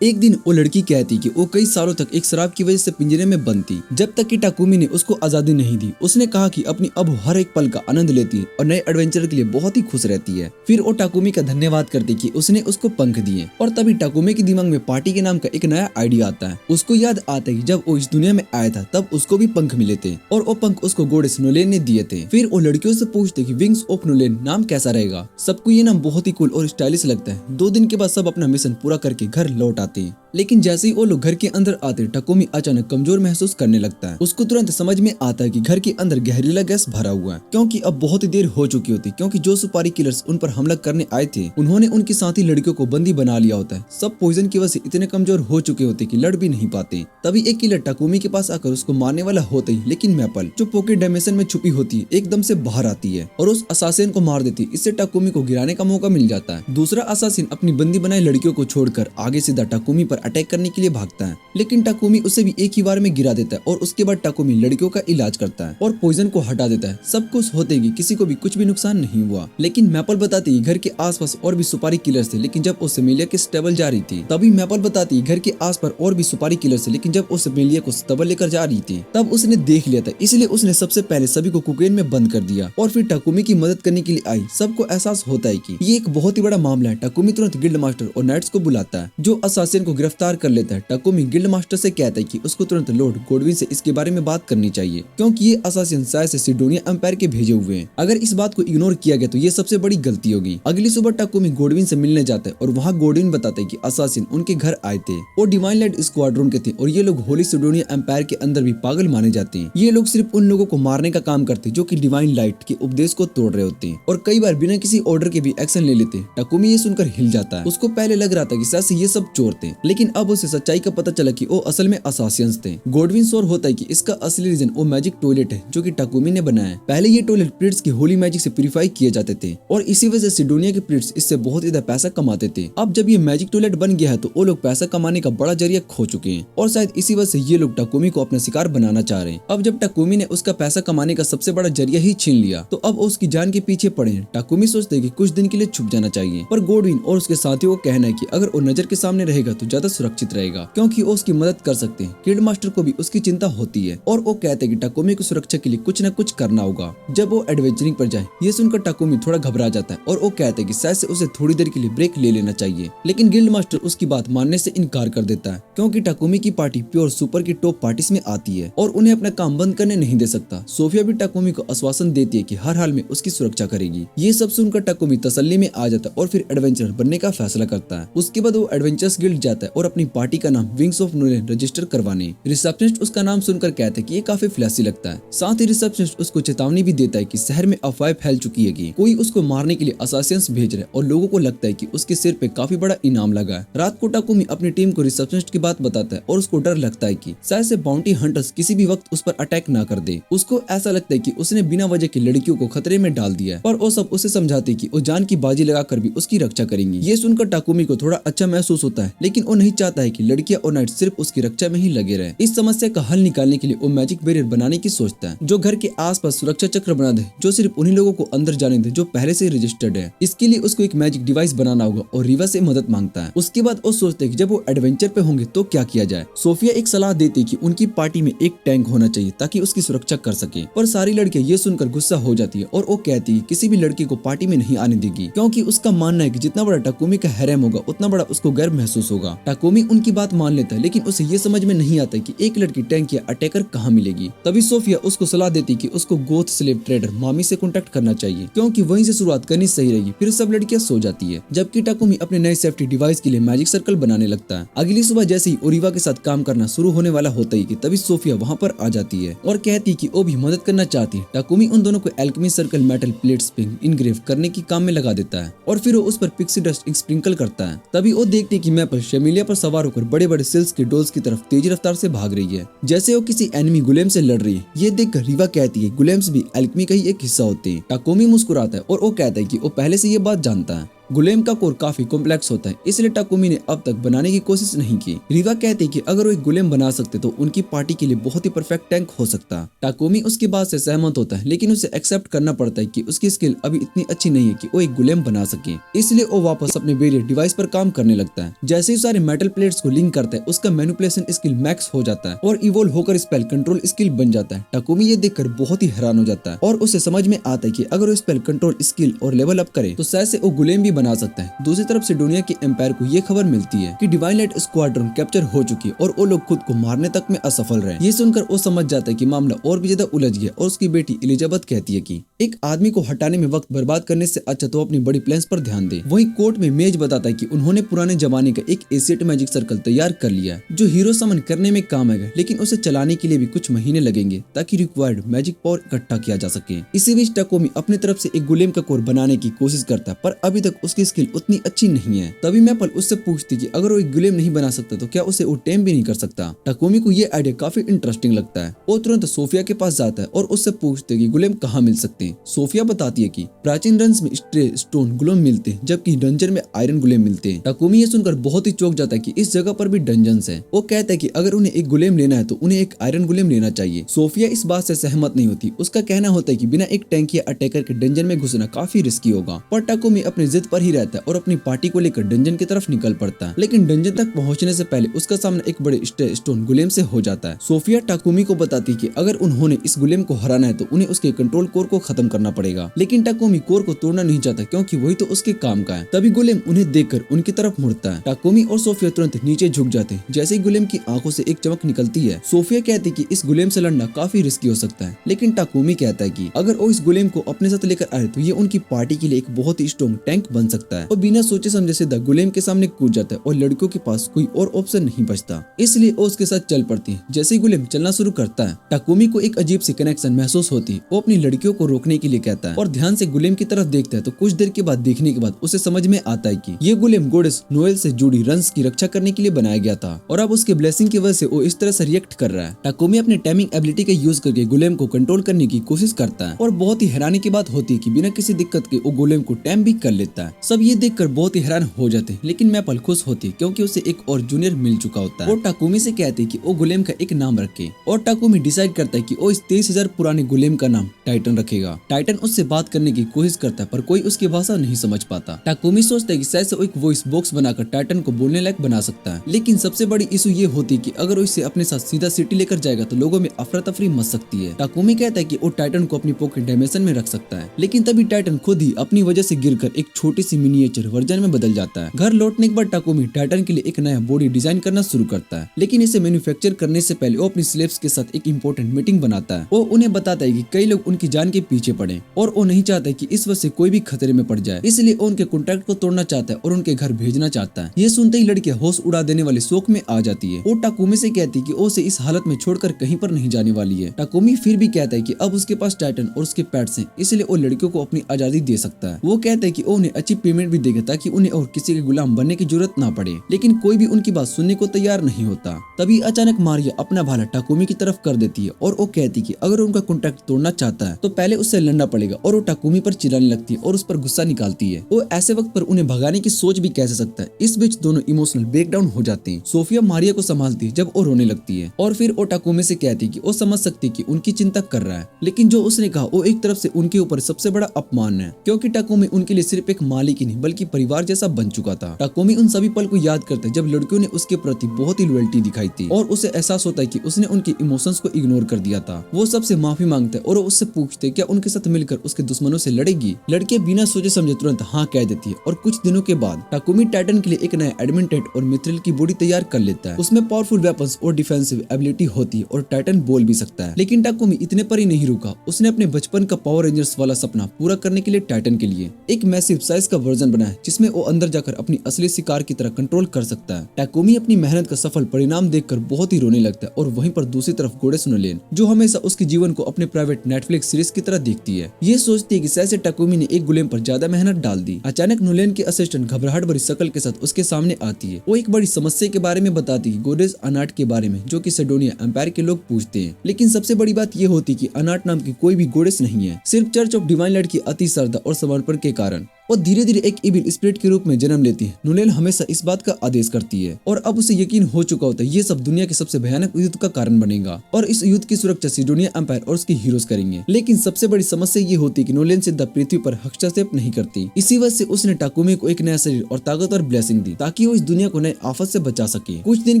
एक दिन वो लड़की कहती कि वो कई सालों तक एक शराब की वजह से पिंजरे में बंद थी जब तक कि टाकुमी ने उसको आजादी नहीं दी। उसने कहा कि अपनी अब हर एक पल का आनंद लेती है और नए एडवेंचर के लिए बहुत ही खुश रहती है। फिर वो टाकुमी का धन्यवाद करती कि उसने उसको पंख दिए और तभी टाकुमी के दिमाग में पार्टी के नाम का एक नया आइडिया आता है। उसको याद आता है कि जब वो इस दुनिया में आया था तब उसको भी पंख मिले थे और वो पंख उसको गोडेस नोलेन ने दिए थे। फिर वो लड़कियों से पूछते कि विंग्स ऑफ नोलेन नाम कैसा रहेगा। सबको ये नाम बहुत ही कूल और स्टाइलिश लगता है। 2 दिन के बाद सब अपना मिशन पूरा करके घर लौट आते हैं, लेकिन जैसे ही वो लोग घर के अंदर आते टाकुमी अचानक कमजोर महसूस करने लगता है। उसको तुरंत समझ में आता है कि घर के अंदर जहरीला गैस भरा हुआ है क्योंकि अब बहुत ही देर हो चुकी होती क्योंकि जो सुपारी किलर्स उन पर हमला करने आए थे उन्होंने उनकी साथी लड़कियों को बंदी बना लिया होता है। सब पॉइजन की वजह से इतने कमजोर हो चुके होते कि लड़ भी नहीं पाते। तभी एक किलर टाकुमी के पास आकर उसको मारने वाला होता ही, लेकिन मैपल जो पॉकेट डायमेंशन में छुपी होती है एकदम से बाहर आती है और उस असासिन को मार देती। इससे टाकुमी को गिराने का मौका मिल जाता है। दूसरा असासिन अपनी बंदी बनाई लड़कियों को छोड़कर आगे सीधा टाकुमी पर अटैक करने के लिए भागता है, लेकिन टाकुमी उसे भी एक ही बार में गिरा देता है और उसके बाद टाकुमी लड़कियों का इलाज करता है और पॉइजन को हटा देता है। सब कुछ होते ही किसी को भी कुछ भी नुकसान नहीं हुआ, लेकिन मैपल बताती है घर के आसपास और भी सुपारी किलर्स थे, लेकिन जब वो सेमेलिया के स्टेबल जा रही थी तभी मैपल बताती है घर के आसपास और भी सुपारी किलर्स थे, लेकिन जब वो सेमेलिया को स्टेबल लेकर जा रही थी तब उसने देख लिया था, इसलिए उसने सबसे पहले सभी को कोकेन में बंद कर दिया और फिर टाकुमी की मदद करने के लिए आई। सबको एहसास होता है कि ये एक बहुत ही बड़ा मामला है। टाकुमी तुरंत गिल्ड मास्टर और नाइट्स को बुलाता है जो असासिन को गिरफ्तार कर लेता है। टाकुमी गिल्ड मास्टर से कहता है कि उसको तुरंत लॉर्ड गोडविन से इसके बारे में बात करनी चाहिए क्योंकि ये असासिन शायद से सिडोनिया एम्पायर के भेजे हुए हैं। अगर इस बात को इग्नोर किया गया तो ये सबसे बड़ी गलती होगी। अगली सुबह टाकुमी गोडविन से मिलने जाता है और वहाँ गोडविन बताता है कि असासिन उनके घर आए थे और डिवाइन लाइट स्क्वाड्रन के थे और ये लोग होली सिडोनिया एम्पायर के अंदर भी पागल माने जाते हैं। ये लोग सिर्फ उन लोगों को मारने का काम करते जो कि डिवाइन लाइट के उपदेश को तोड़ रहे होते हैं और कई बार बिना किसी ऑर्डर के भी एक्शन ले लेते। टाकुमी ये सुनकर हिल जाता है। उसको पहले लग रहा था कि शायद से ये सब चोर थे, लेकिन अब उसे सच्चाई का पता चला कि वो असल में असासियंस थे। गोडविन श्योर होता है कि इसका असली रीजन वो मैजिक टॉयलेट है जो कि टाकुमी ने बनाया है। पहले ये टॉयलेट प्रीट्स की होली मैजिक से प्यूरिफाई किए जाते थे और इसी वजह से सिडोनिया के प्रीट्स इससे बहुत ज्यादा पैसा कमाते थे। अब जब ये मैजिक टॉयलेट बन गया है तो वो लोग पैसा कमाने का बड़ा जरिया खो चुके हैं और शायद इसी वजह से ये लोग टाकुमी को अपना शिकार बनाना चाह रहे हैं। अब जब टाकुमी ने उसका पैसा कमाने का सबसे बड़ा जरिया ही छीन लिया तो अब उसकी जान के पीछे पड़े हैं। टाकुमी सोचते हैं कि कुछ दिन के लिए छुप जाना चाहिए, पर गोडविन और उसके साथियों को कहना है कि अगर वो नजर के सामने रहेगा तो ज्यादा सुरक्षित रहेगा क्योंकि वो उसकी मदद कर सकते हैं। किड मास्टर को भी उसकी चिंता होती है और वो कहते हैं कि टाकुमी की सुरक्षा के लिए कुछ न कुछ करना होगा जब वो एडवेंचरिंग पर जाए। ये सुनकर टाकुमी थोड़ा घबरा जाता है और वो कहते हैं कि शायद से उसे थोड़ी देर के लिए ब्रेक ले लेना चाहिए, लेकिन गिल्ड मास्टर उसकी बात मानने से इनकार कर देता है क्योंकि टाकुमी की पार्टी प्योर सुपर की टॉप पार्टीज में आती है और उन्हें अपना काम बंद करने नहीं दे सकता। सोफिया भी टाकुमी को आश्वासन देती है कि हर हाल में उसकी सुरक्षा करेगी। ये सब सुनकर टाकुमी तसल्ली में आ जाता है और फिर एडवेंचर बनने का फैसला करता है। उसके बाद वो एडवेंचर्स गिल्ड जाता है और अपनी पार्टी का नाम विंग्स ऑफ नोलन रजिस्टर करवाने। रिसेप्शनिस्ट उसका नाम सुनकर कहता है कि ये काफी फ्लैसी लगता है। साथ ही रिसेप्शनिस्ट उसको चेतावनी भी देता है कि शहर में अफवाह फैल चुकी है कि कोई उसको मारने के लिए असासिन्स भेज रहा है और लोगों को लगता है कि उसके सिर पे काफी बड़ा इनाम लगा है। रात को टाकुमी अपनी टीम को रिसेप्शनिस्ट की बात बताता है और उसको डर लगता है कि शायद से बाउंटी हंटर्स किसी भी वक्त उस पर अटैक ना कर दे। उसको ऐसा लगता है कि उसने बिना वजह की लड़कियों को खतरे में डाल दिया है, पर वो सब उसे समझाते कि वो जान की बाजी लगाकर भी उसकी रक्षा करेंगी। ये सुनकर टाकुमी को थोड़ा अच्छा महसूस होता है, लेकिन वो नहीं चाहता है कि लड़कियां और नाइट सिर्फ उसकी रक्षा में ही लगे रहे। इस समस्या का हल निकालने के लिए वो मैजिक बैरियर बनाने की सोचता है, जो घर के आसपास सुरक्षा चक्र बना दे, जो सिर्फ उन्हीं लोगों को अंदर जाने दे जो पहले से रजिस्टर्ड है। इसके लिए उसको एक मैजिक डिवाइस बनाना होगा और रीवा से मदद मांगता है। उसके बाद वो सोचते हैं कि जब वो एडवेंचर पे होंगे तो क्या किया जाए। सोफिया एक सलाह देती है कि उनकी पार्टी में एक टैंक होना चाहिए ताकि उसकी सुरक्षा कर सके, पर सारी लड़कियां ये सुनकर गुस्सा हो जाती है और वो कहती है किसी भी लड़की को पार्टी में नहीं आने देगी, क्योंकि उसका मानना है कि जितना बड़ा टाकुमी का हैरेम होगा उतना बड़ा उसको गर्व महसूस होगा। टाकुमी उनकी बात मान लेता है, लेकिन उसे ये समझ में नहीं आता कि एक लड़की टैंक या अटैकर कहाँ मिलेगी। तभी सोफिया उसको सलाह देती कि उसको गोथ स्लेव ट्रेडर मामी से कॉन्टेक्ट करना चाहिए, क्योंकि वहीं से शुरुआत करनी सही रहेगी। फिर सब लड़कियां सो जाती है, जबकि टाकुमी अपने नए सेफ्टी डिवाइस के लिए मैजिक सर्कल बनाने लगता है। अगली सुबह जैसे ही ओरिवा के साथ काम करना शुरू होने वाला होता है कि तभी सोफिया वहाँ पर आ जाती है और कहती है कि वो भी मदद करना चाहती है। टाकुमी उन दोनों को एल्केमी सर्कल मेटल प्लेट्स पे इनग्रेव करने की काम में लगा देता है और फिर वो उस पर पिक्सी डस्ट स्प्रिंकल करता है। तभी वो देखती है कि मैपल शेमिलिया पर सवार होकर बड़े बड़े सेल्स के डोल्स की तरफ तेजी रफ्तार से भाग रही है, जैसे वो किसी एनिमी गुलेम से लड़ रही है। ये देखकर रीवा कहती है गुलेम्स भी एल्केमी का ही एक हिस्सा होते हैं। टाकुमी मुस्कुराता है और वो कहता है कि वो पहले से ये बात जानता है। गुलेम का कोर काफी कॉम्प्लेक्स होता है, इसलिए टाकुमी ने अब तक बनाने की कोशिश नहीं की। रीवा कहती है कि अगर वो एक गुलेम बना सकते तो उनकी पार्टी के लिए बहुत ही परफेक्ट टैंक हो सकता। टाकुमी उसकी बात से सहमत होता है, लेकिन उसे एक्सेप्ट करना पड़ता है कि उसकी स्किल अभी इतनी अच्छी नहीं है कि वो एक गुलेम बना सके। इसलिए वो वापस अपने बैरियर डिवाइस पर काम करने लगता है। जैसे ही सारे मेटल प्लेट्स को लिंक करता है, उसका मैनिपुलेशन स्किल मैक्स हो जाता है और इवोल्व होकर स्पेल कंट्रोल स्किल बन जाता है। टाकुमी ये देखकर बहुत ही हैरान हो जाता है और उसे समझ में आता है कि अगर वो स्पेल कंट्रोल स्किल और लेवल अप करे तो शायद से वो गुलेम भी बना सकता है। दूसरी तरफ से दुनिया के एम्पायर को ये खबर मिलती है कि डिवाइन लाइट स्क्वाड्रन कैप्चर हो चुकी है और वो लोग खुद को मारने तक में असफल रहे। ये सुनकर वो समझ जाता है कि मामला और भी ज्यादा उलझ गया और उसकी बेटी एलिजाबेथ कहती है कि एक आदमी को हटाने में वक्त बर्बाद करने से अच्छा तो अपनी बड़ी प्लान्स पर ध्यान दे। वहीं कोर्ट में मेज बताता है कि उन्होंने पुराने जमाने का एक एसिड मैजिक सर्कल तैयार कर लिया है जो हीरो समन करने में काम आएगा, लेकिन उसे चलाने के लिए भी कुछ महीने लगेंगे ताकि रिक्वायर्ड मैजिक पावर इकट्ठा किया जा सके। इसी बीच टाकुमी अपनी तरफ से एक गुलेम का कोर बनाने की कोशिश करता है, पर अभी तक उसकी स्किल उतनी अच्छी नहीं है। तभी मैपल उससे पूछती कि अगर वो एक गुलेम नहीं बना सकता तो क्या उसे वो टेम भी नहीं कर सकता। टाकुमी को ये आइडिया काफी इंटरेस्टिंग लगता है। वो तुरंत सोफिया के पास जाता है और उससे पूछते कि गुलेम कहाँ मिल सकते हैं। सोफिया बताती है कि प्राचीन रन्स में स्ट्रे स्टोन गुलेम मिलते हैं, जबकि डंजन में आयरन गुलेम मिलते हैं। टाकुमी ये सुनकर बहुत ही चौंक जाता है कि इस जगह पर भी डंजन्स है। वो कहता है कि अगर उन्हें एक गुलेम लेना है तो उन्हें एक आयरन गुलेम लेना चाहिए। सोफिया इस बात से सहमत नहीं होती। उसका कहना होता है कि बिना एक टैंक या अटैकर के डंजन में घुसना काफी रिस्की होगा, पर टाकुमी अपनी जिद पर ही रहता है और अपनी पार्टी को लेकर डंजन की तरफ निकल पड़ता है। लेकिन डंजन तक पहुंचने से पहले उसका सामना एक बड़े स्टोन गुलेम से हो जाता है। सोफिया टाकुमी को बताती है कि अगर उन्होंने इस गुलेम को हराना है तो उन्हें उसके कंट्रोल कोर को खत्म करना पड़ेगा, लेकिन टाकुमी कोर को तोड़ना नहीं चाहता क्योंकि वही तो उसके काम का है। तभी गुलेम उन्हें देखकर उनकी तरफ मुड़ता है। टाकुमी और सोफिया तुरंत नीचे झुक जाते हैं। जैसे ही गुलेम की आंखों से एक चमक निकलती है, सोफिया कहती है कि इस गुलेम से लड़ना काफी रिस्की हो सकता है, लेकिन टाकुमी कहता है कि अगर वो इस गुलेम को अपने साथ लेकर आए तो ये उनकी पार्टी के लिए एक बहुत ही स्ट्रॉन्ग टैंक बन सकता है। और बिना सोचे समझे सीधा गुलेम के सामने कूद जाता है और लड़कियों के पास कोई और ऑप्शन नहीं बचता, इसलिए वो उसके साथ चल पड़ती है। जैसे ही गुलेम चलना शुरू करता है, टाकुमी को एक अजीब सी कनेक्शन महसूस होती है। वो अपनी लड़कियों को रोकने के लिए कहता है और ध्यान से गुलेम की तरफ देखता है तो कुछ देर के बाद देखने के बाद उसे समझ में आता है कि ये गुलेम गोडेस नोएल से जुड़ी रन्स की रक्षा करने के लिए बनाया गया था और अब उसके ब्लेसिंग की वजह से वो इस तरह से रिएक्ट कर रहा है। टाकुमी अपने टाइमिंग एबिलिटी का यूज करके गुलेम को कंट्रोल करने की कोशिश करता है और बहुत ही हैरानी की बात होती है कि बिना किसी दिक्कत के वो गुलेम को टैम भी कर लेता है। सब ये देखकर बहुत ही हैरान हो जाते हैं, लेकिन मैपल खुश होती है क्योंकि उसे एक और जूनियर मिल चुका होता है। वो टाकुमी से कहती है कि वो गुलेम का एक नाम रखे और टाकुमी डिसाइड करता है कि वो इस 23,000 पुराने गुलेम का नाम टाइटन रखेगा। टाइटन उससे बात करने की कोशिश करता है पर कोई उसकी भाषा नहीं समझ पाता। टाकुमी सोचता है कि शायद से वो एक वॉइस बॉक्स बनाकर टाइटन को बोलने लायक बना सकता है, लेकिन सबसे बड़ी इशू ये होती है कि अगर वो इसे अपने साथ सीधा सिटी लेकर जाएगा तो लोगों में अफरा तफरी मच सकती है। टाकुमी कहता है कि वो टाइटन को अपनी पॉकेट डायमेंशन में रख सकता है, लेकिन तभी टाइटन खुद ही अपनी वजह से गिरकर एक छोटी सी मिनिएचर वर्जन में बदल जाता है। घर लौटने के बाद टाकुमी टाइटन के लिए एक नया बॉडी डिजाइन करना शुरू करता है, लेकिन इसे मैन्युफैक्चर करने से पहले वो अपनी स्लेव्स के साथ एक इंपॉर्टेंट मीटिंग बनाता है। वो उन्हें बताता है कि कई लोग उनकी जान के पीछे पीछे पड़े और वो नहीं चाहता कि इस वजह से कोई भी खतरे में पड़ जाए, इसलिए वो उनके कॉन्ट्रैक्ट को तोड़ना चाहता है और उनके घर भेजना चाहता है। ये सुनते ही लड़कियां होश उड़ा देने वाले शौक में आ जाती है। वो टाकुमी से कहती है कि वो उसे इस हालत में छोड़कर कहीं पर नहीं जाने वाली है। टाकुमी फिर भी कहता है कि अब उसके पास टाइटन और उसके पेट्स हैं, इसलिए वो लड़कियों को अपनी आजादी दे सकता है। वो कहता है कि वो उन्हें अच्छी पेमेंट भी देगा ताकि उन्हें और किसी के गुलाम बनने की जरूरत ना पड़े, लेकिन कोई भी उनकी बात सुनने को तैयार नहीं होता। तभी अचानक मारिया अपना भाला टाकुमी की तरफ कर देती है और वो कहती है कि अगर उनका कॉन्ट्रैक्ट तोड़ना चाहता है तो पहले उससे लड़ना पड़ेगा, और वो टाकुमी पर चिल्लाने लगती है और उस पर गुस्सा निकालती है। वो ऐसे वक्त पर उन्हें भगाने की सोच भी कैसे सकता है। इस बीच दोनों इमोशनल ब्रेकडाउन हो जाते हैं। सोफिया मारिया को संभालती है जब वो रोने लगती है और फिर वो टाकुमी से कहती है कि वो समझ सकती है कि उनकी चिंता कर रहा है, लेकिन जो उसने कहा वो एक तरफ से उनके ऊपर सबसे बड़ा अपमान है, क्योंकि टाकुमी उनके लिए सिर्फ एक मालिक ही नहीं बल्कि परिवार जैसा बन चुका था। टाकुमी उन सभी पल को याद करता है जब लड़कियों ने उसके प्रति बहुत ही लॉयल्टी दिखाई थी और उसे एहसास होता है कि उसने उनके इमोशंस को इग्नोर कर दिया था। वो सबसे माफी मांगता है और वो उससे पूछते क्या उनके साथ मिलकर उसके दुश्मनों से लड़ेगी। लड़के बिना सोचे समझे तुरंत हाँ कह देती है और कुछ दिनों के बाद टाकुमी टाइटन के लिए एक नया एडमिटेड और मिथ्रिल की बॉडी तैयार कर लेता है। उसमें पावरफुल वेपन्स और डिफेंसिव एबिलिटी होती है और टाइटन बोल भी सकता है। लेकिन टाकुमी इतने पर ही नहीं रुका, उसने अपने बचपन का पावर रेंजर्स वाला सपना पूरा करने के लिए टाइटन के लिए एक मैसिव साइज का वर्जन बनाया जिसमें वो अंदर जाकर अपनी असली शिकार की तरह कंट्रोल कर सकता है। टाकुमी अपनी मेहनत का सफल परिणाम देखकर बहुत ही रोने लगता है और वहीं पर दूसरी तरफ गोडेस नोलेन, जो हमेशा उसके जीवन को अपने प्राइवेट नेटफ्लिक्स सीरीज की तरह देखती है, ये सोचती है कि शायद से टाकुमी ने एक गुलेम पर ज्यादा मेहनत डाल दी। अचानक नोलेन की असिस्टेंट घबराहट भरी शक्ल के साथ उसके सामने आती है। वो एक बड़ी समस्या के बारे में बताती है, गोडेस अनाट के बारे में, जो कि सिडोनिया एम्पायर के लोग पूछते हैं। लेकिन सबसे बड़ी बात ये होती कि अनाट नाम की कोई भी गोडेस नहीं है, सिर्फ चर्च ऑफ डिवाइन लाइट की अति श्रद्धा और समर्पण के कारण वो धीरे धीरे एक इविल स्पिरिट के रूप में जन्म लेती है। नोलेन हमेशा इस बात का आदेश करती है और अब उसे यकीन हो चुका होता है ये सब दुनिया के सबसे भयानक युद्ध का कारण बनेगा और इस युद्ध की सुरक्षा सिडोनिया एम्पायर और उसके हीरोज करेंगे। लेकिन सबसे बड़ी समस्या ये होती है कि नोलेन सिद्धा पृथ्वी पर हस्तक्षेप नहीं करती। इसी वजह से उसने टाकुमी को एक नया शरीर और ताकतवर ब्लेसिंग दी ताकि वो इस दुनिया को नए आफत से बचा सके। कुछ दिन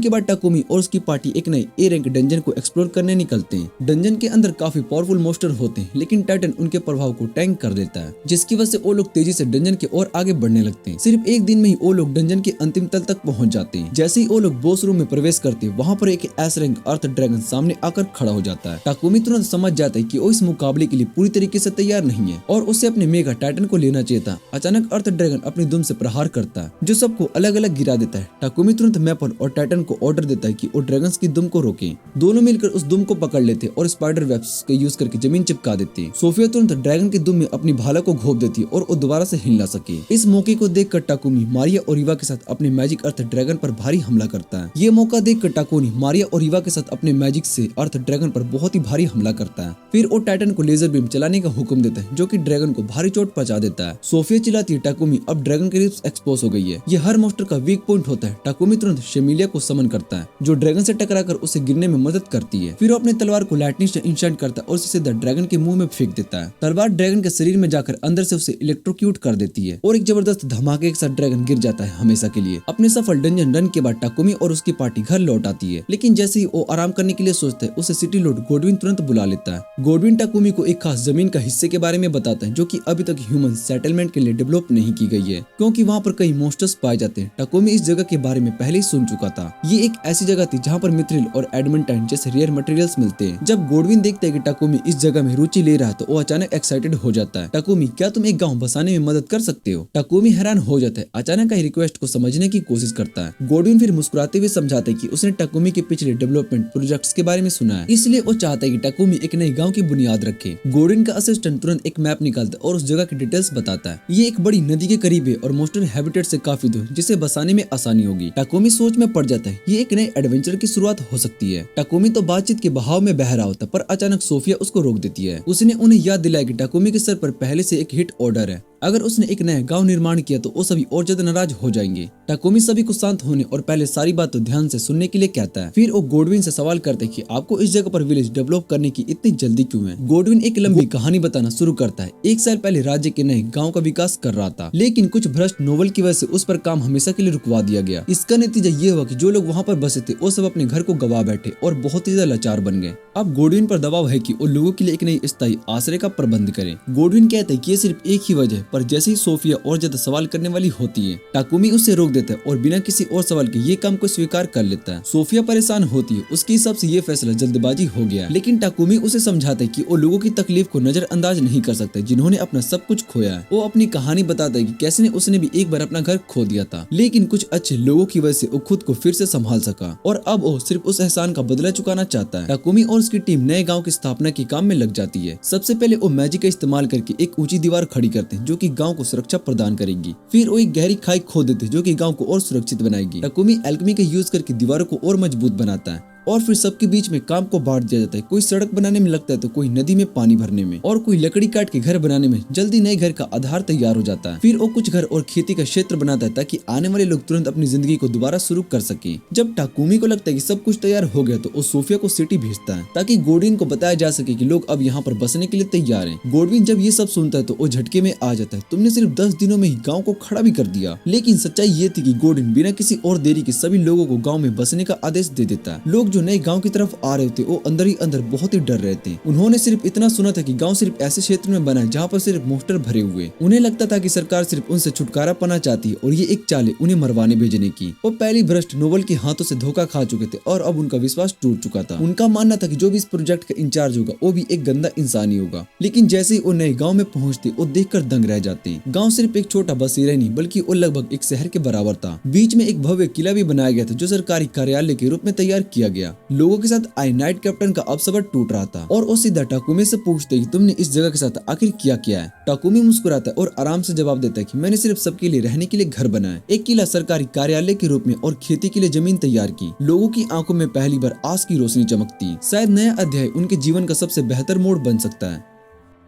के बाद टाकुमी और उसकी पार्टी एक नए ए रैंक डंजन को एक्सप्लोर करने निकलते हैं। डंजन के अंदर काफी पावरफुल मॉन्स्टर होते हैं, लेकिन टाइटन उनके प्रभाव को टैंक कर देता है, जिसकी वजह से वो लोग तेजी से डंजन के और आगे बढ़ने लगते हैं। सिर्फ एक दिन में ही वो लोग डंजन के अंतिम तल तक पहुंच जाते हैं। जैसे ही वो लोग बॉस रूम में प्रवेश करते हैं, वहां पर एक एस रैंक अर्थ ड्रैगन सामने आकर खड़ा हो जाता है। टाकुमी तुरंत समझ जाता है कि वो इस मुकाबले के लिए पूरी तरीके से तैयार नहीं है और उसे अपने मेगा टाइटन को लेना चाहिए था। अचानक अर्थ ड्रैगन अपनी दुम से प्रहार करता है जो सबको अलग अलग गिरा देता है। टाकुमी तुरंत मैपल और टाइटन को ऑर्डर देता है कि वो ड्रैगन्स की दुम को रोके। दोनों मिलकर उस दुम को पकड़ लेते और स्पाइडर वेब्स का यूज करके जमीन चिपका देते। सोफिया तुरंत ड्रैगन की दुम में अपनी भाला को घोप देती और वो दोबारा से हिल ना सके। इस मौके को देखकर टाकुमी मारिया और ईवा के साथ अपने मैजिक अर्थ ड्रैगन पर भारी हमला करता है। ये मौका देखकर टाकुमी मारिया और ईवा के साथ अपने मैजिक से अर्थ ड्रैगन पर बहुत ही भारी हमला करता है। फिर वो टाइटन को लेजर बीम चलाने का हुक्म देता है जो कि ड्रैगन को भारी चोट पहुंचा देता है। सोफिया चिल्लाती है टाकुमी अब ड्रैगन की रिब्स एक्सपोज हो गई है, ये हर मॉन्स्टर का वीक पॉइंट होता है। टाकुमी तुरंत शेमिलिया को समन करता है जो ड्रैगन से टकराकर उसे गिरने में मदद करती है। फिर वो अपने तलवार को लाइटनिंग से इंशेंट करता है और उसे सीधा ड्रैगन के मुंह में फेंक देता है। तलवार ड्रैगन के शरीर में जाकर अंदर से उसे इलेक्ट्रोक्यूट कर देती है और एक जबरदस्त धमाके के साथ ड्रैगन गिर जाता है हमेशा के लिए। अपने सफल डंजन रन के बाद टाकुमी और उसकी पार्टी घर लौट आती है, लेकिन जैसे ही वो आराम करने के लिए सोचता है उसे सिटी लॉर्ड गोडविन तुरंत बुला लेता है। गोडविन टाकुमी को एक खास जमीन का हिस्से के बारे में बताता है जो कि अभी तक ह्यूमन सेटलमेंट के लिए डेवलप नहीं की गई है, क्योंकि वहाँ पर कई मॉन्स्टर्स पाए जाते हैं। टाकुमी इस जगह के बारे में पहले ही सुन चुका था। ये एक ऐसी जगह थी जहाँ पर मिथ्रिल और एडमेंटाइन जैसे रेयर मटेरियल्स मिलते हैं। जब गोडविन देखता है कि टाकुमी इस जगह में रुचि ले रहा है तो वो अचानक एक्साइटेड हो जाता है। टाकुमी क्या तुम एक गाँव बसाने में मदद कर सकते हो? टाकुमी हैरान हो जाता है, अचानक का रिक्वेस्ट को समझने की कोशिश करता है। गोडविन फिर मुस्कुराते हुए समझाता है कि उसने टाकुमी के पिछले डेवलपमेंट प्रोजेक्ट्स के बारे में सुना है, इसलिए वो चाहता है कि टाकुमी एक नए गांव की बुनियाद रखे। गोडविन का असिस्टेंट तुरंत एक मैप निकालता है और उस जगह की डिटेल्स बताता है। ये एक बड़ी नदी के करीब है और मॉन्स्टर हैबिटेट से काफी दूर, जिसे बसाने में आसानी होगी। टाकुमी सोच में पड़ जाता है ये एक नए एडवेंचर की शुरुआत हो सकती है। टाकुमी तो बातचीत के बहाव में बह रहा होता, पर अचानक सोफिया उसको रोक देती है। उसने उन्हें याद दिलाया कि टाकुमी के सर पर पहले से एक हिट ऑर्डर है, अगर उसने एक नया गांव निर्माण किया तो वो सभी और ज्यादा नाराज हो जाएंगे। टाकुमी सभी को शांत होने और पहले सारी बात ध्यान से सुनने के लिए कहता है। फिर वो गोडविन से सवाल करते हैं कि आपको इस जगह पर विलेज डेवलप करने की इतनी जल्दी क्यों है? गोडविन एक लंबी कहानी बताना शुरू करता है। एक साल पहले राज्य के नए गांव का विकास कर रहा था, लेकिन कुछ भ्रष्ट नोबल की वजह से उस पर काम हमेशा के लिए रुकवा दिया गया। इसका नतीजा ये हुआ कि जो लोग वहाँ पर बसे थे वो सब अपने घर को गवा बैठे और बहुत ही ज्यादा लाचार बन गए। अब गोडविन पर दबाव है कि वो लोगों के लिए एक नई स्थायी आश्रय का प्रबंध करे। गोडविन कहते हैं कि ये सिर्फ एक ही वजह पर जैसे ही सोफिया और ज्यादा सवाल करने वाली होती है, टाकुमी उससे रोक देता है और बिना किसी और सवाल के ये काम को स्वीकार कर लेता है। सोफिया परेशान होती है, उसके हिसाब से ये फैसला जल्दबाजी हो गया, लेकिन टाकुमी उसे समझाता है कि वो लोगों की तकलीफ को नजरअंदाज नहीं कर सकते जिन्होंने अपना सब कुछ खोया है। वो अपनी कहानी बताता है कि कैसे उसने भी एक बार अपना घर खो दिया था, लेकिन कुछ अच्छे लोगों की वजह से वो खुद को फिर से संभाल सका और अब वो सिर्फ उस एहसान का बदला चुकाना चाहता है। टाकुमी और उसकी टीम नए गांव की स्थापना के काम में लग जाती है। सबसे पहले वो मैजिक का इस्तेमाल करके एक ऊंची दीवार खड़ी करते हैं जो कि गांव को सुरक्षा प्रदान करेगी। फिर वो एक गहरी खाई खोद देते हैं जो कि गांव को और सुरक्षित बनाएगी। टाकुमी एल्केमी का यूज करके दीवारों को और मजबूत बनाता है और फिर सबके बीच में काम को बांट दिया जाता है। कोई सड़क बनाने में लगता है तो कोई नदी में पानी भरने में और कोई लकड़ी काट के घर बनाने में। जल्दी नए घर का आधार तैयार हो जाता है। फिर वो कुछ घर और खेती का क्षेत्र बनाता है ताकि आने वाले लोग तुरंत अपनी जिंदगी को दोबारा शुरू कर सके। जब टाकुमी को लगता है कि सब कुछ तैयार हो गया तो वो सोफिया को सिटी भेजता है ताकि गोडविन को बताया जा सके कि लोग अब यहाँ पर बसने के लिए तैयार हैं। गोडविन जब ये सब सुनता है तो वो झटके में आ जाता है। तुमने सिर्फ 10 दिनों में ही गाँव को खड़ा भी कर दिया। लेकिन सच्चाई ये थी कि गोडविन बिना किसी और देरी के सभी लोगों को गाँव में बसने का आदेश दे देता है। लोग जो नए गाँव की तरफ आ रहे थे वो अंदर ही अंदर बहुत ही डर रहे थे। उन्होंने सिर्फ इतना सुना था कि गांव सिर्फ ऐसे क्षेत्र में बना है जहाँ पर सिर्फ मोस्टर भरे हुए। उन्हें लगता था कि सरकार सिर्फ उनसे छुटकारा पाना चाहती है और ये एक चाल है उन्हें मरवाने भेजने की। वो पहली भ्रष्ट नोबल के हाथों से धोखा खा चुके थे और अब उनका विश्वास टूट चुका था। उनका मानना था कि जो भी इस प्रोजेक्ट का इंचार्ज होगा वो भी एक गंदा इंसान ही होगा। लेकिन जैसे ही वो नए गाँव में पहुँचते वो देखकर दंग रह जाते। गाँव सिर्फ एक छोटा बसेरा नहीं बल्कि वो लगभग एक शहर के बराबर था। बीच में एक भव्य किला भी बनाया गया था जो सरकारी कार्यालय के रूप में तैयार किया गया। लोगों के साथ आए नाइट कैप्टन का अब सबर टूट रहा था और वो सीधा टाकुमी से पूछते कि तुमने इस जगह के साथ आखिर किया है। टाकुमी मुस्कुराता है और आराम से जवाब देता है कि मैंने सिर्फ सबके लिए रहने के लिए घर बनाया, एक किला सरकारी कार्यालय के रूप में और खेती के लिए जमीन तैयार की। लोगों की आंखों में पहली बार आस की रोशनी चमकती। शायद नया अध्याय उनके जीवन का सबसे बेहतर मोड़ बन सकता है।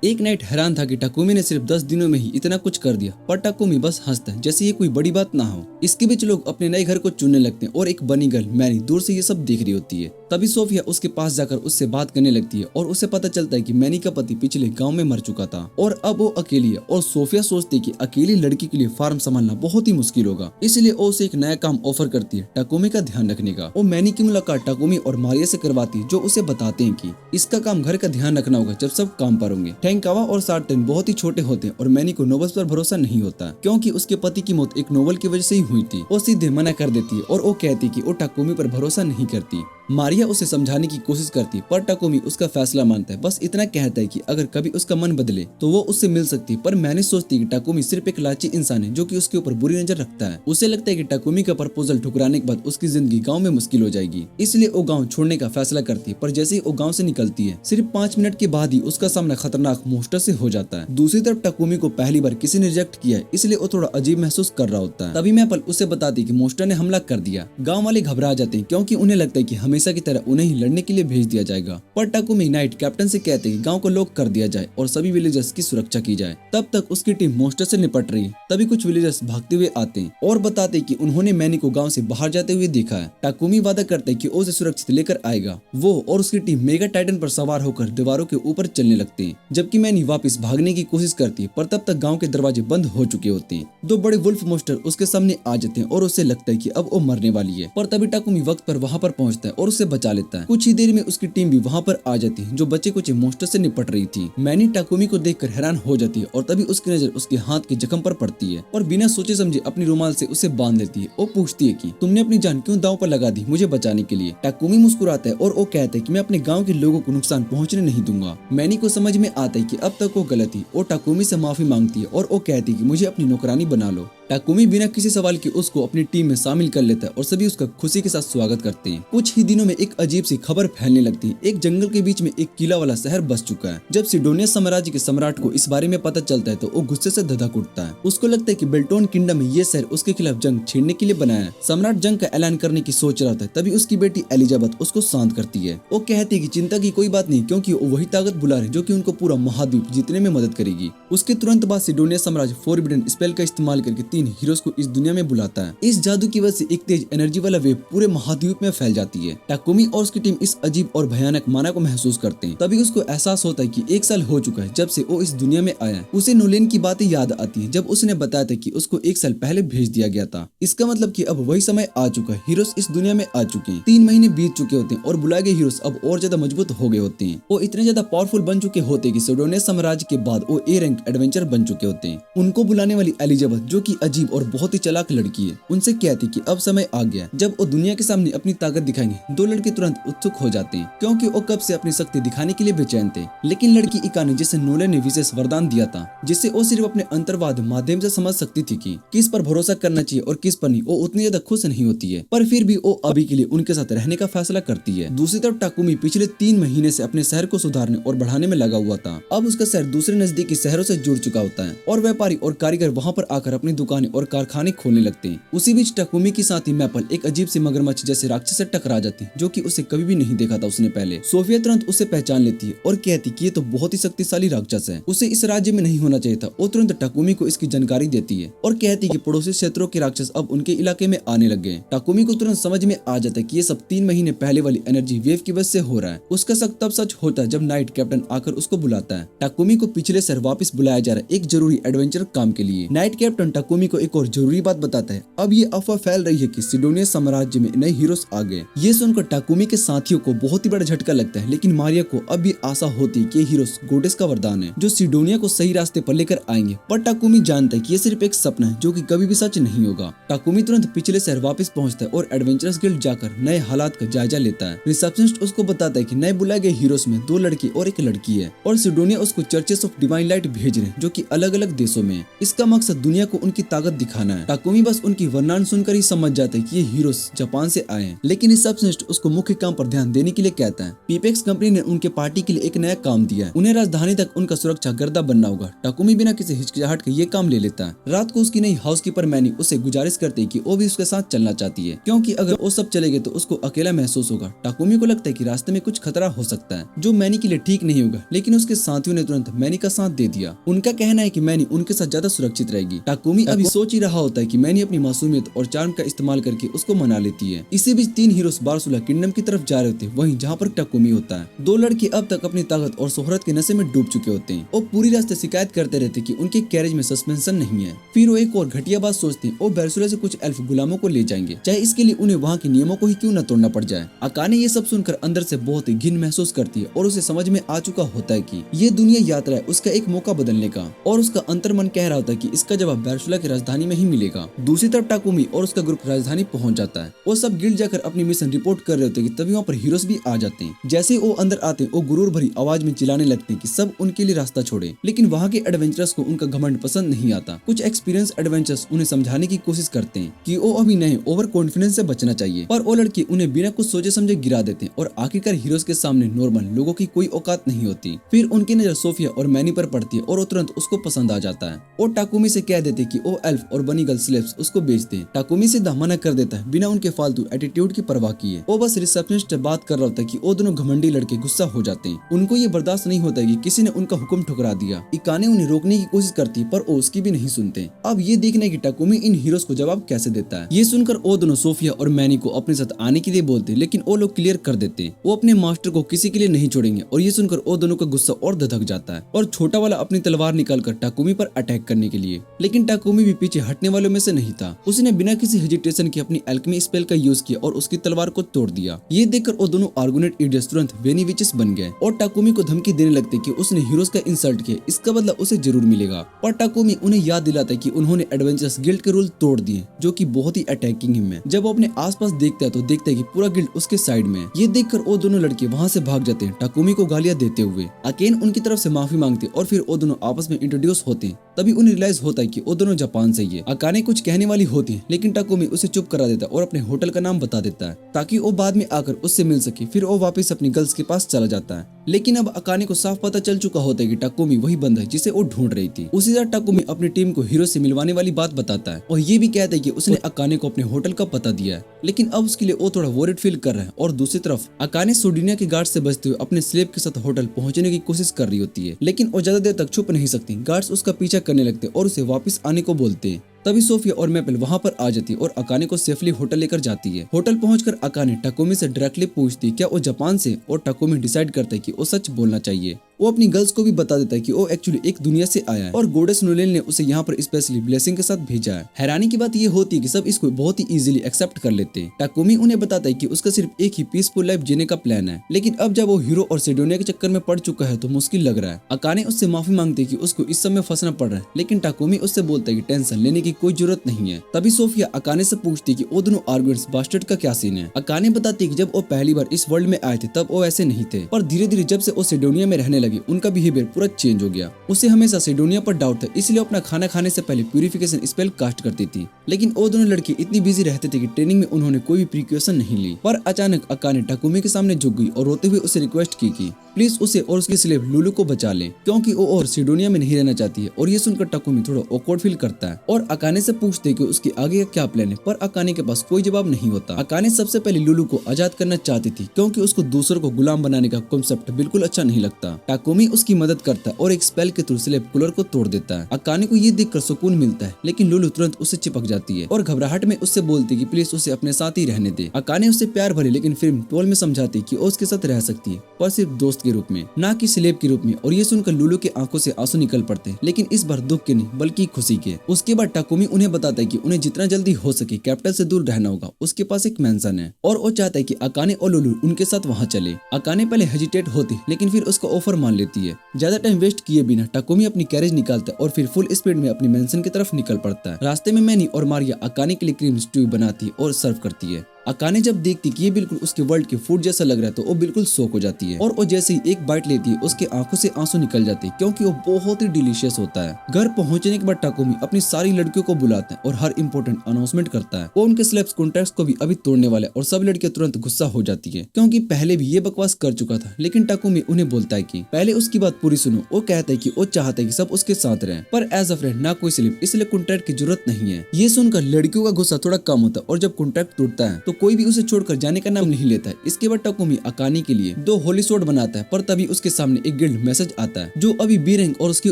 एक नाइट हैरान था कि टाकुमी ने सिर्फ 10 दिनों में ही इतना कुछ कर दिया, पर टाकुमी बस हंसता है जैसे ये कोई बड़ी बात ना हो। इसके बीच लोग अपने नए घर को चुनने लगते हैं और एक बनी गर्ल मैनी दूर से ये सब देख रही होती है। तभी सोफिया उसके पास जाकर उससे बात करने लगती है और उसे पता चलता है कि मैनी का पति पिछले गांव में मर चुका था और अब वो अकेली है। और सोफिया सोचती है कि अकेली लड़की के लिए फार्म संभालना बहुत ही मुश्किल होगा, इसलिए वो उसे एक नया काम ऑफर करती है टाकुमी का ध्यान रखने का। वो मैनी की मुलाकात टाकुमी और मारिया से करवाती है जो उसे बताते हैं कि इसका काम घर का ध्यान रखना होगा जब सब काम पर होंगे। टैंकावा और सार्टेन बहुत ही छोटे होते हैं और मैनी को नोबल्स पर भरोसा नहीं होता क्योंकि उसके पति की मौत एक नोबल की वजह से ही हुई थी। वो सीधे मना कर देती है और वो कहती कि वो टाकुमी पर भरोसा नहीं करती। मारिया उसे समझाने की कोशिश करती पर टाकुमी उसका फैसला मानता है। बस इतना कहता है कि अगर कभी उसका मन बदले तो वो उससे मिल सकती है। पर मैंने सोचती कि टाकुमी सिर्फ एक लालची इंसान है जो कि उसके ऊपर बुरी नजर रखता है। उसे लगता है कि टाकुमी का प्रपोजल ठुकराने के बाद उसकी जिंदगी गाँव में मुश्किल हो जाएगी, इसलिए वो गाँव छोड़ने का फैसला करती है। पर जैसे ही वो गाँव से निकलती है सिर्फ 5 मिनट के बाद ही उसका सामना खतरनाक मोस्टर से हो जाता है। दूसरी तरफ टाकुमी को पहली बार किसी ने रिजेक्ट किया है, इसलिए वो थोड़ा अजीब महसूस कर रहा होता है। तभी मैपल उसे बताती कि मोस्टर ने हमला कर दिया। गांव वाले घबरा जाते हैं क्योंकि उन्हें लगता है कि हमेशा की तरह उन्हें ही लड़ने के लिए भेज दिया जाएगा। पर टाकुमी नाइट कैप्टन से कहते हैं कि गांव को लॉक कर दिया जाए और सभी विलेजर्स की सुरक्षा की जाए। तब तक उसकी टीम मोस्टर से निपट रही है। तभी कुछ विलेजर्स भागते हुए आते हैं और बताते हैं कि उन्होंने मैनी को गाँव से बाहर जाते हुए देखा है। टाकुमी वादा करते हैं कि उसे सुरक्षित लेकर आएगा। वो और उसकी टीम मेगा टाइटन पर सवार होकर दीवारों के ऊपर चलने लगते हैं, जबकि मैनी वापस भागने की कोशिश करती है। पर तब तक गांव के दरवाजे बंद हो चुके होते हैं। 2 बड़े वुल्फ मोस्टर उसके सामने आ जाते हैं और उसे लगता है कि अब वो मरने वाली है। पर तभी टाकुमी वक्त पर वहां पर पहुंचता है और उसे बचा लेता है। कुछ ही देर में उसकी टीम भी वहां पर आ जाती है जो बचे कुछ मोस्टर से निपट रही थी। मैनी टाकुमी को देखकर हैरान हो जाती है और तभी उसकी नजर उसके हाथ के जख्म पर पड़ती है और बिना सोचे समझे अपनी रुमाल से उसे बांध देती है। वो पूछती है कि तुमने अपनी जान क्यों दांव पर लगा दी मुझे बचाने के लिए। टाकुमी मुस्कुराता है और वो कहता है कि मैं अपने गाँव के लोगों को नुकसान पहुँचने नहीं दूंगा। मैनी को समझ में आता है कि अब तक वो गलत थी। वो टाकुमी से माफी मांगती है और वो कहती है कि मुझे अपनी नौकरानी बना लो। टाकुमी बिना किसी सवाल के उसको अपनी टीम में शामिल कर लेता है और सभी उसका खुशी के साथ स्वागत करते हैं। कुछ ही दिनों में एक अजीब सी खबर फैलने लगती है। एक जंगल के बीच में एक किला वाला शहर बस चुका है। जब सिडोनिया साम्राज्य के सम्राट को इस बारे में पता चलता है तो वो गुस्से से धधक उठता है। उसको लगता है कि बेल्टोन किंगडम में ये शहर उसके खिलाफ जंग छेड़ने के लिए बनाया है। सम्राट जंग का ऐलान करने की सोच रहा था, तभी उसकी बेटी एलिजाबेथ उसको शांत करती है। वो कहती है कि चिंता की कोई बात नहीं क्योंकि वो वही ताकत बुला रहे जो कि उनको पूरा महाद्वीप जीतने में मदद करेगी। उसके तुरंत बाद सिडोनिया साम्राज्य फोरबिडन स्पेल का इस्तेमाल करके तीन हीरोज को इस दुनिया में बुलाता है। इस जादू की वजह से एक तेज एनर्जी वाला वेव पूरे महाद्वीप में फैल जाती है। टाकुमी और उसकी टीम इस अजीब और भयानक माना को महसूस करते हैं। तभी उसको एहसास होता है कि 1 साल हो चुका है जब से वो इस दुनिया में आया है। उसे नोलेन की बातें याद आती है जब उसने बताया था कि उसको 1 साल पहले भेज दिया गया था। इसका मतलब कि अब वही समय आ चुका है। हीरोज इस दुनिया में आ चुके हैं। 3 महीने बीत चुके होते हैं और बुलाए गए हीरोज अब और ज्यादा मजबूत हो गए होते हैं। वो इतने ज्यादा पावरफुल बन चुके होते हैं कि सिडोनिया साम्राज्य के बाद वो A रैंक एडवेंचर बन चुके होते हैं। उनको बुलाने वाली एलिजाबेथ, जो कि अजीब और बहुत ही चालाक लड़की है, उनसे कहती कि अब समय आ गया जब वो दुनिया के सामने अपनी ताकत दिखाएंगे। 2 लड़के तुरंत उत्सुक हो जाते हैं क्योंकि वो कब से अपनी शक्ति दिखाने के लिए बेचैन थे। लेकिन लड़की इकाने, जिसे नोलन ने विशेष वरदान दिया था, जिससे वो सिर्फ अपने अंतर्वाद माध्यम से समझ सकती थी कि किस पर भरोसा करना चाहिए और किस पर नहीं, वो उतनी ज्यादा खुश नहीं होती है। पर फिर भी वो अभी के लिए उनके साथ रहने का फैसला करती है। दूसरी तरफ टाकुमी पिछले 3 महीने से अपने शहर को सुधारने और बढ़ाने में लगा हुआ था। अब उसका शहर दूसरे नजदीकी शहरों से जुड़ चुका होता है और व्यापारी और कारीगर वहाँ पर आकर अपनी दुकानें और कारखाने खोलने लगते हैं। उसी बीच टाकुमी की साथी मैपल एक अजीब सी मगरमच्छ जैसे राक्षस से टकरा जाती है, जो कि उसे कभी भी नहीं देखा था उसने पहले। सोफिया तुरंत उसे पहचान लेती है और कहती कि ये तो बहुत ही शक्तिशाली राक्षस है, उसे इस राज्य में नहीं होना चाहिए था। वो तुरंत टाकुमी को इसकी जानकारी देती है और कहती कि पड़ोसी क्षेत्रों के राक्षस अब उनके इलाके में आने लग गए। टाकुमी को तुरंत समझ में आ जाता है कि ये सब 3 महीने पहले वाली एनर्जी वेव की वजह से हो रहा है। उसका शक तब सच होता है जब नाइट कैप्टन आकर उसको बुलाता है। टाकुमी को पिछले शहर वापस बुलाया जा रहा है एक जरूरी एडवेंचर काम के लिए। नाइट कैप्टन टाकुमी को एक और जरूरी बात बताता है। अब ये अफवाह फैल रही है कि सिडोनिया साम्राज्य में नए हीरोज आ गए। ये सुनकर टाकुमी के साथियों को बहुत ही बड़ा झटका लगता है, लेकिन मारिया को अब भी आशा होती है कि हीरोज गोडेस का वरदान है जो सिडोनिया को सही रास्ते पर लेकर आएंगे। पर टाकुमी जानता है कि ये सिर्फ एक सपना है जो कि कभी भी सच नहीं होगा। टाकुमी तुरंत पिछले शहर वापस पहुंचता है और एडवेंचरस गिल्ड जाकर नए हालात का जायजा लेता है। रिसेप्शनिस्ट उसको बताता है कि नए बुलाए गए हीरोज में 2 लड़के और एक लड़की है और सिडोनिया उसको चर्चेस ऑफ डिवाइन लाइट भेज रहे हैं जो कि अलग अलग देशों में है। इसका मकसद दुनिया को उनकी ताकत दिखाना है। टाकुमी बस उनकी वर्णन सुनकर ही समझ जाता है कि ये हीरोज जापान से आए हैं, लेकिन रिसेप्शनिस्ट उसको मुख्य काम पर ध्यान देने के लिए कहता है। पीपेक्स कंपनी ने उनके पार्टी के लिए एक नया काम दिया है। उन्हें राजधानी तक उनका सुरक्षा गर्दा बनना होगा। टाकुमी बिना किसी हिचकिचाहट के ये काम ले लेता है। रात को उसकी नई हाउसकीपर मैनी उसे गुजारिश करती है कि वो भी उसके साथ चलना चाहती है, क्योंकि अगर वो सब चले गए तो उसको अकेला महसूस होगा। टाकुमी को लगता है कि रास्ते में कुछ खतरा हो सकता है जो मैनी के लिए ठीक नहीं होगा, लेकिन उसके साथियों ने तुरंत मैनी का साथ दे दिया। उनका कहना है कि मैनी उनके साथ ज्यादा सुरक्षित रहेगी। टाकुमी अभी सोच ही रहा होता है कि मैनी अपनी मासूमियत और चार्म का इस्तेमाल करके उसको मना लेती है। इसी बीच 3 हीरोज बारसुला किंगडम की तरफ जा रहे होते हैं, वहीं जहाँ पर टाकुमी होता है। 2 लड़के अब तक अपनी ताकत और शोहरत के नशे में डूब चुके होते हैं। वो पूरी रास्ते शिकायत करते रहते कि उनके कैरेज में सस्पेंशन नहीं है। फिर वो एक और घटिया बात सोचते हैं, वो बारसुला से कुछ एल्फ गुलामों को ले जाएंगे, चाहे इसके लिए उन्हें वहाँ के नियमों को ही क्यों न तोड़ना पड़ जाए। अकाने ये सब सुनकर अंदर से बहुत ही घिन महसूस करती है और उसे समझ में आ चुका होता है कि ये दुनिया यात्रा है उसका एक मौका बदलने का, और उसका अंतर्मन कह रहा होता है कि इसका जवाब बारसुला की राजधानी में ही मिलेगा। दूसरी तरफ टाकुमी और उसका ग्रुप राजधानी पहुंच जाता है। वो सब गिल्ड जाकर अपनी मिशन रिपोर्ट कर रहे होते हैं कि तभी वहाँ पर हीरोज भी आ जाते हैं। जैसे वो अंदर आते हैं वो गुरूर भरी आवाज में चिल्लाने लगते हैं कि सब उनके लिए रास्ता छोड़े, लेकिन वहाँ के एडवेंचरर्स को उनका घमंड पसंद नहीं आता। कुछ एक्सपीरियंस एडवेंचरर्स उन्हें समझाने की कोशिश करते हैं कि वो अभी नहीं, ओवर कॉन्फिडेंस से बचना चाहिए, पर वो लड़के उन्हें बिना कुछ सोचे समझे गिरा देते हैं और आखिरकार हीरोज के सामने नॉर्मल लोगों की कोई औकात नहीं होती। फिर उनकी नजर सोफिया और मैनी पर पड़ती है और वो तुरंत उसको पसंद आ जाता है। वो टाकुमी से कह देते कि वो एल्फ और बनी गर्ल स्लेव्स उसको बेचते हैं। टाकुमी से मना कर देता है बिना उनके फालतू एटीट्यूड की परवाह किए। वो बस रिसेप्शनिस्ट से बात कर रहा होता है कि वो दोनों घमंडी लड़के गुस्सा हो जाते हैं। उनको ये बर्दाश्त नहीं होता है कि किसी ने उनका हुक्म ठुकरा दिया। इकाने उन्हें रोकने की कोशिश करती है पर वो उसकी भी नहीं सुनते। अब ये देखने की टाकुमी इन हीरोज को जवाब कैसे देता है। ये सुनकर वो दोनों सोफिया और मैनी को अपने साथ आने के लिए बोलते हैं, लेकिन वो लोग क्लियर कर देते हैं वो अपने मास्टर को किसी के लिए नहीं छोड़ेंगे। और ये सुनकर वो दोनों का गुस्सा और धधक जाता है और छोटा वाला अपनी तलवार निकालकर टाकुमी पर अटैक करने के लिए, लेकिन टाकुमी भी पीछे हटने वालों में से नहीं था। उसने बिना किसी हेजिटेशन के अपनी एल्केमी स्पेल का यूज किया और उसकी तलवार को तोड़ दिया। ये देखकर वो दोनों आर्गुनेट इडियट्स तुरंत वेनी विचेस बन गए और टाकुमी को धमकी देने लगते कि उसने हीरोज का इंसल्ट किया, इसका बदला उसे जरूर मिलेगा। पर टाकुमी उन्हें याद दिलाता है कि उन्होंने एडवेंचरस गिल्ड के रूल तोड़ दिए जो कि बहुत ही अटैकिंग है। जब वो अपने आसपास देखता है तो देखता है कि पूरा गिल्ड उसके साइड में है। ये देखकर वो दोनों लड़के वहाँ से भाग जाते हैं टाकुमी को गालियां देते हुए। अकेन उनकी तरफ से माफी मांगते और फिर वो दोनों आपस में इंट्रोड्यूस होते हैं। तभी उन्हें रियलाइज होता है कि वो दोनों जापान से ही है। अकाने कुछ कहने वाली होती है, लेकिन टाकुमी उसे चुप करा देता है और अपने होटल का नाम बता देता है ताकि वो बाद में आकर उससे मिल सके। फिर वो वापस अपनी गर्ल्स के पास चला जाता है, लेकिन अब अकाने को साफ पता चल चुका होता है कि टाकुमी वही बंदा है जिसे वो ढूंढ रही थी। उसी तरह टाकुमी अपनी टीम को हीरो से मिलवाने वाली बात बताता है और ये भी कहता है कि उसने अकाने को अपने होटल का पता दिया है, लेकिन अब उसके लिए वो थोड़ा वोरिड फील कर रहा है। और दूसरी तरफ अकाने सोडिनिया के गार्ड से बचते हुए अपने स्लेव के साथ होटल पहुंचने की कोशिश कर रही होती है, लेकिन वो ज्यादा देर तक छुप नहीं सकती। गार्ड्स उसका पीछा करने लगते और उसे वापस आने को बोलते हैं। तभी सोफिया और मैपल वहाँ पर आ जाती है और अकाने को सेफली होटल लेकर जाती है। होटल पहुंचकर अकाने टाकोमी से डायरेक्टली पूछती क्या वो जापान से, और टाकोमी डिसाइड करता है कि वो सच बोलना चाहिए। वो अपनी गर्ल्स को भी बता देता है कि वो एक्चुअली एक दुनिया से आया है और गॉडेस नोलेन ने उसे यहाँ पर स्पेशली ब्लेसिंग के साथ भेजा है। हैरानी की बात ये होती है कि सब इसको बहुत ही इजीली एक्सेप्ट कर लेते हैं। टाकोमी उन्हें बताता है कि उसका सिर्फ एक ही पीसफुल लाइफ जीने का प्लान है, लेकिन अब जब वो हीरो और सिडोनिया के चक्कर में पड़ चुका है तो मुश्किल लग रहा है। अकाने उससे माफी मांगती है कि उसको इस सब में फंसना पड़ रहा है, लेकिन टाकोमी उससे बोलता है कि टेंशन लेने की कोई जरूरत नहीं है। तभी सोफिया अकाने से पूछती है कि वो दोनों आर्गुमेंट्स बास्टर्ड का क्या सीन है। अकाने बताती है कि जब वो पहली बार इस वर्ल्ड में आए थे तब वो ऐसे नहीं थे, पर धीरे धीरे जब से वो सिडोनिया में रहने लगे उनका बिहेवियर पूरा चेंज हो गया। उसे हमेशा सिडोनिया पर डाउट था, इसलिए अपना खाना खाने से पहले प्यूरिफिकेशन स्पेल कास्ट करती थी। लेकिन वो दोनों लड़के इतनी बिजी रहते थे कि ट्रेनिंग में उन्होंने कोई भी प्रिकॉशन नहीं ली। पर अचानक अकाने टाकुमी के सामने झुक गई और रोते हुए उसे रिक्वेस्ट की कि प्लीज उसे और उसकी स्लेव लुलू को बचा ले, क्योंकि वो और सिडोनिया में नहीं रहना चाहती है। और ये सुनकर टाकुमी थोड़ा ऑकवर्ड फील करता है और अकाने से पूछते कि उसके आगे का क्या प्लान है, पर अकाने के पास कोई जवाब नहीं होता। अकाने सबसे पहले लुलू को आजाद करना चाहती थी, क्योंकि उसको दूसरों को गुलाम बनाने का कॉन्सेप्ट बिल्कुल अच्छा नहीं लगता। टाकुमी उसकी मदद करता है और एक स्पेल के थ्रू स्लेव कूलर को तोड़ देता है। अकाने को ये देखकर सुकून मिलता है, लेकिन लुलू तुरंत उससे चिपक जाती है और घबराहट में उससे बोलती कि प्लीज उसे अपने साथ ही रहने दे। अकाने उससे प्यार भरे लेकिन फिर टोल में समझाती कि वो उसके साथ रह सकती है, पर सिर्फ दोस्त के रूप में, ना कि स्लेव के रूप में। और ये सुनकर लुलू के आंखों से आंसू निकल पड़ते हैं, लेकिन इस बार दुख के नहीं बल्कि खुशी के। उसके बाद टाकुमी उन्हें बताता है कि उन्हें जितना जल्दी हो सके कैपिटल से दूर रहना होगा। उसके पास एक मैंशन है और वो चाहता है कि अकाने और लुलू उनके साथ वहाँ चले। अकाने पहले हेजिटेट होती, लेकिन फिर उसका ऑफर मान लेती है। ज्यादा टाइम वेस्ट किए बिना टाकुमी अपनी कैरेज निकालता है और फिर फुल स्पीड में अपनी मैंशन की तरफ निकल पड़ता है। रास्ते में मैनी और मारिया अकाने के लिए क्रीम स्ट्यू बनाती और सर्व करती है। अकाने जब देखती कि ये बिल्कुल उसके वर्ल्ड के फूड जैसा लग रहा है तो वो बिल्कुल शॉक हो जाती है और वो जैसे ही एक बाइट लेती है उसके आंखों से आंसू निकल जाते हैं, क्योंकि वो बहुत ही डिलीशियस होता है। घर पहुंचने के बाद टाकुमी अपनी सारी लड़कियों को बुलाता है और हर इंपॉर्टेंट अनाउंसमेंट करता है। वो उनके स्लेव्स कॉन्ट्रैक्ट्स को भी अभी तोड़ने वाला है और सब लड़कियां तुरंत गुस्सा हो जाती है, क्योंकि पहले भी ये बकवास कर चुका था। लेकिन टाकुमी उन्हें बोलता है कि पहले उसकी बात पूरी सुनो। वो कहता है कि वो चाहता है कि सब उसके साथ रहें, पर एज अ फ्रेंड ना कोई स्लेव, इसलिए कॉन्ट्रैक्ट की जरूरत नहीं है। ये सुनकर लड़कियों का गुस्सा थोड़ा कम होता है और जब कॉन्ट्रैक्ट टूटता है तो कोई भी उसे छोड़कर जाने का नाम नहीं लेता है। इसके बाद टाकुमी अकाने के लिए 2 होली सोर्ड बनाता है, पर तभी उसके सामने एक गिल्ड मैसेज आता है जो अभी बी रैंक और उसके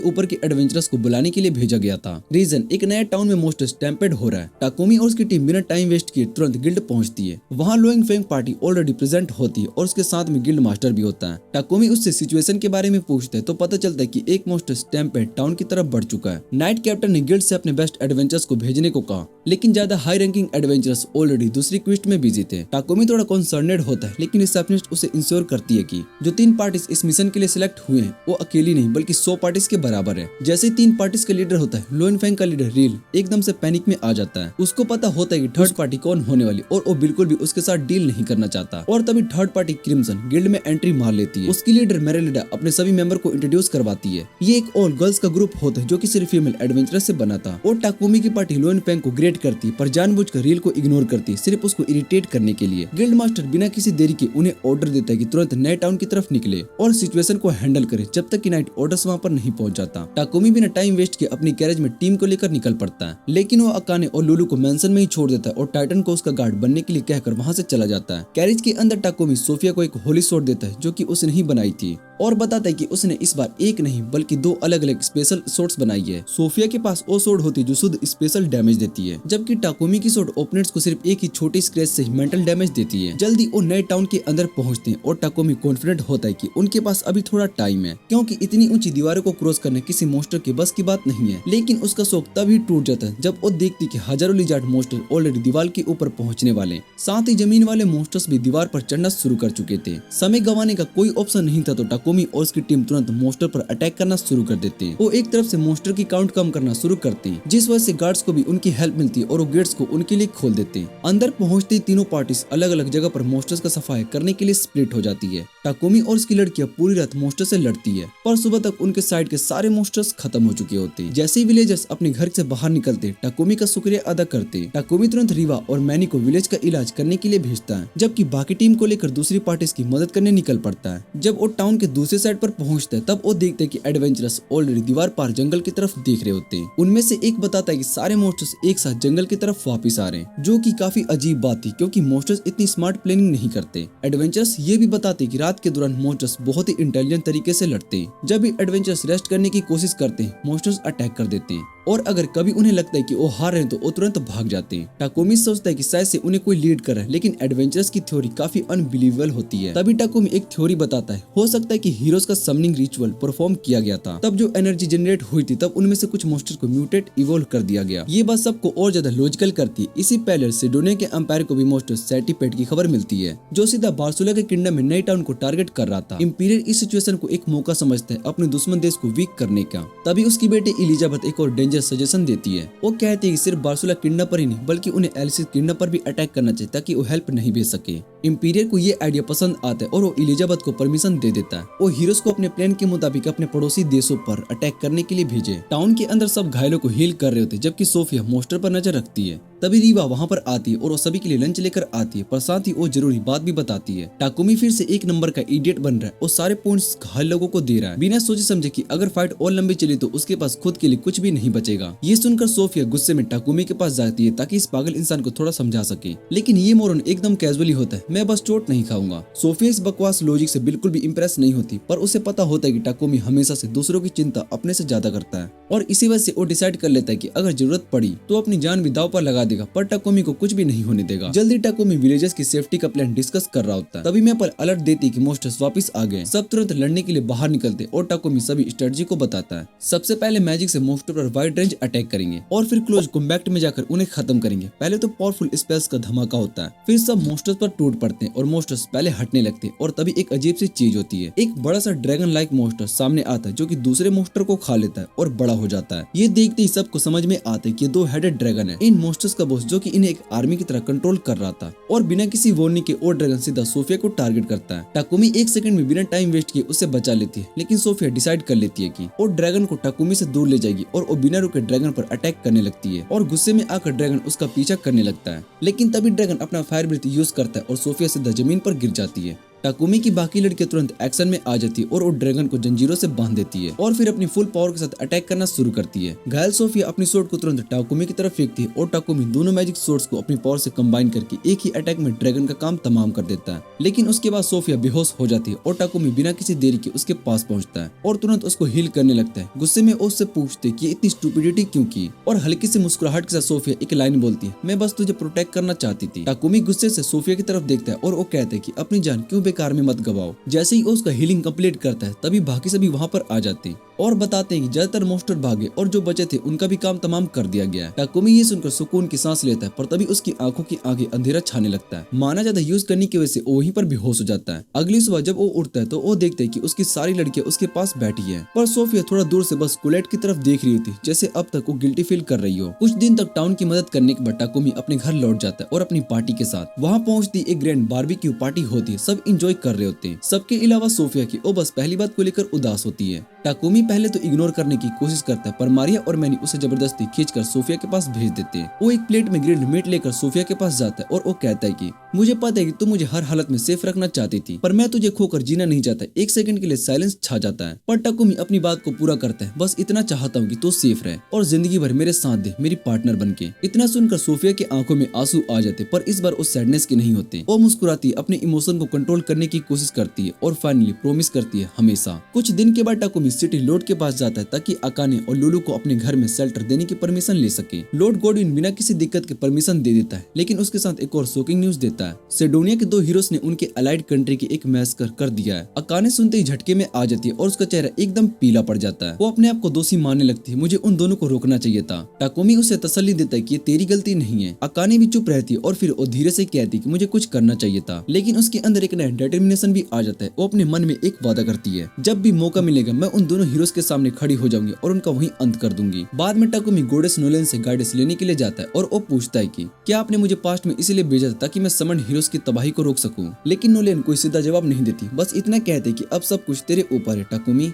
ऊपर के एडवेंचरर्स को बुलाने के लिए भेजा गया था। रीजन, एक नया टाउन में मोस्टर स्टैम्पेड हो रहा है। टाकुमी और उसकी टीम बिना टाइम वेस्ट किए तुरंत गिल्ड पहुंचती है। वहाँ लोइंग फेंग पार्टी ऑलरेडी प्रेजेंट होती है और उसके साथ में गिल्ड मास्टर भी होता है। टाकुमी उससे सिचुएशन के बारे में पूछता है तो पता चलता है कि एक मोस्टर स्टैम्पेड टाउन की तरफ बढ़ चुका है। नाइट कैप्टन ने गिल्ड से अपने बेस्ट एडवेंचर्स को भेजने को कहा, लेकिन ज्यादा हाई रैंकिंग एडवेंचरर्स ऑलरेडी दूसरी क्वेस्ट में बिजी थे। टाकुमी थोड़ा कंसर्नेड होता है, लेकिन रिसेप्शनिस्ट उसे इंश्योर करती है कि जो 3 पार्टीज इस मिशन के लिए सिलेक्ट हुए हैं वो अकेली नहीं बल्कि 100 पार्टीज के बराबर है। जैसे 3 पार्टीज का लीडर होता है, लोइन फेंग का लीडर रील एकदम से पैनिक में आ जाता है। उसको पता होता है कि थर्ड पार्टी कौन होने वाली और वो बिल्कुल भी उसके साथ डील नहीं करना चाहता। और तभी थर्ड पार्टी क्रिम्सन गिल्ड में एंट्री मार लेती है। उसकी लीडर मेरेलिडा अपने सभी मेंबर को इंट्रोड्यूस करवाती है। ये एक ऑल गर्ल्स का ग्रुप होता है जो कि सिर्फ फीमेल एडवेंचरर से बना था। और टाकुमी की पार्टी लोइन फेंग को ग्रेट करती है, पर जानबूझकर रील को इग्नोर करती है, सिर्फ उसको इरिटेट करने के लिए। गिल्ड मास्टर बिना किसी देरी के उन्हें ऑर्डर देता है कि तुरंत नए टाउन की तरफ निकले और सिचुएशन को हैंडल करे जब तक कि नाइट ऑर्डर्स वहां पर नहीं पहुंच जाता। टाकुमी बिना टाइम वेस्ट किए अपनी कैरेज में टीम को लेकर निकल पड़ता है, लेकिन वो अकाने और लुलू को मेंशन में ही छोड़ देता है और टाइटन को उसका गार्ड बनने के लिए कहकर वहां से चला जाता है। कैरेज के अंदर टाकुमी सोफिया को एक होली सोर्ड देता है जो कि उसने ही बनाई थी और बताता है कि उसने इस बार एक नहीं बल्कि 2 अलग अलग स्पेशल सोर्ड्स बनाई है। सोफिया के पास वो सोर्ड होती है जो शुद्ध स्पेशल डैमेज देती है, जबकि टाकुमी की सोर्ड ओपोनेंट्स को सिर्फ एक ही छोटी स्क्रैच से ही मेंटल डैमेज देती है। जल्दी वो नए टाउन के अंदर पहुंचते हैं और टाकुमी कॉन्फिडेंट होता है कि उनके पास अभी थोड़ा टाइम है, क्योंकि इतनी ऊंची दीवारों को क्रॉस करने किसी मोस्टर के बस की बात नहीं है। लेकिन उसका शौक तभी टूट जाता है जब वो देखती कि हजारों लिजार्ड मोस्टर ऑलरेडी दीवार के ऊपर पहुंचने वाले, साथ ही जमीन वाले मोस्टर्स भी दीवार पर चढ़ना शुरू कर चुके थे। समय गंवाने का कोई ऑप्शन नहीं था, तो टाकुमी और उसकी टीम तुरंत मोस्टर पर अटैक करना शुरू कर देते हैं। वो एक तरफ से मोस्टर की काउंट कम करना शुरू करते हैं, जिस वजह से गार्ड्स को भी उनकी हेल्प मिलती है और वो गेट्स को उनके लिए खोल देते हैं। अंदर पहुंचते ही तीनों पार्टीज अलग अलग जगह पर मोस्टर्स का सफाई करने के लिए स्प्लिट हो जाती है। टाकुमी और उसकी लड़कियां पूरी रात मोस्टर से लड़ती है, पर सुबह तक उनके साइड के सारे मोस्टर्स खत्म हो चुके होते हैं। जैसे ही विलेजर्स अपने घर से बाहर निकलते टाकुमी का शुक्रिया अदा करते। टाकुमी तुरंत रीवा और मैनी को विलेज का इलाज करने के लिए भेजता है, जबकि बाकी टीम को लेकर दूसरी पार्टीज की मदद करने निकल पड़ता है। जब वो टाउन के दूसरे साइड पर पहुंचता है तब वो देखते हैं कि एडवेंचरर्स ऑलरेडी दीवार पार जंगल की तरफ देख रहे होते हैं। उनमें से एक बताता है कि सारे मोस्टर्स एक साथ जंगल की तरफ वापस आ रहे हैं, जो कि काफी अजीब बात थी क्योंकि मोस्टर्स इतनी स्मार्ट प्लानिंग नहीं करते। एडवेंचरर्स ये भी बताते कि रात के दौरान मोस्टर्स बहुत ही इंटेलिजेंट तरीके से लड़ते हैं। जब भी एडवेंचरर्स रेस्ट करने की कोशिश करते हैं मोस्टर्स अटैक कर देते हैं। और अगर कभी उन्हें लगता है कि वो हार रहे हैं तो वो तुरंत भाग जाते हैं। टाकुमी सोचता है कि शायद से उन्हें कोई लीड कर रहा है, लेकिन एडवेंचर्स की थ्योरी काफी अनबिलीवेबल होती है। तभी टाकुमी एक थ्योरी बताता है, हो सकता है कि हीरोज का समनिंग रिचुअल परफॉर्म किया गया था, तब जो एनर्जी जनरेट हुई थी तब उनमें से कुछ मॉन्स्टर को म्यूटेट इवोल्व कर दिया गया। ये बात सबको और ज्यादा लॉजिकल करती है। इसी पहले सिडोनिया के एम्पायर को भी मॉन्स्टर सेंटीपेड की खबर मिलती है, जो सीधा बार्सुला के किंगडम में नई टाउन को टारगेट कर रहा था। इंपीरियल इस सिचुएशन को एक मौका समझता है अपने दुश्मन देश को वीक करने का। तभी उसकी बेटी इलिजाबेथ एक और डेंजर सजेशन देती है। वो कहती है कि सिर्फ बार्सुला किंगडम पर ही नहीं बल्कि उन्हें एलिसिस किंगडम पर भी अटैक करना चाहिए ताकि वो हेल्प नहीं भेज सके। इंपीरियर को ये आइडिया पसंद आता है और वो इलिजाबेथ को परमिशन दे देता है। वो हीरोज को अपने प्लान के मुताबिक अपने पड़ोसी देशों पर अटैक करने के लिए भेजे। टाउन के अंदर सब घायलों को हील कर रहे होते जबकि सोफिया मॉन्स्टर पर नजर रखती है। तभी रीवा वहाँ पर आती है और वो सभी के लिए लंच लेकर आती है, पर साथ ही वो जरूरी बात भी बताती है। टाकुमी फिर से एक नंबर का इडियट बन रहा है और सारे पॉइंट्स घायल लोगों को दे रहा है, बिना सोचे समझे कि अगर फाइट और लंबी चली तो उसके पास खुद के लिए कुछ भी नहीं बचेगा। ये सुनकर सोफिया गुस्से में टाकुमी के पास जाती है ताकि इस पागल इंसान को थोड़ा समझा सके, लेकिन ये मोरन एकदम कैजुअली होता है, मैं बस चोट नहीं खाऊंगा। सोफिया इस बकवास लॉजिक से बिल्कुल भी इंप्रेस नहीं होती, पर उसे पता होता है कि टाकुमी हमेशा से दूसरों की चिंता अपने से ज्यादा करता है और इसी वजह से वो डिसाइड कर लेता है कि अगर जरूरत पड़ी तो अपनी जान भी दांव पर लगा देगा, पर टाकुमी को कुछ भी नहीं होने देगा। जल्दी टाकुमी विलेजर्स की सेफ्टी का प्लान डिस्कस कर रहा होता है। तभी मैं पर अलर्ट देती कि मॉन्स्टर्स वापस आ गए। सब तुरंत लड़ने के लिए बाहर निकलते और टाकुमी सभी स्ट्रेटजी को बताता है। सबसे पहले मैजिक से मॉन्स्टर पर वाइड रेंज अटैक करेंगे और फिर क्लोज कॉम्बैक्ट में जाकर उन्हें खत्म करेंगे। पहले तो पावरफुल स्पेल्स का धमाका होता है, फिर सब मॉन्स्टर्स पर टूट पड़ते हैं और मॉन्स्टर्स पहले हटने लगते हैं और तभी एक अजीब सी चीज होती है। एक बड़ा सा ड्रैगन लाइक मॉन्स्टर सामने आता है जो कि दूसरे मॉन्स्टर को खा लेता है और बड़ा हो जाता है। ये देखते ही सबको समझ में आता है कि दो हेडेड ड्रैगन है। इन मॉन्स्टर्स का बॉस जो कि इन्हें एक आर्मी की तरह कंट्रोल कर रहा था और बिना किसी वार्निंग के और ड्रैगन सीधा सोफिया को टारगेट करता है। टाकुमी एक सेकंड में बिना टाइम वेस्ट किए उसे बचा लेती है, लेकिन सोफिया डिसाइड कर लेती है कि वो ड्रैगन को टाकुमी से दूर ले जाएगी और वो बिना रुके ड्रैगन पर अटैक करने लगती है और गुस्से में आकर ड्रैगन उसका पीछा करने लगता है। लेकिन तभी ड्रैगन अपना फायर ब्रीथ यूज करता है और सोफिया सीधा जमीन पर गिर जाती है। टाकुमी की बाकी लड़कियां तुरंत एक्शन में आ जाती है और वो ड्रैगन को जंजीरों से बांध देती है और फिर अपनी फुल पावर के साथ अटैक करना शुरू करती है। घायल सोफिया अपनी स्वॉर्ड को तुरंत टाकुमी की तरफ फेंकती है और टाकुमी दोनों मैजिक स्वॉर्ड्स को अपनी पावर से कंबाइन करके एक ही अटैक में ड्रैगन का काम तमाम कर देता है। लेकिन उसके बाद सोफिया बेहोश हो जाती है और टाकुमी बिना किसी देरी के उसके पास पहुंचता है और तुरंत उसको हील करने लगता है। गुस्से में उससे पूछते कि इतनी स्टूपिडिटी क्यों की और हल्की सी मुस्कुराहट के साथ सोफिया एक लाइन बोलती है, मैं बस तुझे प्रोटेक्ट करना चाहती थी। टाकुमी गुस्से से सोफिया की तरफ देखता है और वो कहता है कि अपनी जान क्यों बेकार में मत गवाओ। जैसे ही उसका हीलिंग कंप्लीट करता है तभी बाकी सभी वहाँ पर आ जाते हैं और बताते हैं कि ज्यादातर मॉन्स्टर भागे और जो बचे थे उनका भी काम तमाम कर दिया गया है। टाकुमी ये सुनकर सुकून की सांस लेता है, पर तभी उसकी आंखों की आगे अंधेरा छाने लगता है। माना ज्यादा यूज करने की वजह से वो वहीं पर बेहोश हो जाता है। अगली सुबह जब वो उठता है तो वो देखते है कि उसकी सारी लड़कियां उसके पास बैठी है, पर सोफिया थोड़ा दूर से बस कुलेट की तरफ देख रही होती जैसे अब तक वो गिल्टी फील कर रही हो। कुछ दिन तक टाउन की मदद करने के बाद टाकुमी अपने घर लौट जाता है और अपनी पार्टी के साथ वहाँ पहुँचती एक ग्रैंड बारबेक्यू पार्टी होती है। सब इंजॉय कर रहे होते हैं, सबके अलावा सोफिया की वो बस पहली बात को लेकर उदास होती है। टाकुमी पहले तो इग्नोर करने की कोशिश करता है, पर मारिया और मैनी उसे जबरदस्ती खींचकर सोफिया के पास भेज देते हैं। वो एक प्लेट में ग्रिल्ड मीट लेकर सोफिया के पास जाता है और वो कहता है कि मुझे पता है कि तुम मुझे हर हालत में सेफ रखना चाहती थी, पर मैं तुझे खोकर जीना नहीं चाहता। एक सेकंड के लिए साइलेंस छा जाता है, पर टाकुमी अपनी बात को पूरा करता है, बस इतना चाहता हूँ कि तू सेफ रहे और जिंदगी भर मेरे साथ दे, मेरी पार्टनर बनके। इतना सुनकर सोफिया की आंखों में आंसू आ जाते, पर इस बार उस सैडनेस के नहीं होते। वो मुस्कुराती अपने इमोशन को कंट्रोल करने की कोशिश करती है और फाइनली प्रोमिस करती है हमेशा। कुछ दिन के बाद टाकुमी सिटी लॉर्ड के पास जाता है ताकि अकाने और लुलू को अपने घर में शेल्टर देने की परमिशन ले सके। लॉर्ड गॉडविन बिना किसी दिक्कत के परमिशन दे देता है, लेकिन उसके साथ एक और शॉकिंग न्यूज देता है। सिडोनिया के दो हीरोज ने उनके अलाइड कंट्री की एक मैसकर कर दिया है। अकाने सुनते ही झटके में आ जाती है और उसका चेहरा एकदम पीला पड़ जाता है। वो अपने आप को दोषी मानने लगती है, मुझे उन दोनों को रोकना चाहिए था। टाकुमी उसे तसल्ली देता है कि ये तेरी गलती नहीं है। अकाने भी चुप रहती है और फिर वो धीरे से कहती है कि मुझे कुछ करना चाहिए था, लेकिन उसके अंदर एक नया डिटर्मिनेशन भी आ जाता है। वो अपने मन में एक वादा करती है, जब भी मौका मिलेगा मैं उन दोनों हीरोज के सामने खड़ी हो जाऊंगी और उनका वहीं अंत कर दूंगी। बाद में टाकुमी गोडेस नोलन से गाइडेंस लेने के लिए जाता है और वो पूछता है कि क्या आपने मुझे पास्ट में इसलिए भेजा था ताकि मैं समन हीरोज की तबाही को रोक सकूं। लेकिन नोलन कोई सीधा जवाब नहीं देती, बस इतना कहते हैं कि अब सब कुछ तेरे ऊपर है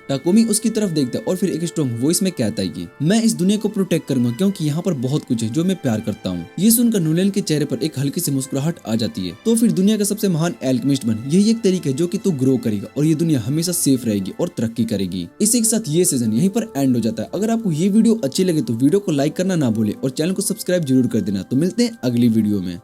टाकुमी उसकी तरफ देखता है और फिर एक स्ट्रॉन्ग वॉइस में कहता है कि मैं इस दुनिया को प्रोटेक्ट करूंगा क्योंकि यहाँ पर बहुत कुछ है जो मैं प्यार करता हूँ। ये सुनकर नोलन के चेहरे पर एक हल्की सी मुस्कुराहट आ जाती है। तो फिर दुनिया का सबसे महान एल्केमिस्ट बन, यही एक तरीका है जो कि तू ग्रो करेगा और ये दुनिया हमेशा सेफ रहेगी और तरक्की करेगी। इसी के साथ ये सीजन यहीं पर एंड हो जाता है। अगर आपको ये वीडियो अच्छी लगे तो वीडियो को लाइक करना ना भूले और चैनल को सब्सक्राइब जरूर कर देना। तो मिलते हैं अगली वीडियो में।